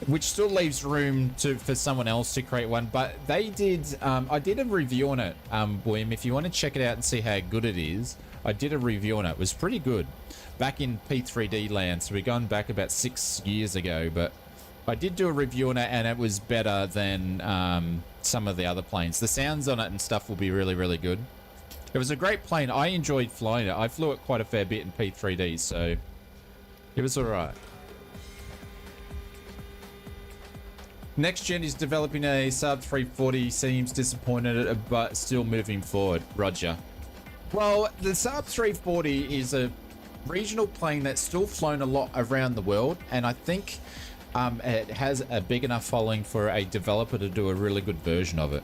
Which still leaves room for someone else to create one. But they did, I did a review on it, William. If you want to check it out and see how good it is, I did a review on it. It was pretty good. Back in P3D land, so we're going back about 6 years ago. But I did do a review on it, and it was better than some of the other planes. The sounds on it and stuff will be really, really good. It was a great plane. I enjoyed flying it. I flew it quite a fair bit in P3D, so it was all right. Next Gen is developing a Saab 340. Seems disappointed, but still moving forward. Roger. Well, the Saab 340 is a regional plane that's still flown a lot around the world, and I think it has a big enough following for a developer to do a really good version of it.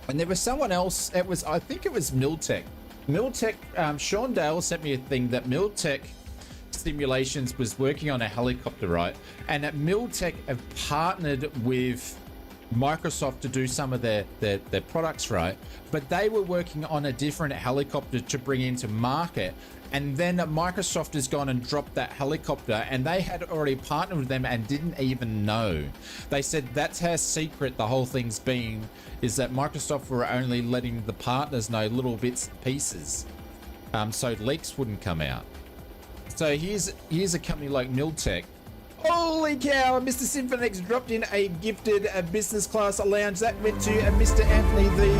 And there was someone else. I think it was Miltech. Sean Dale sent me a thing that Miltech Simulations was working on a helicopter, right? And that Miltech have partnered with Microsoft to do some of their products, right? But they were working on a different helicopter to bring into market. And then Microsoft has gone and dropped that helicopter, and they had already partnered with them and didn't even know. They said that's how secret the whole thing's been, is that Microsoft were only letting the partners know little bits and pieces, so leaks wouldn't come out. So here's a company like Miltech. Holy cow, Mr. Symphonix dropped in a gifted business class lounge. That went to Mr. Anthony the.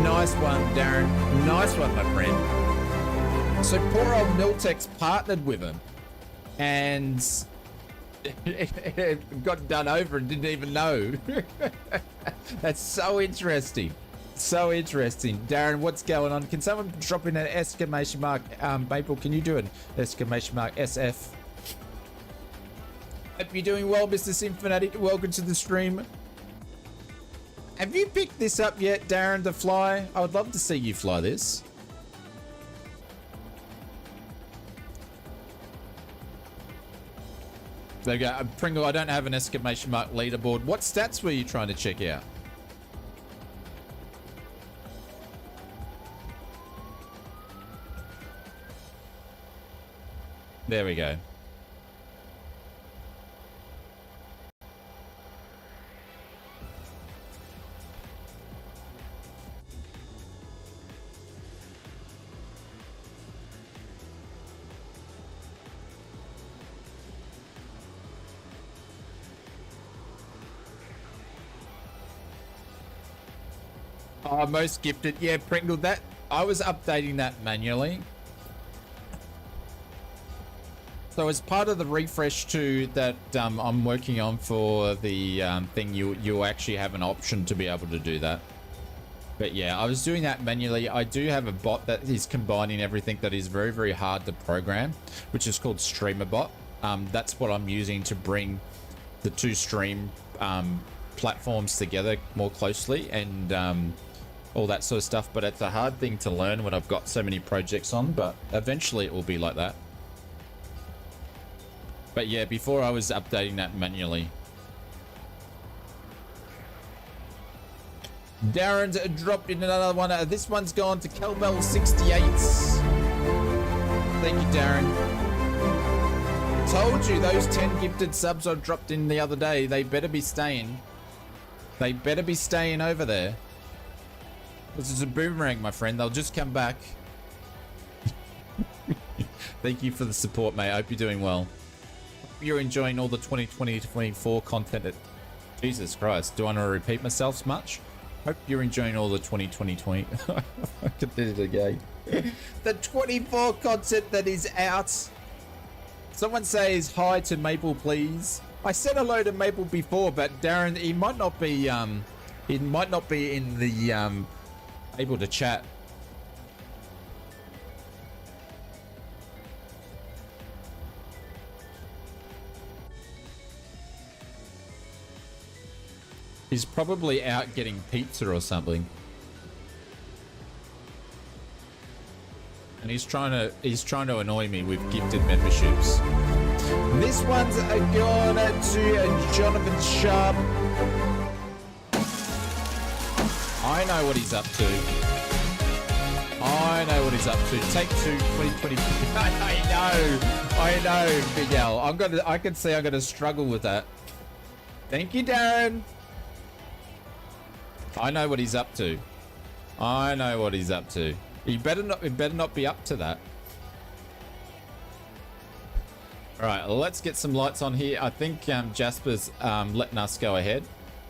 Nice one, Darren. Nice one, my friend. So poor old Miltech's partnered with him and got done over and didn't even know. That's so interesting. So interesting. Darren, what's going on? Can someone drop in an exclamation mark? Maple, can you do an exclamation mark SF? Hope you're doing well, Mr. Symphanatic. Welcome to the stream. Have you picked this up yet, Darren, to fly? I would love to see you fly this. There you go. Pringle, I don't have an exclamation mark leaderboard. What stats were you trying to check out? There we go. Oh, most gifted. Yeah, Pringle, that I was updating that manually. So as part of the refresh too that I'm working on for the thing, you actually have an option to be able to do that. But yeah, I was doing that manually. I do have a bot that is combining everything that is very, very hard to program, which is called StreamerBot. That's what I'm using to bring the two stream platforms together more closely and all that sort of stuff. But it's a hard thing to learn when I've got so many projects on, but eventually it will be like that. But yeah, before I was updating that manually. Darren's dropped in another one. This one's gone to Kelbell68. Thank you, Darren. Told you those 10 gifted subs I dropped in the other day, they better be staying. They better be staying over there. This is a boomerang, my friend. They'll just come back. Thank you for the support, mate. I hope you're doing well. You're enjoying all the 2020-24 content. Jesus Christ, do I want to repeat myself much? Hope you're enjoying all the 2020. I did it again. The 24 content that is out. Someone says hi to Maple, please. I said hello to Maple before, but Darren, he might not be He might not be in the able to chat. He's probably out getting pizza or something. And he's trying to annoy me with gifted memberships. This one's gone to Jonathan Sharp. I know what he's up to. I know what he's up to. Take 2, 2020. I know, Big L. I can see I'm gonna struggle with that. Thank you, Darren. I know what he's up to. I know what he's up to. He better not be up to that. All right, let's get some lights on here. I think Jasper's letting us go ahead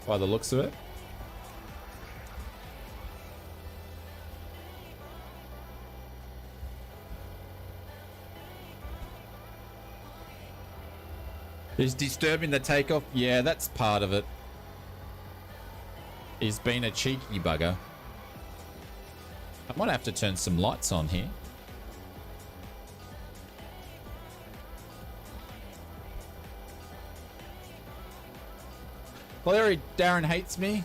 by the looks of it. He's disturbing the takeoff. Yeah, that's part of it. He's been a cheeky bugger. I might have to turn some lights on here. Larry, Darren hates me.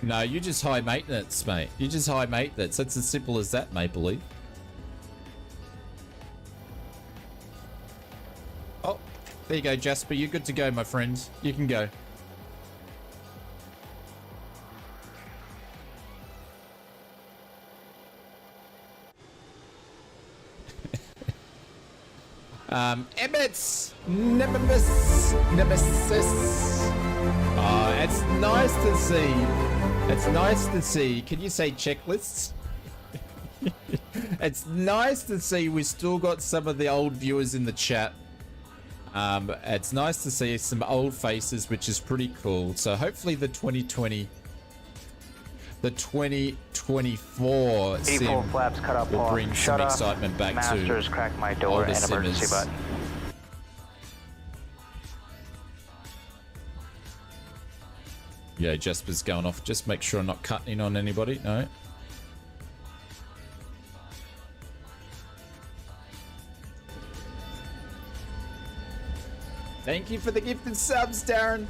No, you're just high maintenance, mate. You're just high maintenance. That's as simple as that, Maple Leaf. Oh, there you go, Jasper. You're good to go, my friend. You can go. Emmett's Nemesis. It's nice to see. It's nice to see. Can you say checklists? It's nice to see we still got some of the old viewers in the chat. It's nice to see some old faces, which is pretty cool. So hopefully the 2024 sim flaps cut up will bring some excitement back Masters, to crack my door, older and emergency simmers. button. Yeah, Jasper's going off. Just make sure I'm not cutting in on anybody. No. Thank you for the gifted subs, Darren.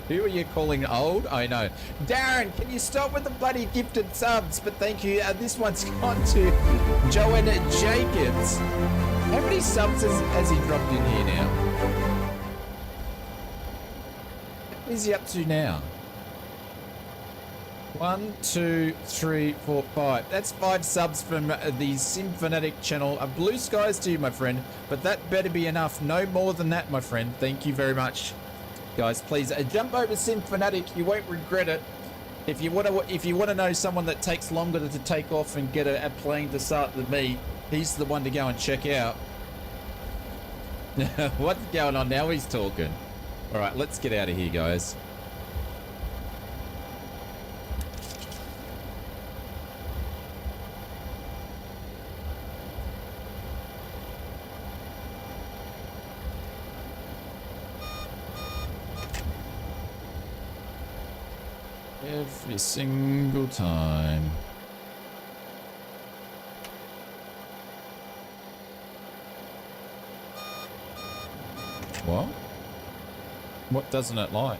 Who are you calling old? I know. Darren, can you stop with the bloody gifted subs? But thank you. This one's gone to Joanna Jacobs. How many subs has he dropped in here now? What is he up to now? 1, 2, 3, 4, 5. That's 5 subs from the Sim Fanatic channel. Blue skies to you, my friend. But that better be enough. No more than that, my friend. Thank you very much. Guys, please jump over Sim Fanatic. You won't regret it. If you want to know someone that takes longer to take off and get a plane to start than me, he's the one to go and check out. What's going on now? He's talking. All right, let's get out of here, guys. Every single time. What? What doesn't it like?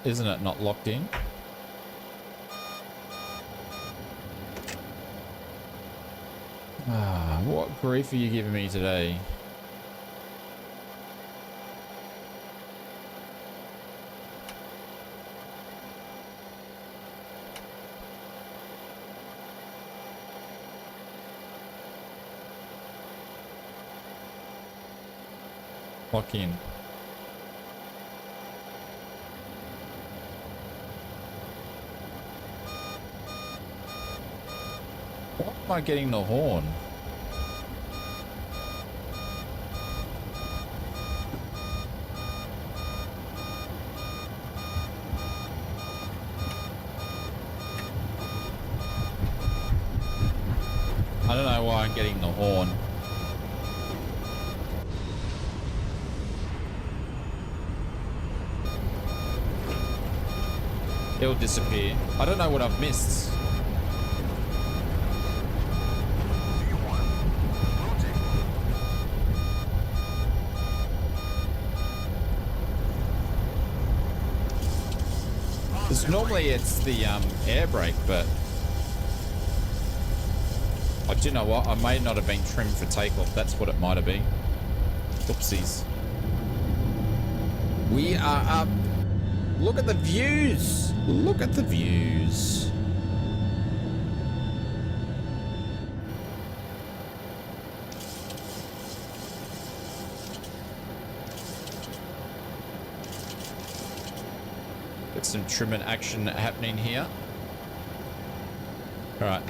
Isn't it not locked in? Ah, what grief are you giving me today? Lock in. Why am I getting the horn? I don't know why I'm getting the horn. It'll disappear. I don't know what I've missed. Because normally it's the air brake, but oh, do you know what? I may not have been trimmed for takeoff. That's what it might have been. Oopsies. We are up. Look at the views. Look at the views. Got some trim and action happening here. All right.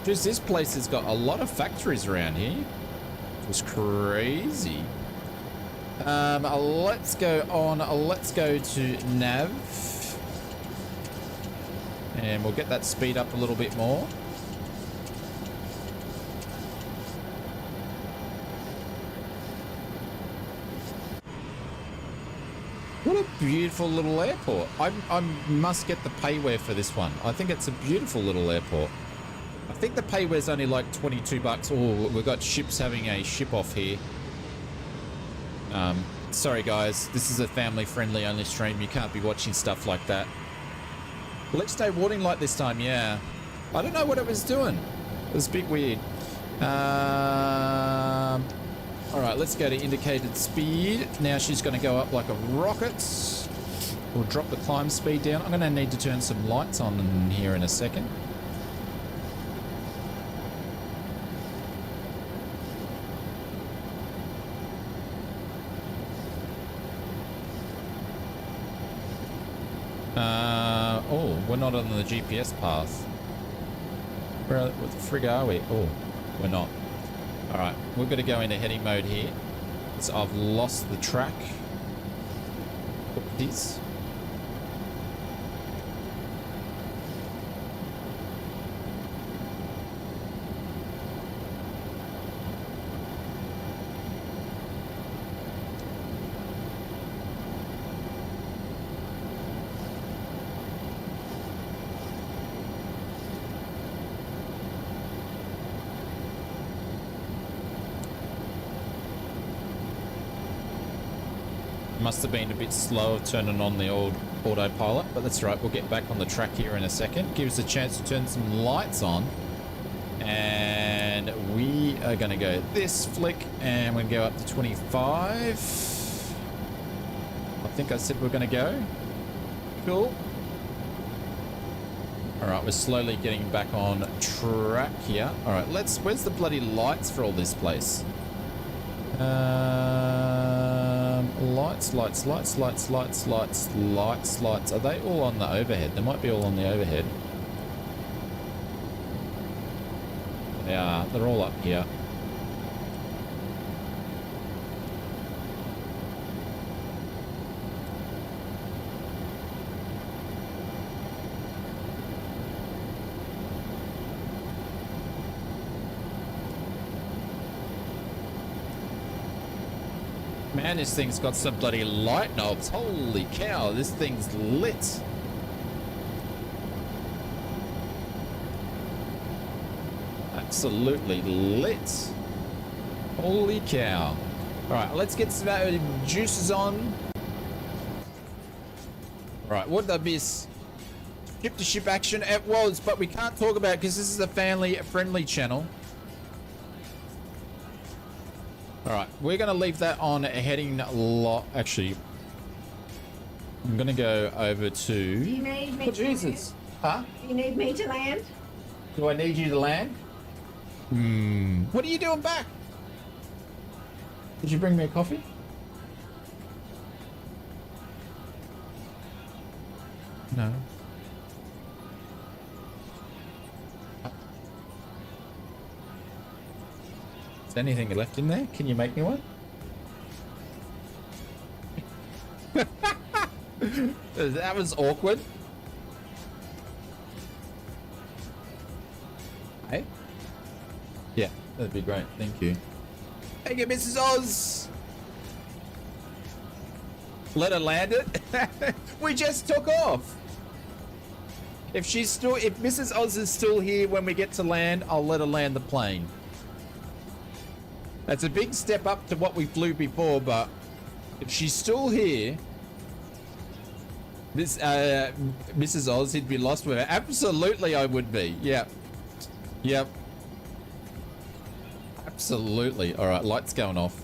Just this place has got a lot of factories around here. It's crazy. Let's go on. Let's go to nav. And we'll get that speed up a little bit more. What a beautiful little airport. I must get the payware for this one. I think it's a beautiful little airport. I think the payware's only like 22 bucks. Oh, we've got ships having a ship off here. Sorry guys, this is a family-friendly only stream. You can't be watching stuff like that. Let's stay warning light this time, yeah. I don't know what it was doing. It was a bit weird. Alright, let's go to indicated speed. Now she's going to go up like a rocket. We'll drop the climb speed down. I'm going to need to turn some lights on in here in a second. Oh, we're not on the GPS path. Where the frig are we? Oh, we're not. Alright, we're going to go into heading mode here. So I've lost the track. Oopsies. Must have been a bit slow of turning on the old autopilot, but that's right. We'll get back on the track here in a second. Give us a chance to turn some lights on. And we are going to go this flick, and we're going to go up to 25. I think I said we're going to go. Cool. All right, we're slowly getting back on track here. All right, where's the bloody lights for all this place? Lights. Are they all on the overhead? They might be all on the overhead. Yeah, they're all up here. Man, this thing's got some bloody light knobs. Holy cow, this thing's lit. Absolutely lit. Holy cow. Alright, let's get some juices on. Alright, what did I miss? Ship to ship action it was, but we can't talk about it because this is a family-friendly channel. Alright, we're going to leave that on heading lot. Actually, I'm going to go over to... Do you need me oh, Jesus. Huh? Do you need me to land? Do I need you to land? What are you doing back? Did you bring me a coffee? No. Is there anything left in there? Can you make me one? That was awkward. Hey? Yeah, that'd be great. Thank you. Thank you, Mrs. Oz. Let her land it. We just took off. If Mrs. Oz is still here when we get to land, I'll let her land the plane. That's a big step up to what we flew before, but if she's still here, Mrs. Oz, he'd be lost with her. Absolutely, I would be. Yep. Yep. Absolutely. All right, lights going off.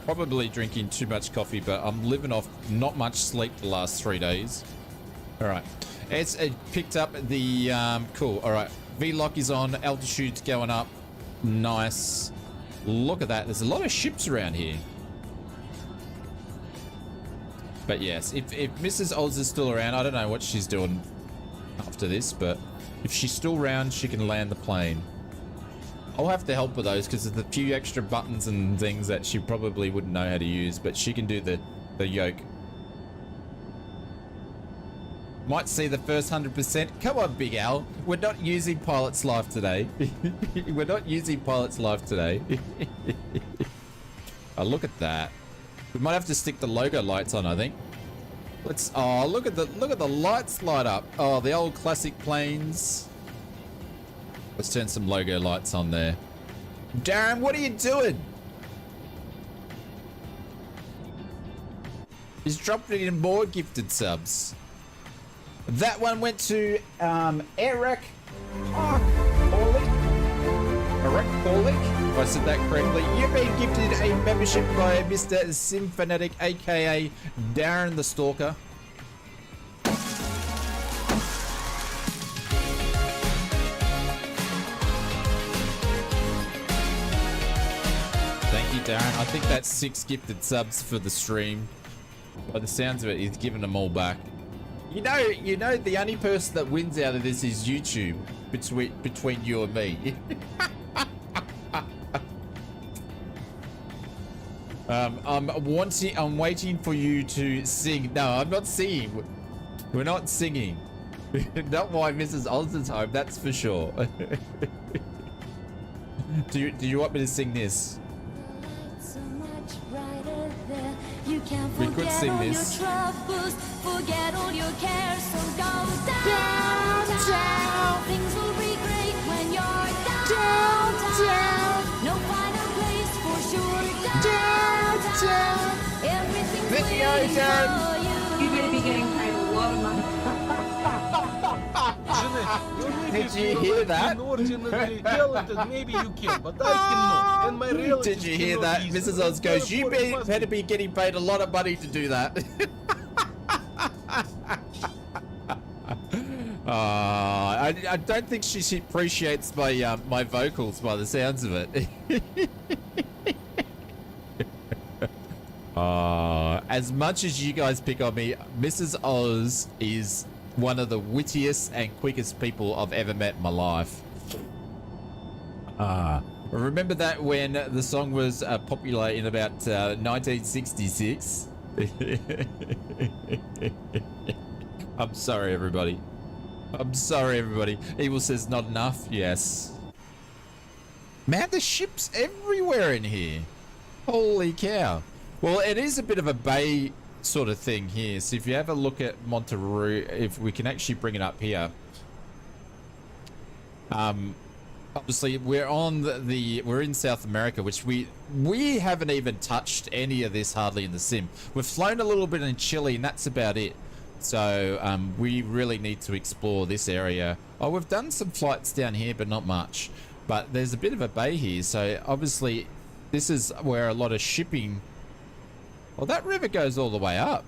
Probably drinking too much coffee, but I'm living off not much sleep the last 3 days. All right. It's picked up the cool. All right. V-lock is on. Altitude's going up. Nice. Look at that. There's a lot of ships around here. But yes, if Mrs. Oz is still around, I don't know what she's doing after this, but if she's still around, she can land the plane. I'll have to help with those because there's a few extra buttons and things that she probably wouldn't know how to use, but she can do the yoke. Might see the first 100%. Come on, Big Al. We're not using Pilot's Life today. We're not using Pilot's Life today. Oh, look at that. We might have to stick the logo lights on, I think. Let's. Oh, look at the lights light up. Oh, the old classic planes. Let's turn some logo lights on there. Darren, what are you doing? He's dropped it in more gifted subs. That one went to Eric Orlick. If I said that correctly. You've been gifted a membership by Mr. Simfanatic, aka Darren the Stalker. Thank you, Darren. I think that's 6 gifted subs for the stream. By the sounds of it, he's given them all back. You know, the only person that wins out of this is YouTube between you and me. I'm waiting for you to sing. No, I'm not singing. We're not singing. Not while Mrs. Oz is home, that's for sure. Do you want me to sing this? We could sing this. Forget all your cares, so go down, down. Things will be great when you're down, down. No final place for sure. Down, down. Everything's waiting for you. You're gonna be getting paid a lot of money. Did you hear that? Maybe you can, but I cannot. And my relatives. Did you hear that? Mrs. Oz goes, you better be getting paid a lot of money to do that. I don't think she appreciates my my vocals by the sounds of it. As much as you guys pick on me, Mrs. Oz is one of the wittiest and quickest people I've ever met in my life. Remember that when the song was popular in about 1966? I'm sorry, everybody. I'm sorry, everybody. Evil says not enough. Yes. Man, there's ships everywhere in here. Holy cow. Well, it is a bit of a bay sort of thing here. So if you have a look at Monterey, if we can actually bring it up here. Obviously we're on we're in South America, which we haven't even touched any of this hardly in the sim. We've flown a little bit in Chile and that's about it. So we really need to explore this area. Oh, we've done some flights down here, but not much. But there's a bit of a bay here, so obviously this is where a lot of shipping. Well, that river goes all the way up.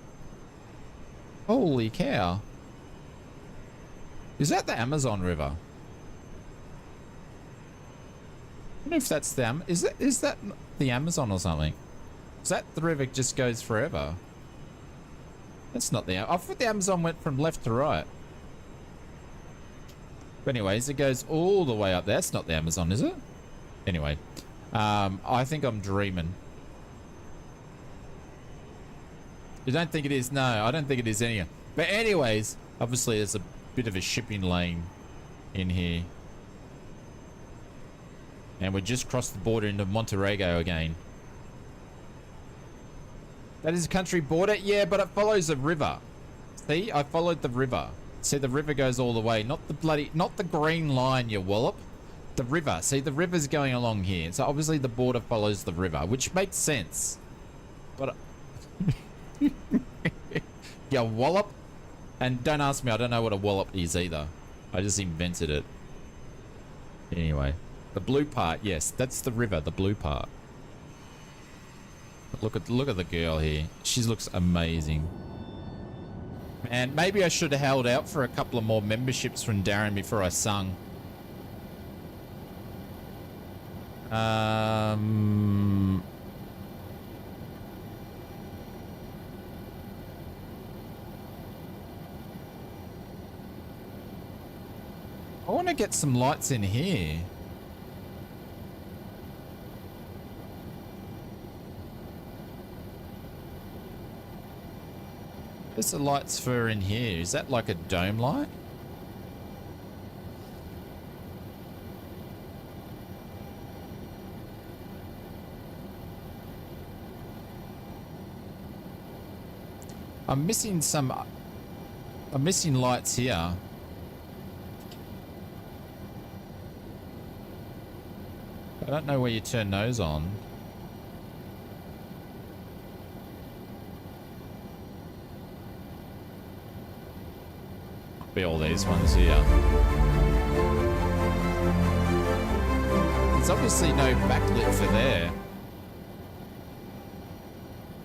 Holy cow. Is that the Amazon River? I don't know if that's the is that the Amazon or something? Is that the river just goes forever? That's not the. I thought the Amazon went from left to right. But anyways, it goes all the way up there. That's not the Amazon, is it? Anyway, I think I'm dreaming. You don't think it is? No, I don't think it is any. But anyways, Obviously, there's a bit of a shipping lane in here. And we just crossed the border into Monterrey again. That is a country border? Yeah, but it follows a river. See, I followed the river. See, the river goes all the way. Not the green line, you wallop. The river. See, the river's going along here. So obviously the border follows the river, which makes sense. But... yeah, wallop. And don't ask me, I don't know what a wallop is either. I just invented it. Anyway. The blue part, yes, that's the river, the blue part. Look at the girl here. She looks amazing. Man, maybe I should have held out for a couple of more memberships from Darren before I sung. I want to get some lights in here. Where's the lights for in here? Is that like a dome light? I'm missing lights here. I don't know where you turn those on. Be all these ones here. There's obviously no backlit for there.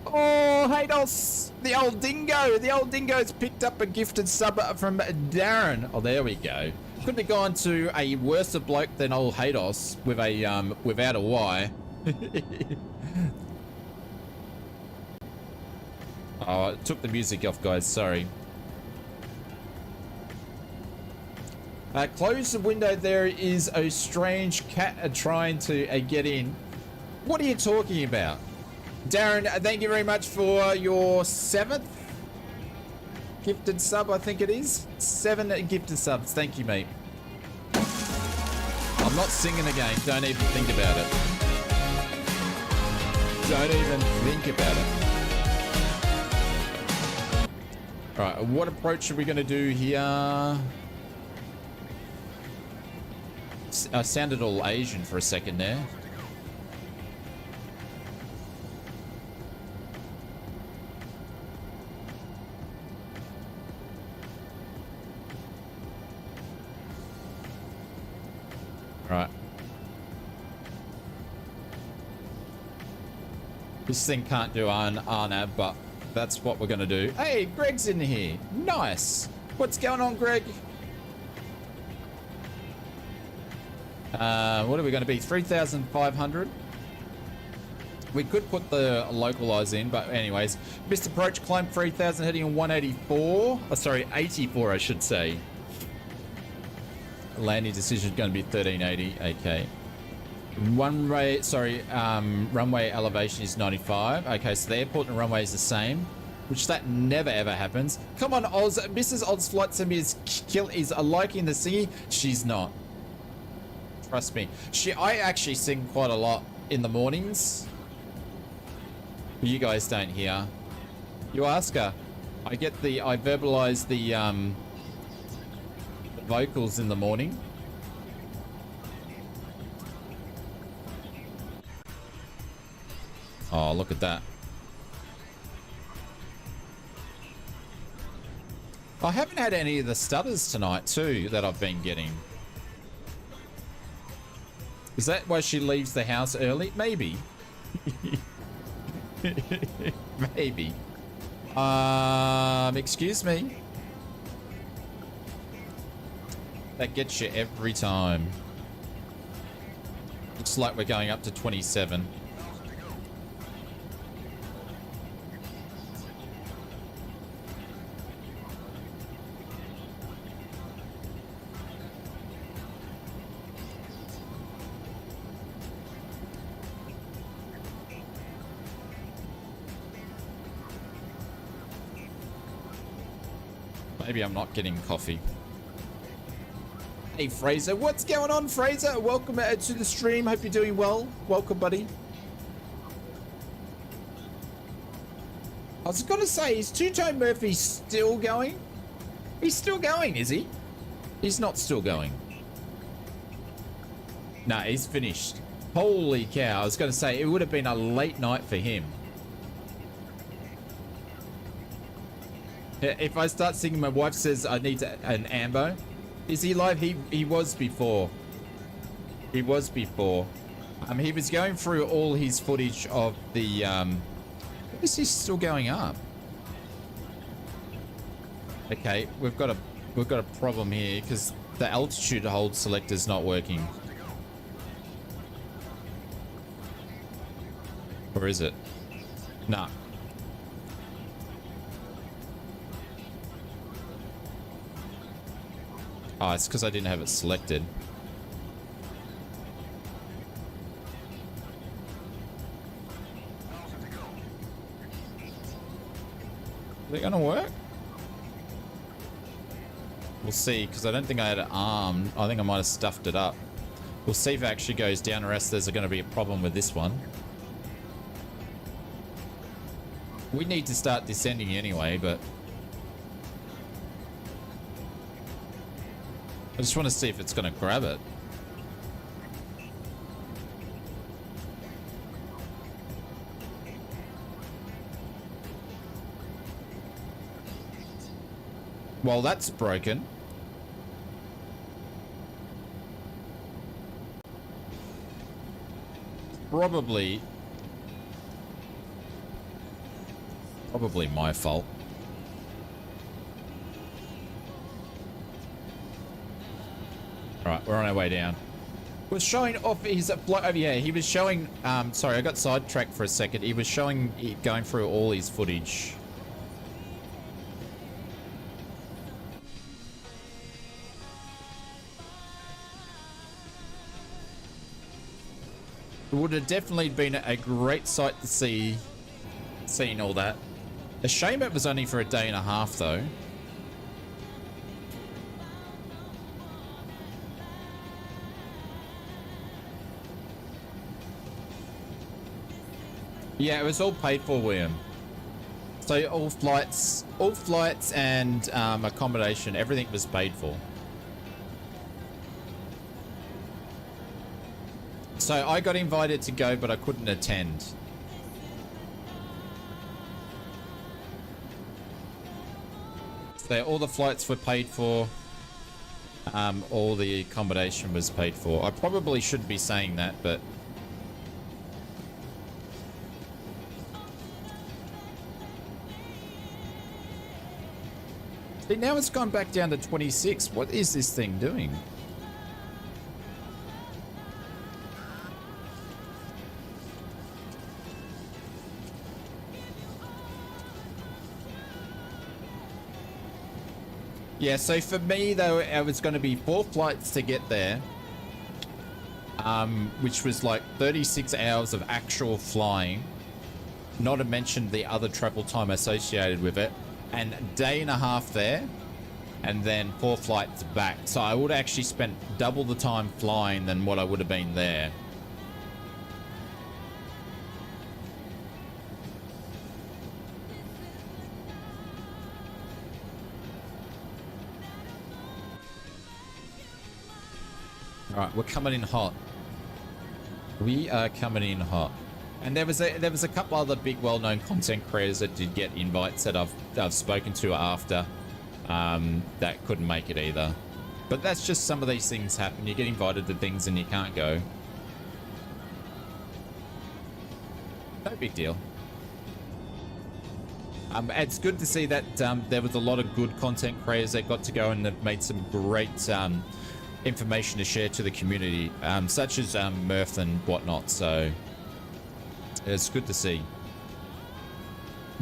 Oh, Hados! The old dingo! The old dingo's picked up a gifted sub from Darren. Oh, there we go. Couldn't have gone to a worse bloke than old Hados with a without a Y. Oh, I took the music off, guys. Sorry. Close the window. There is a strange cat trying to get in. What are you talking about? Darren, thank you very much for your 7th gifted sub, I think it is. 7 gifted subs. Thank you, mate. I'm not singing again. Don't even think about it. Don't even think about it. Alright, what approach are we going to do here? I sounded all Asian for a second there. Right. This thing can't do RNAV, but that's what we're going to do. Hey, Greg's in here. Nice. What's going on, Greg? What are we going to be? 3,500. We could put the localize in, but anyways. Missed approach, climb 3,000, heading on 184. Oh, sorry, 84, I should say. Landing decision is going to be 1380. Okay. Runway, sorry, runway elevation is 95. Okay, so the airport and runway is the same, which that never ever happens. Come on, Oz. Mrs. Oz Flight Sim is liking the singing. She's not. Trust me. I actually sing quite a lot in the mornings. But you guys don't hear. You ask her. I verbalize the vocals in the morning. Oh, look at that. I haven't had any of the stutters tonight too that I've been getting. Is that why she leaves the house early? Maybe. Maybe. Excuse me. That gets you every time. Looks like we're going up to 27. Maybe I'm not getting coffee. Hey, Fraser. What's going on, Fraser? Welcome to the stream. Hope you're doing well. Welcome, buddy. I was going to say, is Two-Tone Murphy still going? He's still going, is he? He's not still going. Nah, he's finished. Holy cow. I was going to say, it would have been a late night for him. If I start singing, my wife says I need an ambo. Is he live? He was before. He was before. He was going through all his footage of the is he still going up? Okay, we've got a problem here because the altitude hold selector's not working. Or is it? Nah. Oh, it's because I didn't have it selected. Is it gonna work? We'll see, because I don't think I had it armed. I think I might have stuffed it up. We'll see if it actually goes down, or else there's going to be a problem with this one. We need to start descending anyway, but I just want to see if it's going to grab it. Well, that's broken. Probably my fault. Alright, we're on our way down. Was showing off his flight over here. He was showing, sorry, I got sidetracked for a second. He was showing, going through all his footage. It would have definitely been a great sight to see, seeing all that. A shame it was only for a day and a half, though. Yeah, it was all paid for, William. So all flights and accommodation, everything was paid for. So I got invited to go, but I couldn't attend. So all the flights were paid for. All the accommodation was paid for. I probably shouldn't be saying that, but see, now it's gone back down to 26. What is this thing doing? Yeah, so for me, though, it was going to be 4 flights to get there, which was like 36 hours of actual flying, not to mention the other travel time associated with it, and a day and a half there, and then 4 flights back. So I would have actually spent double the time flying than what I would have been there. Alright, we're coming in hot. We are coming in hot. And there was a couple other big well-known content creators that did get invites that I've spoken to after that couldn't make it either. But that's just some of these things happen. You get invited to things and you can't go. No big deal. It's good to see that there was a lot of good content creators that got to go and have made some great information to share to the community, such as Murph and whatnot. So it's good to see.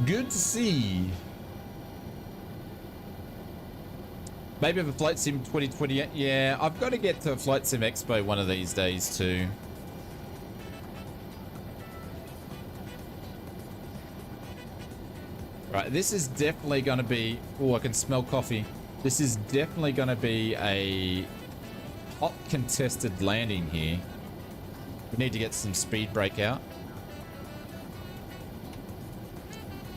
Good to see. Maybe for Flight Sim 2020. Yeah, I've got to get to Flight Sim Expo one of these days too. Right, this is definitely going to be... Oh, I can smell coffee. This is definitely going to be a hot contested landing here. We need to get some speed brake out.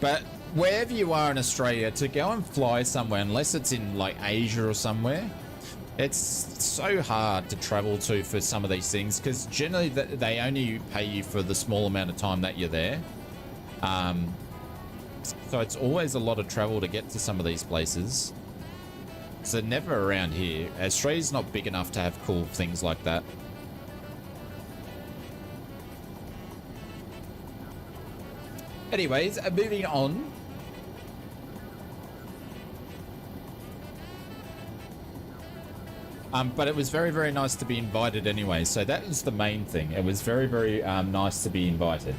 But wherever you are in Australia, to go and fly somewhere, unless it's in like Asia or somewhere, it's so hard to travel to for some of these things, because generally they only pay you for the small amount of time that you're there. So it's always a lot of travel to get to some of these places. So never around here. Australia's not big enough to have cool things like that. Anyways, moving on. But it was very, very nice to be invited anyway. So that is the main thing. It was very, very nice to be invited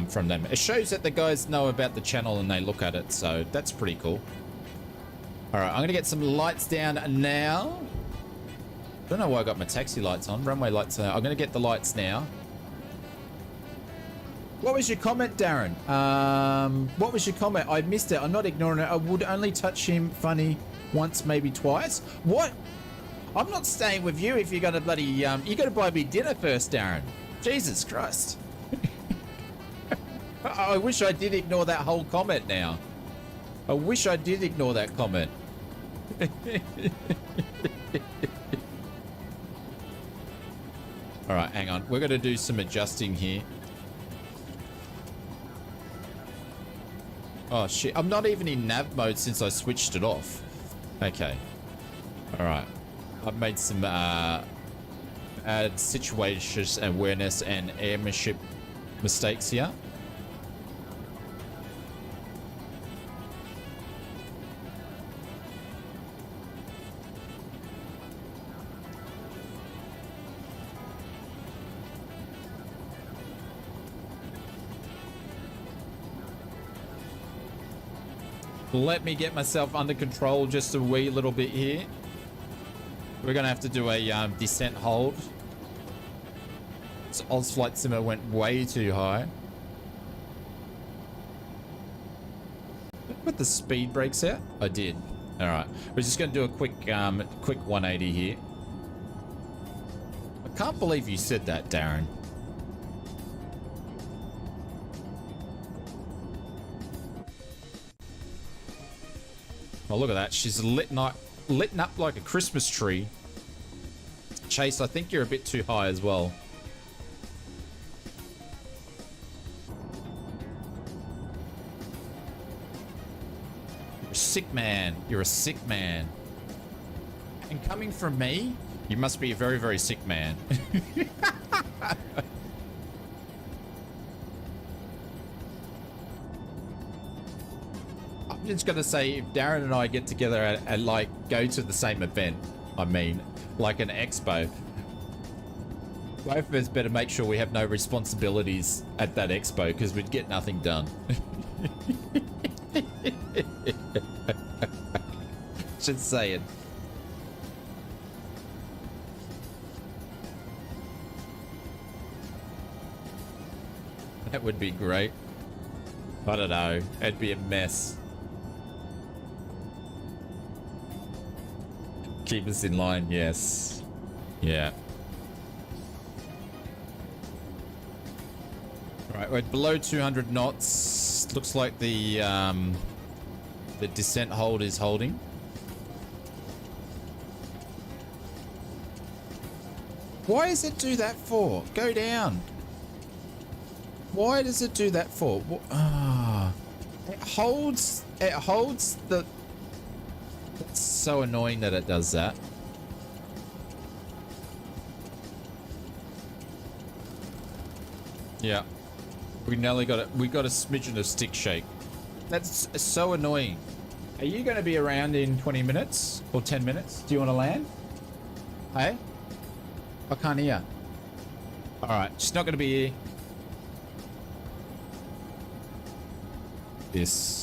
from them. It shows that the guys know about the channel and they look at it. So that's pretty cool. All right, I'm going to get some lights down now. I don't know why I got my taxi lights on. Runway lights. I'm going to get the lights now. What was your comment, Darren? What was your comment? I missed it. I'm not ignoring it. I would only touch him funny once, maybe twice. What? I'm not staying with you if you're going to bloody... you got to buy me dinner first, Darren. Jesus Christ. I wish I did ignore that whole comment now. I wish I did ignore that comment. All right, hang on. We're going to do some adjusting here. Oh, shit. I'm not even in nav mode since I switched it off. Okay. All right. I've made some situations awareness and airmanship mistakes here. Let me get myself under control just a wee little bit here. We're going to have to do a descent hold. So ausflightsimmer went way too high. Put the speed brakes out? I did. All right. We're just going to do a quick 180 here. I can't believe you said that, Darren. Oh, look at that. She's lit up like a Christmas tree. Chase, I think you're a bit too high as well. You're a sick man. You're a sick man. And coming from me, you must be a very, very sick man. I'm just gonna say, if Darren and I get together and like go to the same event, I mean, like an expo, both of us better make sure we have no responsibilities at that expo, because we'd get nothing done. Just saying. That would be great. I don't know. It'd be a mess. Keep us in line, yes. Yeah. Right, we're below 200 knots. Looks like the descent hold is holding. Why does it do that for? Go down. Why does it do that for? It holds the... It's so annoying that it does that. Yeah. We nearly got it. We got a smidgen of stick shake. That's so annoying. Are you going to be around in 20 minutes or 10 minutes? Do you want to land? Hey? I can't hear. All right. She's not going to be here. This.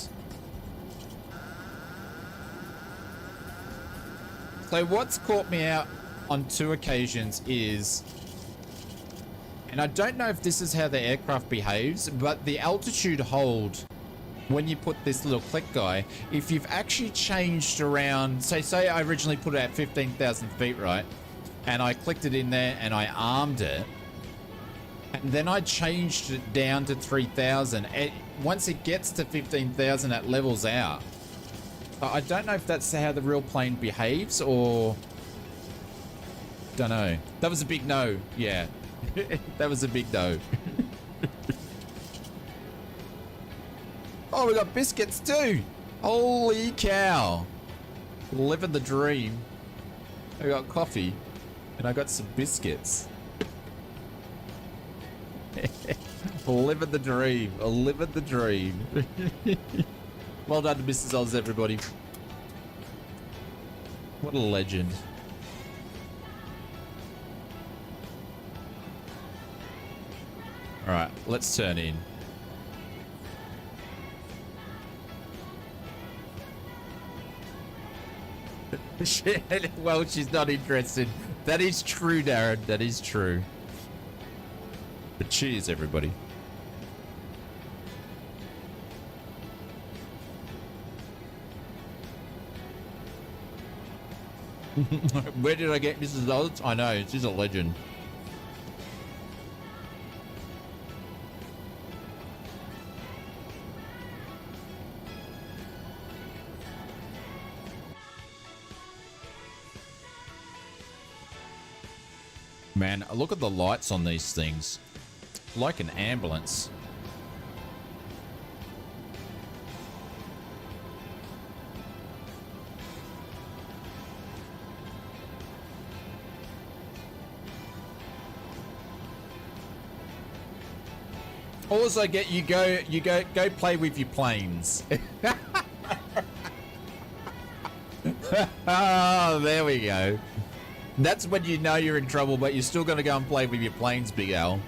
So what's caught me out on 2 occasions is, and I don't know if this is how the aircraft behaves, but the altitude hold when you put this little click guy, if you've actually changed around, say I originally put it at 15,000 feet, right? And I clicked it in there and I armed it. And then I changed it down to 3,000. Once it gets to 15,000, it levels out. I don't know if that's how the real plane behaves or... Don't know. That was a big no. Yeah. That was a big no. Oh, we got biscuits too. Holy cow. Living the dream. I got coffee and I got some biscuits. Living the dream. Living the dream. Well done to Mrs. Oz, everybody. What a legend. All right, let's turn in. Well, she's not interested. That is true, Darren. That is true. But cheers, everybody. Where did I get Mrs. Oz? I know, she's a legend. Man, look at the lights on these things. Like an ambulance. Also, get you go play with your planes. Oh, there we go. That's when you know you're in trouble, but you're still going to go and play with your planes, Big Al.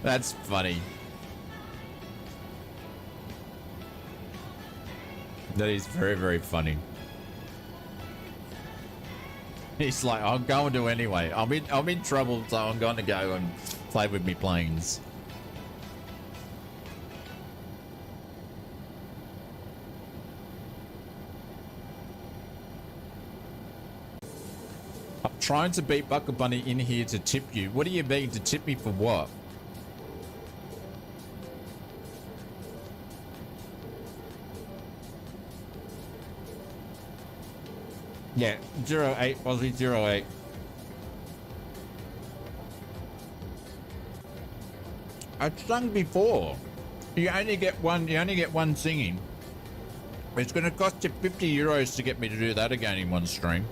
That's funny. That is very, very funny. He's like, I'm going to anyway. I'm in trouble, so I'm going to go and play with me planes. I'm trying to beat Bucket Bunny in here to tip you. What do you mean to tip me for what? Yeah, 08 Aussie 08. I've sung before. You only get one singing. It's gonna cost you 50 euros to get me to do that again in one stream.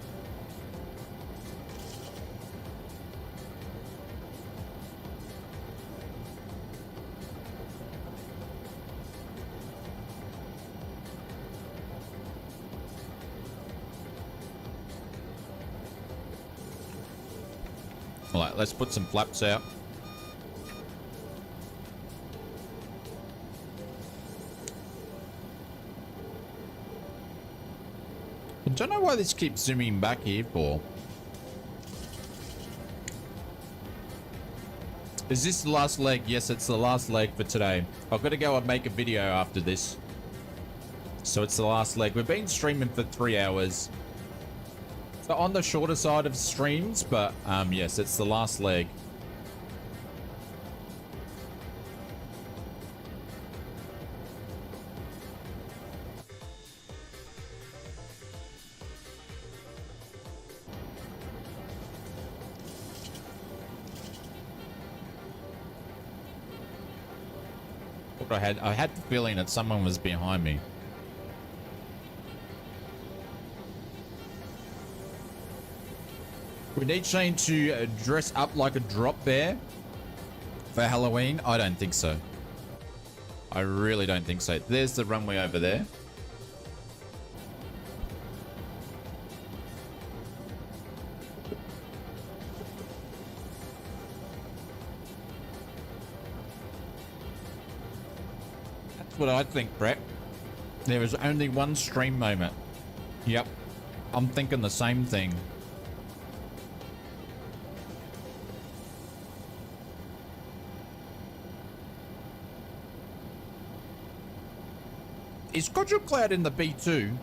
Alright, let's put some flaps out. I don't know why this keeps zooming back here for. Is this the last leg? Yes, it's the last leg for today. I've got to go and make a video after this. So it's the last leg. We've been streaming for 3 hours. So on the shorter side of streams, but yes, it's the last leg. I had the feeling that someone was behind me. We need Shane to dress up like a drop bear for Halloween. I don't think so. I really don't think so. There's the runway over there. That's what I think, Brett. There is only one stream moment. Yep. I'm thinking the same thing. Is Schedule Cloud in the B2?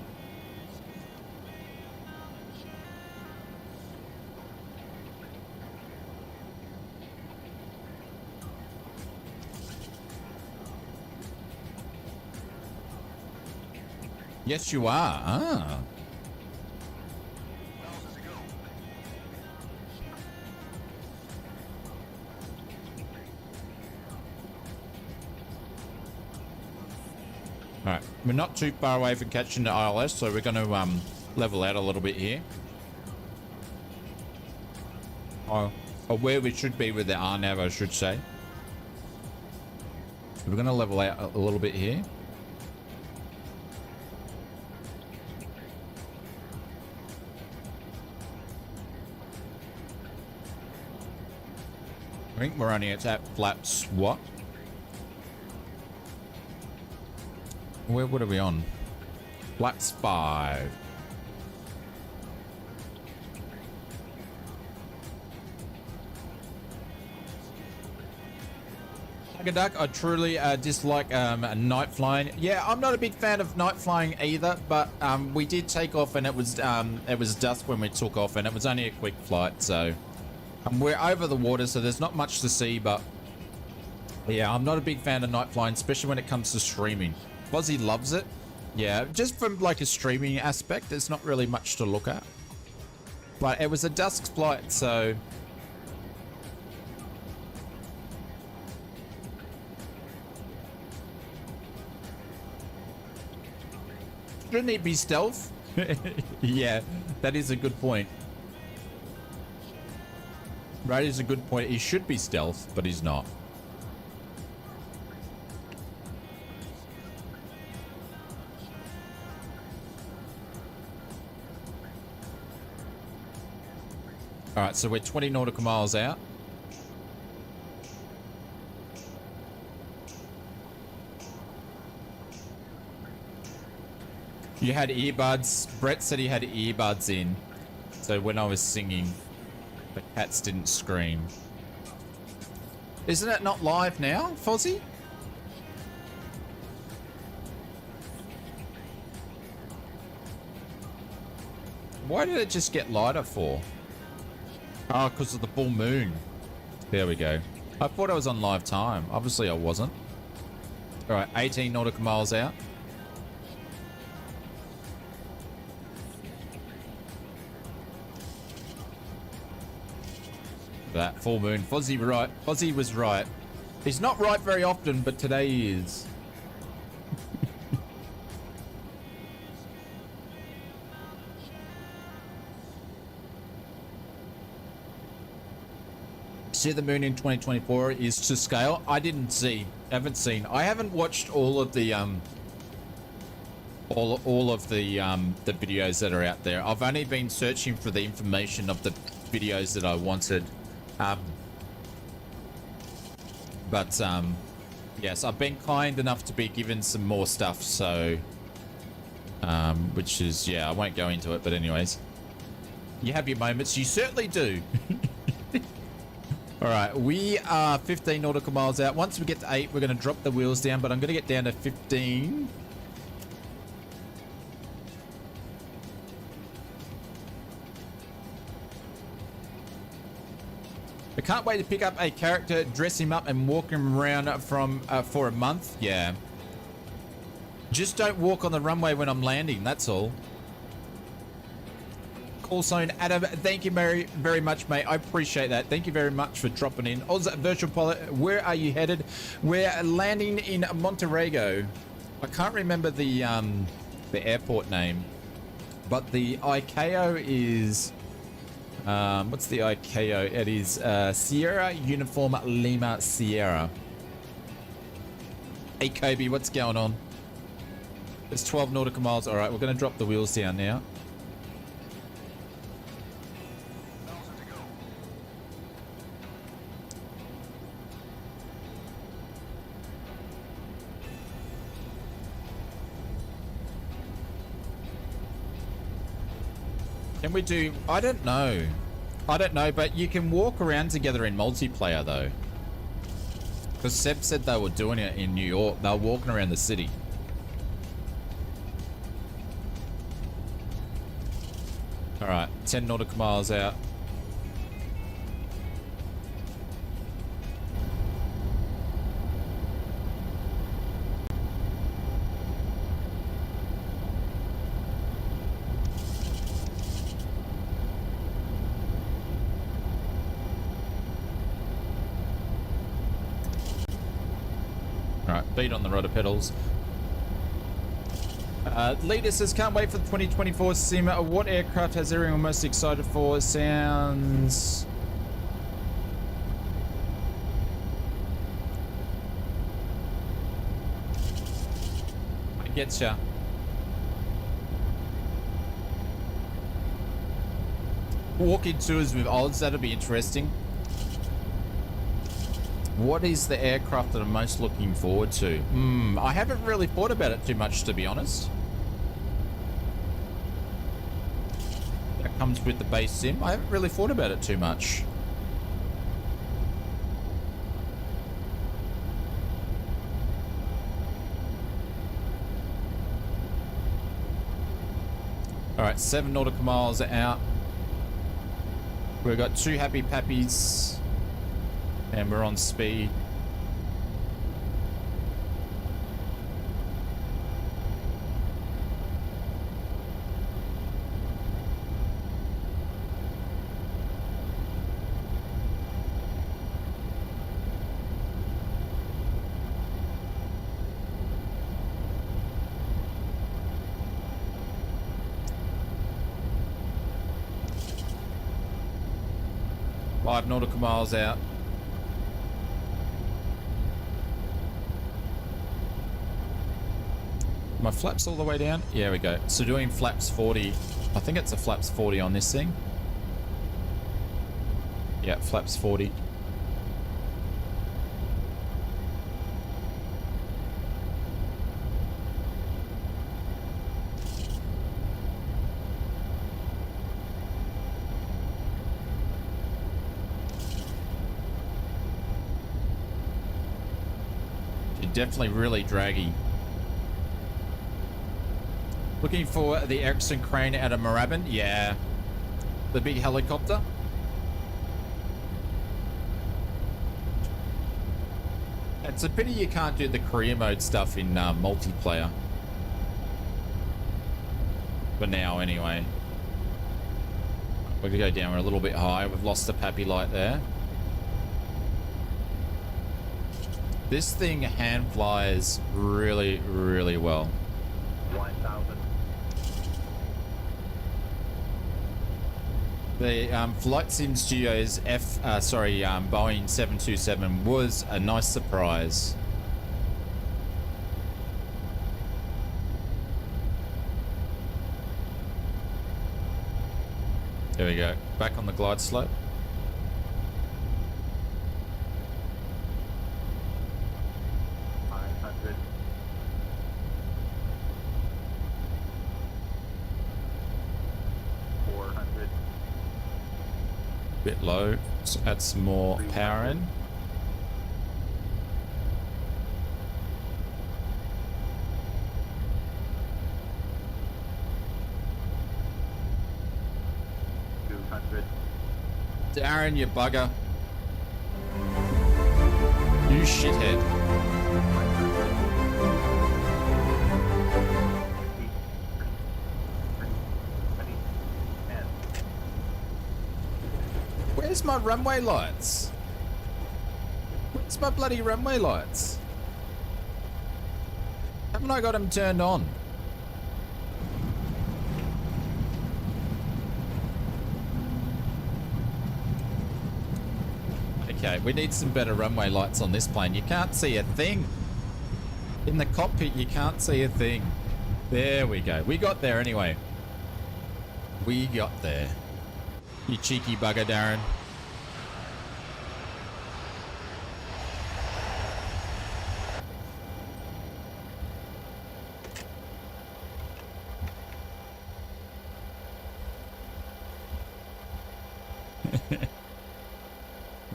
Yes, you are. Ah. All right, we're not too far away from catching the ILS, so we're going to level out a little bit here. Or where we should be with the RNAV, I should say. So we're going to level out a little bit here. I think we're only at flaps, what? What are we on? Flaps 5. Duck, I truly dislike night flying. Yeah, I'm not a big fan of night flying either, but we did take off and it was dusk when we took off and it was only a quick flight, so we're over the water, so there's not much to see, but yeah, I'm not a big fan of night flying, especially when it comes to streaming. Fozzie loves it. Yeah, just from like a streaming aspect, there's not really much to look at. But it was a dusk flight, so shouldn't it be stealth? Yeah, that is a good point. That is a good point. He should be stealth, but he's not. All right, so we're 20 nautical miles out. You had earbuds. Brett said he had earbuds in. So when I was singing, the cats didn't scream. Isn't it not live now, Fozzie? Why did it just get lighter for? Oh, because of the full moon. There we go. I thought I was on live time. Obviously I wasn't. All right, 18 nautical miles out. That full moon. Fozzie right. Fozzie was right. He's not right very often, but today he is. See the moon in 2024 is to scale. I didn't see. Haven't seen. I haven't watched all of the all of the videos that are out there. I've only been searching for the information of the videos that I wanted. But yes, I've been kind enough to be given some more stuff, so which is, yeah, I won't go into it, but anyways, you have your moments. You certainly do. All right, we are 15 nautical miles out. Once we get to 8, we're going to drop the wheels down, but I'm going to get down to 15. I can't wait to pick up a character, dress him up, and walk him around for a month. Yeah. Just don't walk on the runway when I'm landing, that's all. Call sign Adam, thank you very, very much, mate. I appreciate that. Thank you very much for dropping in. Oz Virtual Pilot, where are you headed? We're landing in Monterrey. I can't remember the airport name, but the ICAO is... what's the ICAO? It is Sierra Uniform Lima Sierra. Hey Kobe, what's going on? It's 12 nautical miles. All right, we're going to drop the wheels down now. Can we do... I don't know, but you can walk around together in multiplayer, though. Because Seb said they were doing it in New York. They were walking around the city. 10 nautical miles out. Alright, beat on the rudder pedals. Leader says, can't wait for the 2024 sim. What aircraft has everyone most excited for? Sounds... I getcha. Walk-in tours with odds, that'll be interesting. What is the aircraft that I'm most looking forward to? I haven't really thought about it too much, to be honest. That comes with the base sim. I haven't really thought about it too much. Alright, 7 nautical miles out. We've got 2 happy pappies. And we're on speed. Five nautical miles out. My flaps all the way down? Yeah, we go. So doing flaps 40. I think it's a flaps 40 on this thing. Yeah, flaps 40. You're definitely really draggy. Looking for the Ericsson crane out of Moorabbin? Yeah. The big helicopter? It's a pity you can't do the career mode stuff in multiplayer. For now, anyway. We're gonna go down. We're a little bit high. We've lost the pappy light there. This thing hand flies really, really well. 1,000. The Flight Sim Studios Boeing 727 was a nice surprise. There we go. Back on the glide slope. Bit low, so add some more power in. Darren, you bugger. You shithead. Where's my runway lights? Where's my bloody runway lights? Haven't I got them turned on? Okay, we need some better runway lights on this plane. You can't see a thing. In the cockpit, you can't see a thing. There we go. We got there anyway. We got there. You cheeky bugger, Darren.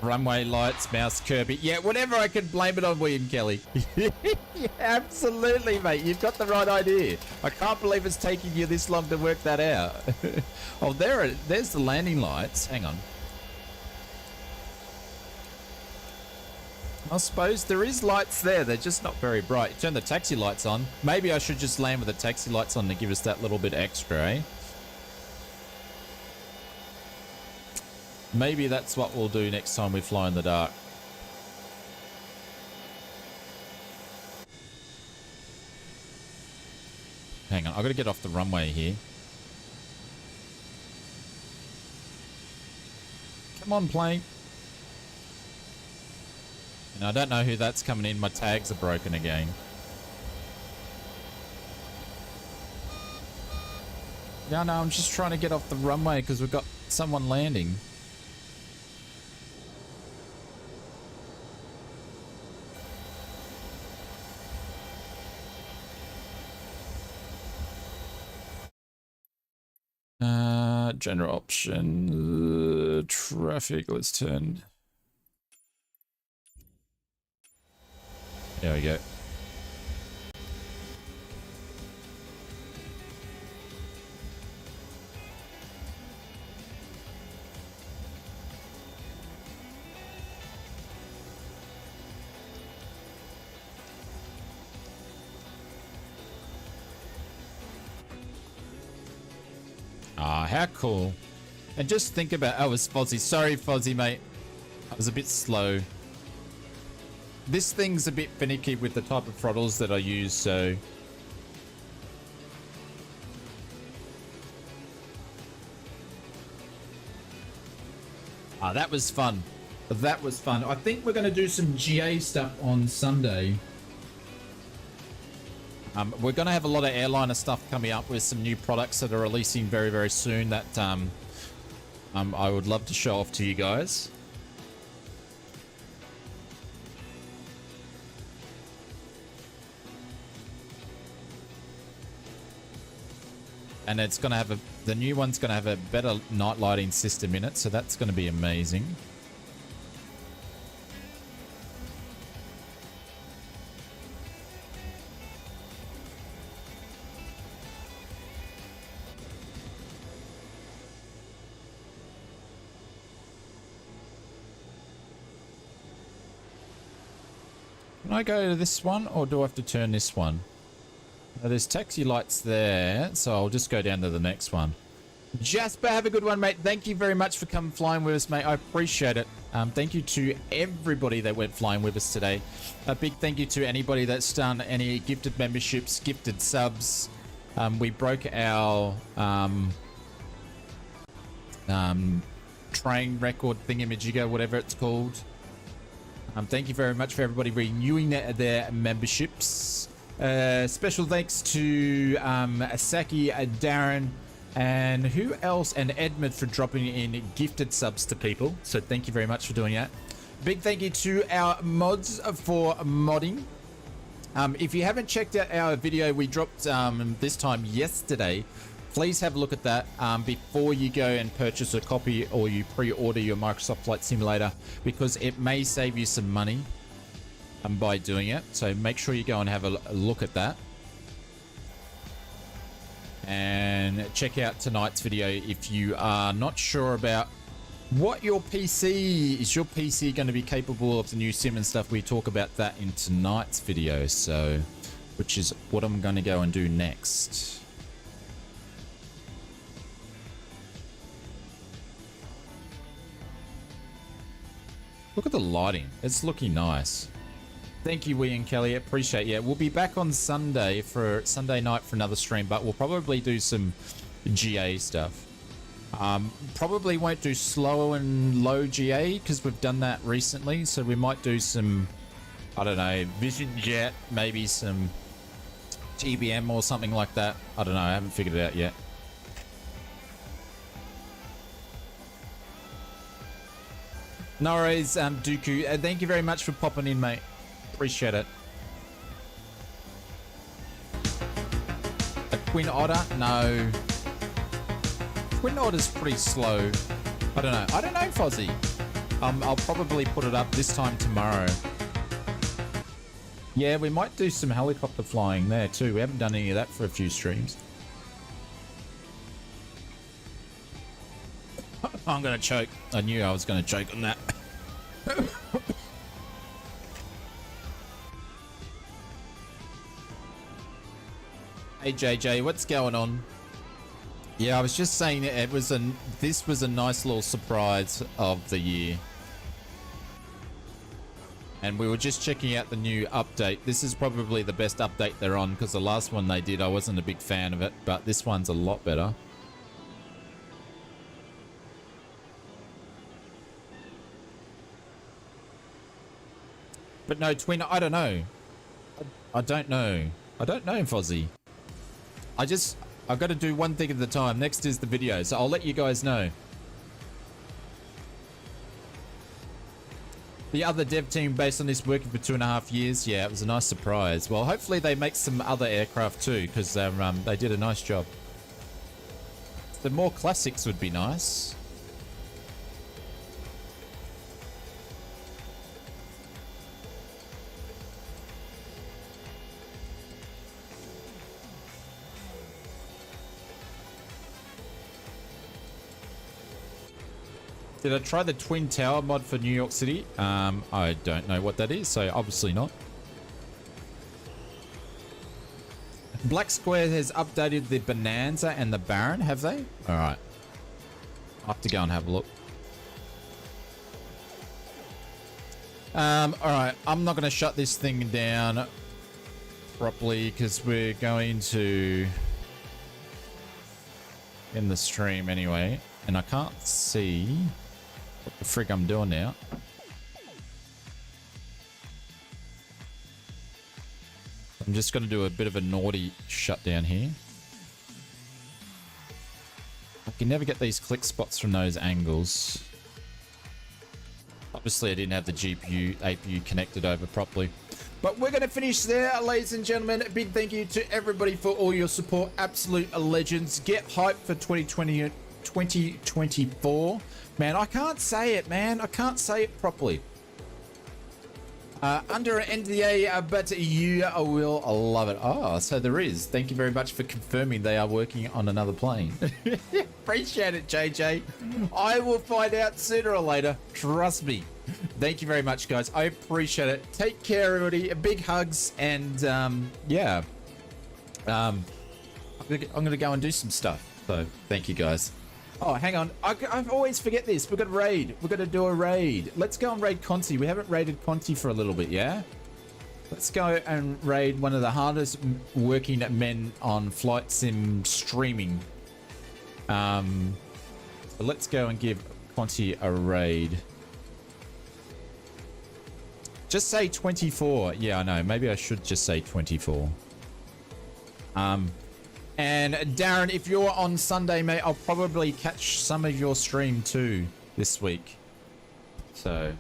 Runway lights, mouse, Kirby. Yeah, whatever I can blame it on William Kelly. Yeah, absolutely, mate. You've got the right idea. I can't believe it's taking you this long to work that out. Oh, there's the landing lights. Hang on. I suppose there is lights there. They're just not very bright. Turn the taxi lights on. Maybe I should just land with the taxi lights on to give us that little bit extra, eh? Maybe that's what we'll do next time we fly in the dark. Hang on, I've got to get off the runway here. Come on, plane. And I don't know who that's coming in. My tags are broken again. Yeah, no, I'm just trying to get off the runway because we've got someone landing. General option, traffic, let's turn. There we go. Ah, how cool. And just think about, oh, it's Fozzie. Sorry, Fozzie, mate. I was a bit slow. This thing's a bit finicky with the type of throttles that I use, so... Ah, that was fun. That was fun. I think we're going to do some GA stuff on Sunday. We're going to have a lot of airliner stuff coming up with some new products that are releasing very, very soon that I would love to show off to you guys. And it's going to have the new one's going to have a better night lighting system in it, so that's going to be amazing. Can I go to this one, or do I have to turn this one? There's taxi lights there, so I'll just go down to the next one. Jasper, have a good one, mate. Thank you very much for coming flying with us, mate. I appreciate it. Thank you to everybody that went flying with us today. A big thank you to anybody that's done any gifted memberships, gifted subs. We broke our train record thingamajigger, whatever it's called. Thank you very much for everybody renewing their memberships. Special thanks to Asaki, Darren, and who else? And Edmund for dropping in gifted subs to people. So thank you very much for doing that. Big thank you to our mods for modding. If you haven't checked out our video we dropped this time yesterday, please have a look at that before you go and purchase a copy or you pre-order your Microsoft Flight Simulator, because it may save you some money by doing it. So make sure you go and have a look at that. And check out tonight's video if you are not sure about what your PC... Is your PC going to be capable of the new sim and stuff? We talk about that in tonight's video, so... which is what I'm going to go and do next. Look at the lighting. It's looking nice. Thank you, William Kelly. Appreciate it. Yeah, we'll be back on Sunday for Sunday night for another stream, but we'll probably do some GA stuff. Probably won't do slow and low GA because we've done that recently. So we might do some, I don't know, Vision Jet, maybe some TBM or something like that. I don't know. I haven't figured it out yet. No worries, Dooku. Thank you very much for popping in, mate. Appreciate it. A Twin Otter? No. Twin Otter's pretty slow. I don't know. I don't know, Fozzie. I'll probably put it up this time tomorrow. Yeah, we might do some helicopter flying there too. We haven't done any of that for a few streams. I'm gonna choke. I knew I was gonna choke on that. Hey JJ, what's going on? Yeah, I was just saying this was a nice little surprise of the year. And we were just checking out the new update. This is probably the best update they're on because the last one they did, I wasn't a big fan of it, but this one's a lot better. But no, Twin, I don't know. I don't know. I don't know, Fozzie. I've got to do one thing at a time. Next is the video, so I'll let you guys know. The other dev team based on this working for 2.5 years. Yeah, it was a nice surprise. Well, hopefully they make some other aircraft too, because they did a nice job. The more classics would be nice. Did I try the Twin Tower mod for New York City? I don't know what that is, so obviously not. Black Square has updated the Bonanza and the Baron, have they? Alright. I'll have to go and have a look. Alright, I'm not going to shut this thing down properly because we're going to end the stream anyway. And I can't see what the frig I'm doing now. I'm just going to do a bit of a naughty shutdown here. I can never get these click spots from those angles. Obviously, I didn't have the APU connected over properly. But we're going to finish there, ladies and gentlemen. A big thank you to everybody for all your support. Absolute legends. Get hyped for 2024. Man, I can't say it, man. I can't say it properly. Under an NDA, but you will love it. Oh, so there is. Thank you very much for confirming they are working on another plane. Appreciate it, JJ. I will find out sooner or later. Trust me. Thank you very much, guys. I appreciate it. Take care, everybody. Big hugs. And, yeah. I'm going to go and do some stuff. So, thank you, guys. Oh, hang on. I always forget this. We've got a raid. We're going to do a raid. Let's go and raid Conti. We haven't raided Conti for a little bit, yeah? Let's go and raid one of the hardest working men on flight sim streaming. So let's go and give Conti a raid. Just say 24. Yeah, I know. Maybe I should just say 24. And Darren, if you're on Sunday, mate, I'll probably catch some of your stream too this week. So.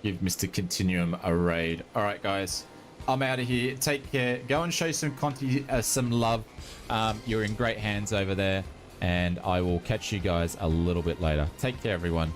Give Mr. Continuum a raid. All right, guys. I'm out of here. Take care. Go and show some Conti some love. You're in great hands over there. And I will catch you guys a little bit later. Take care, everyone.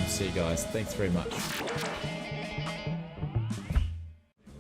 See you guys. Thanks very much.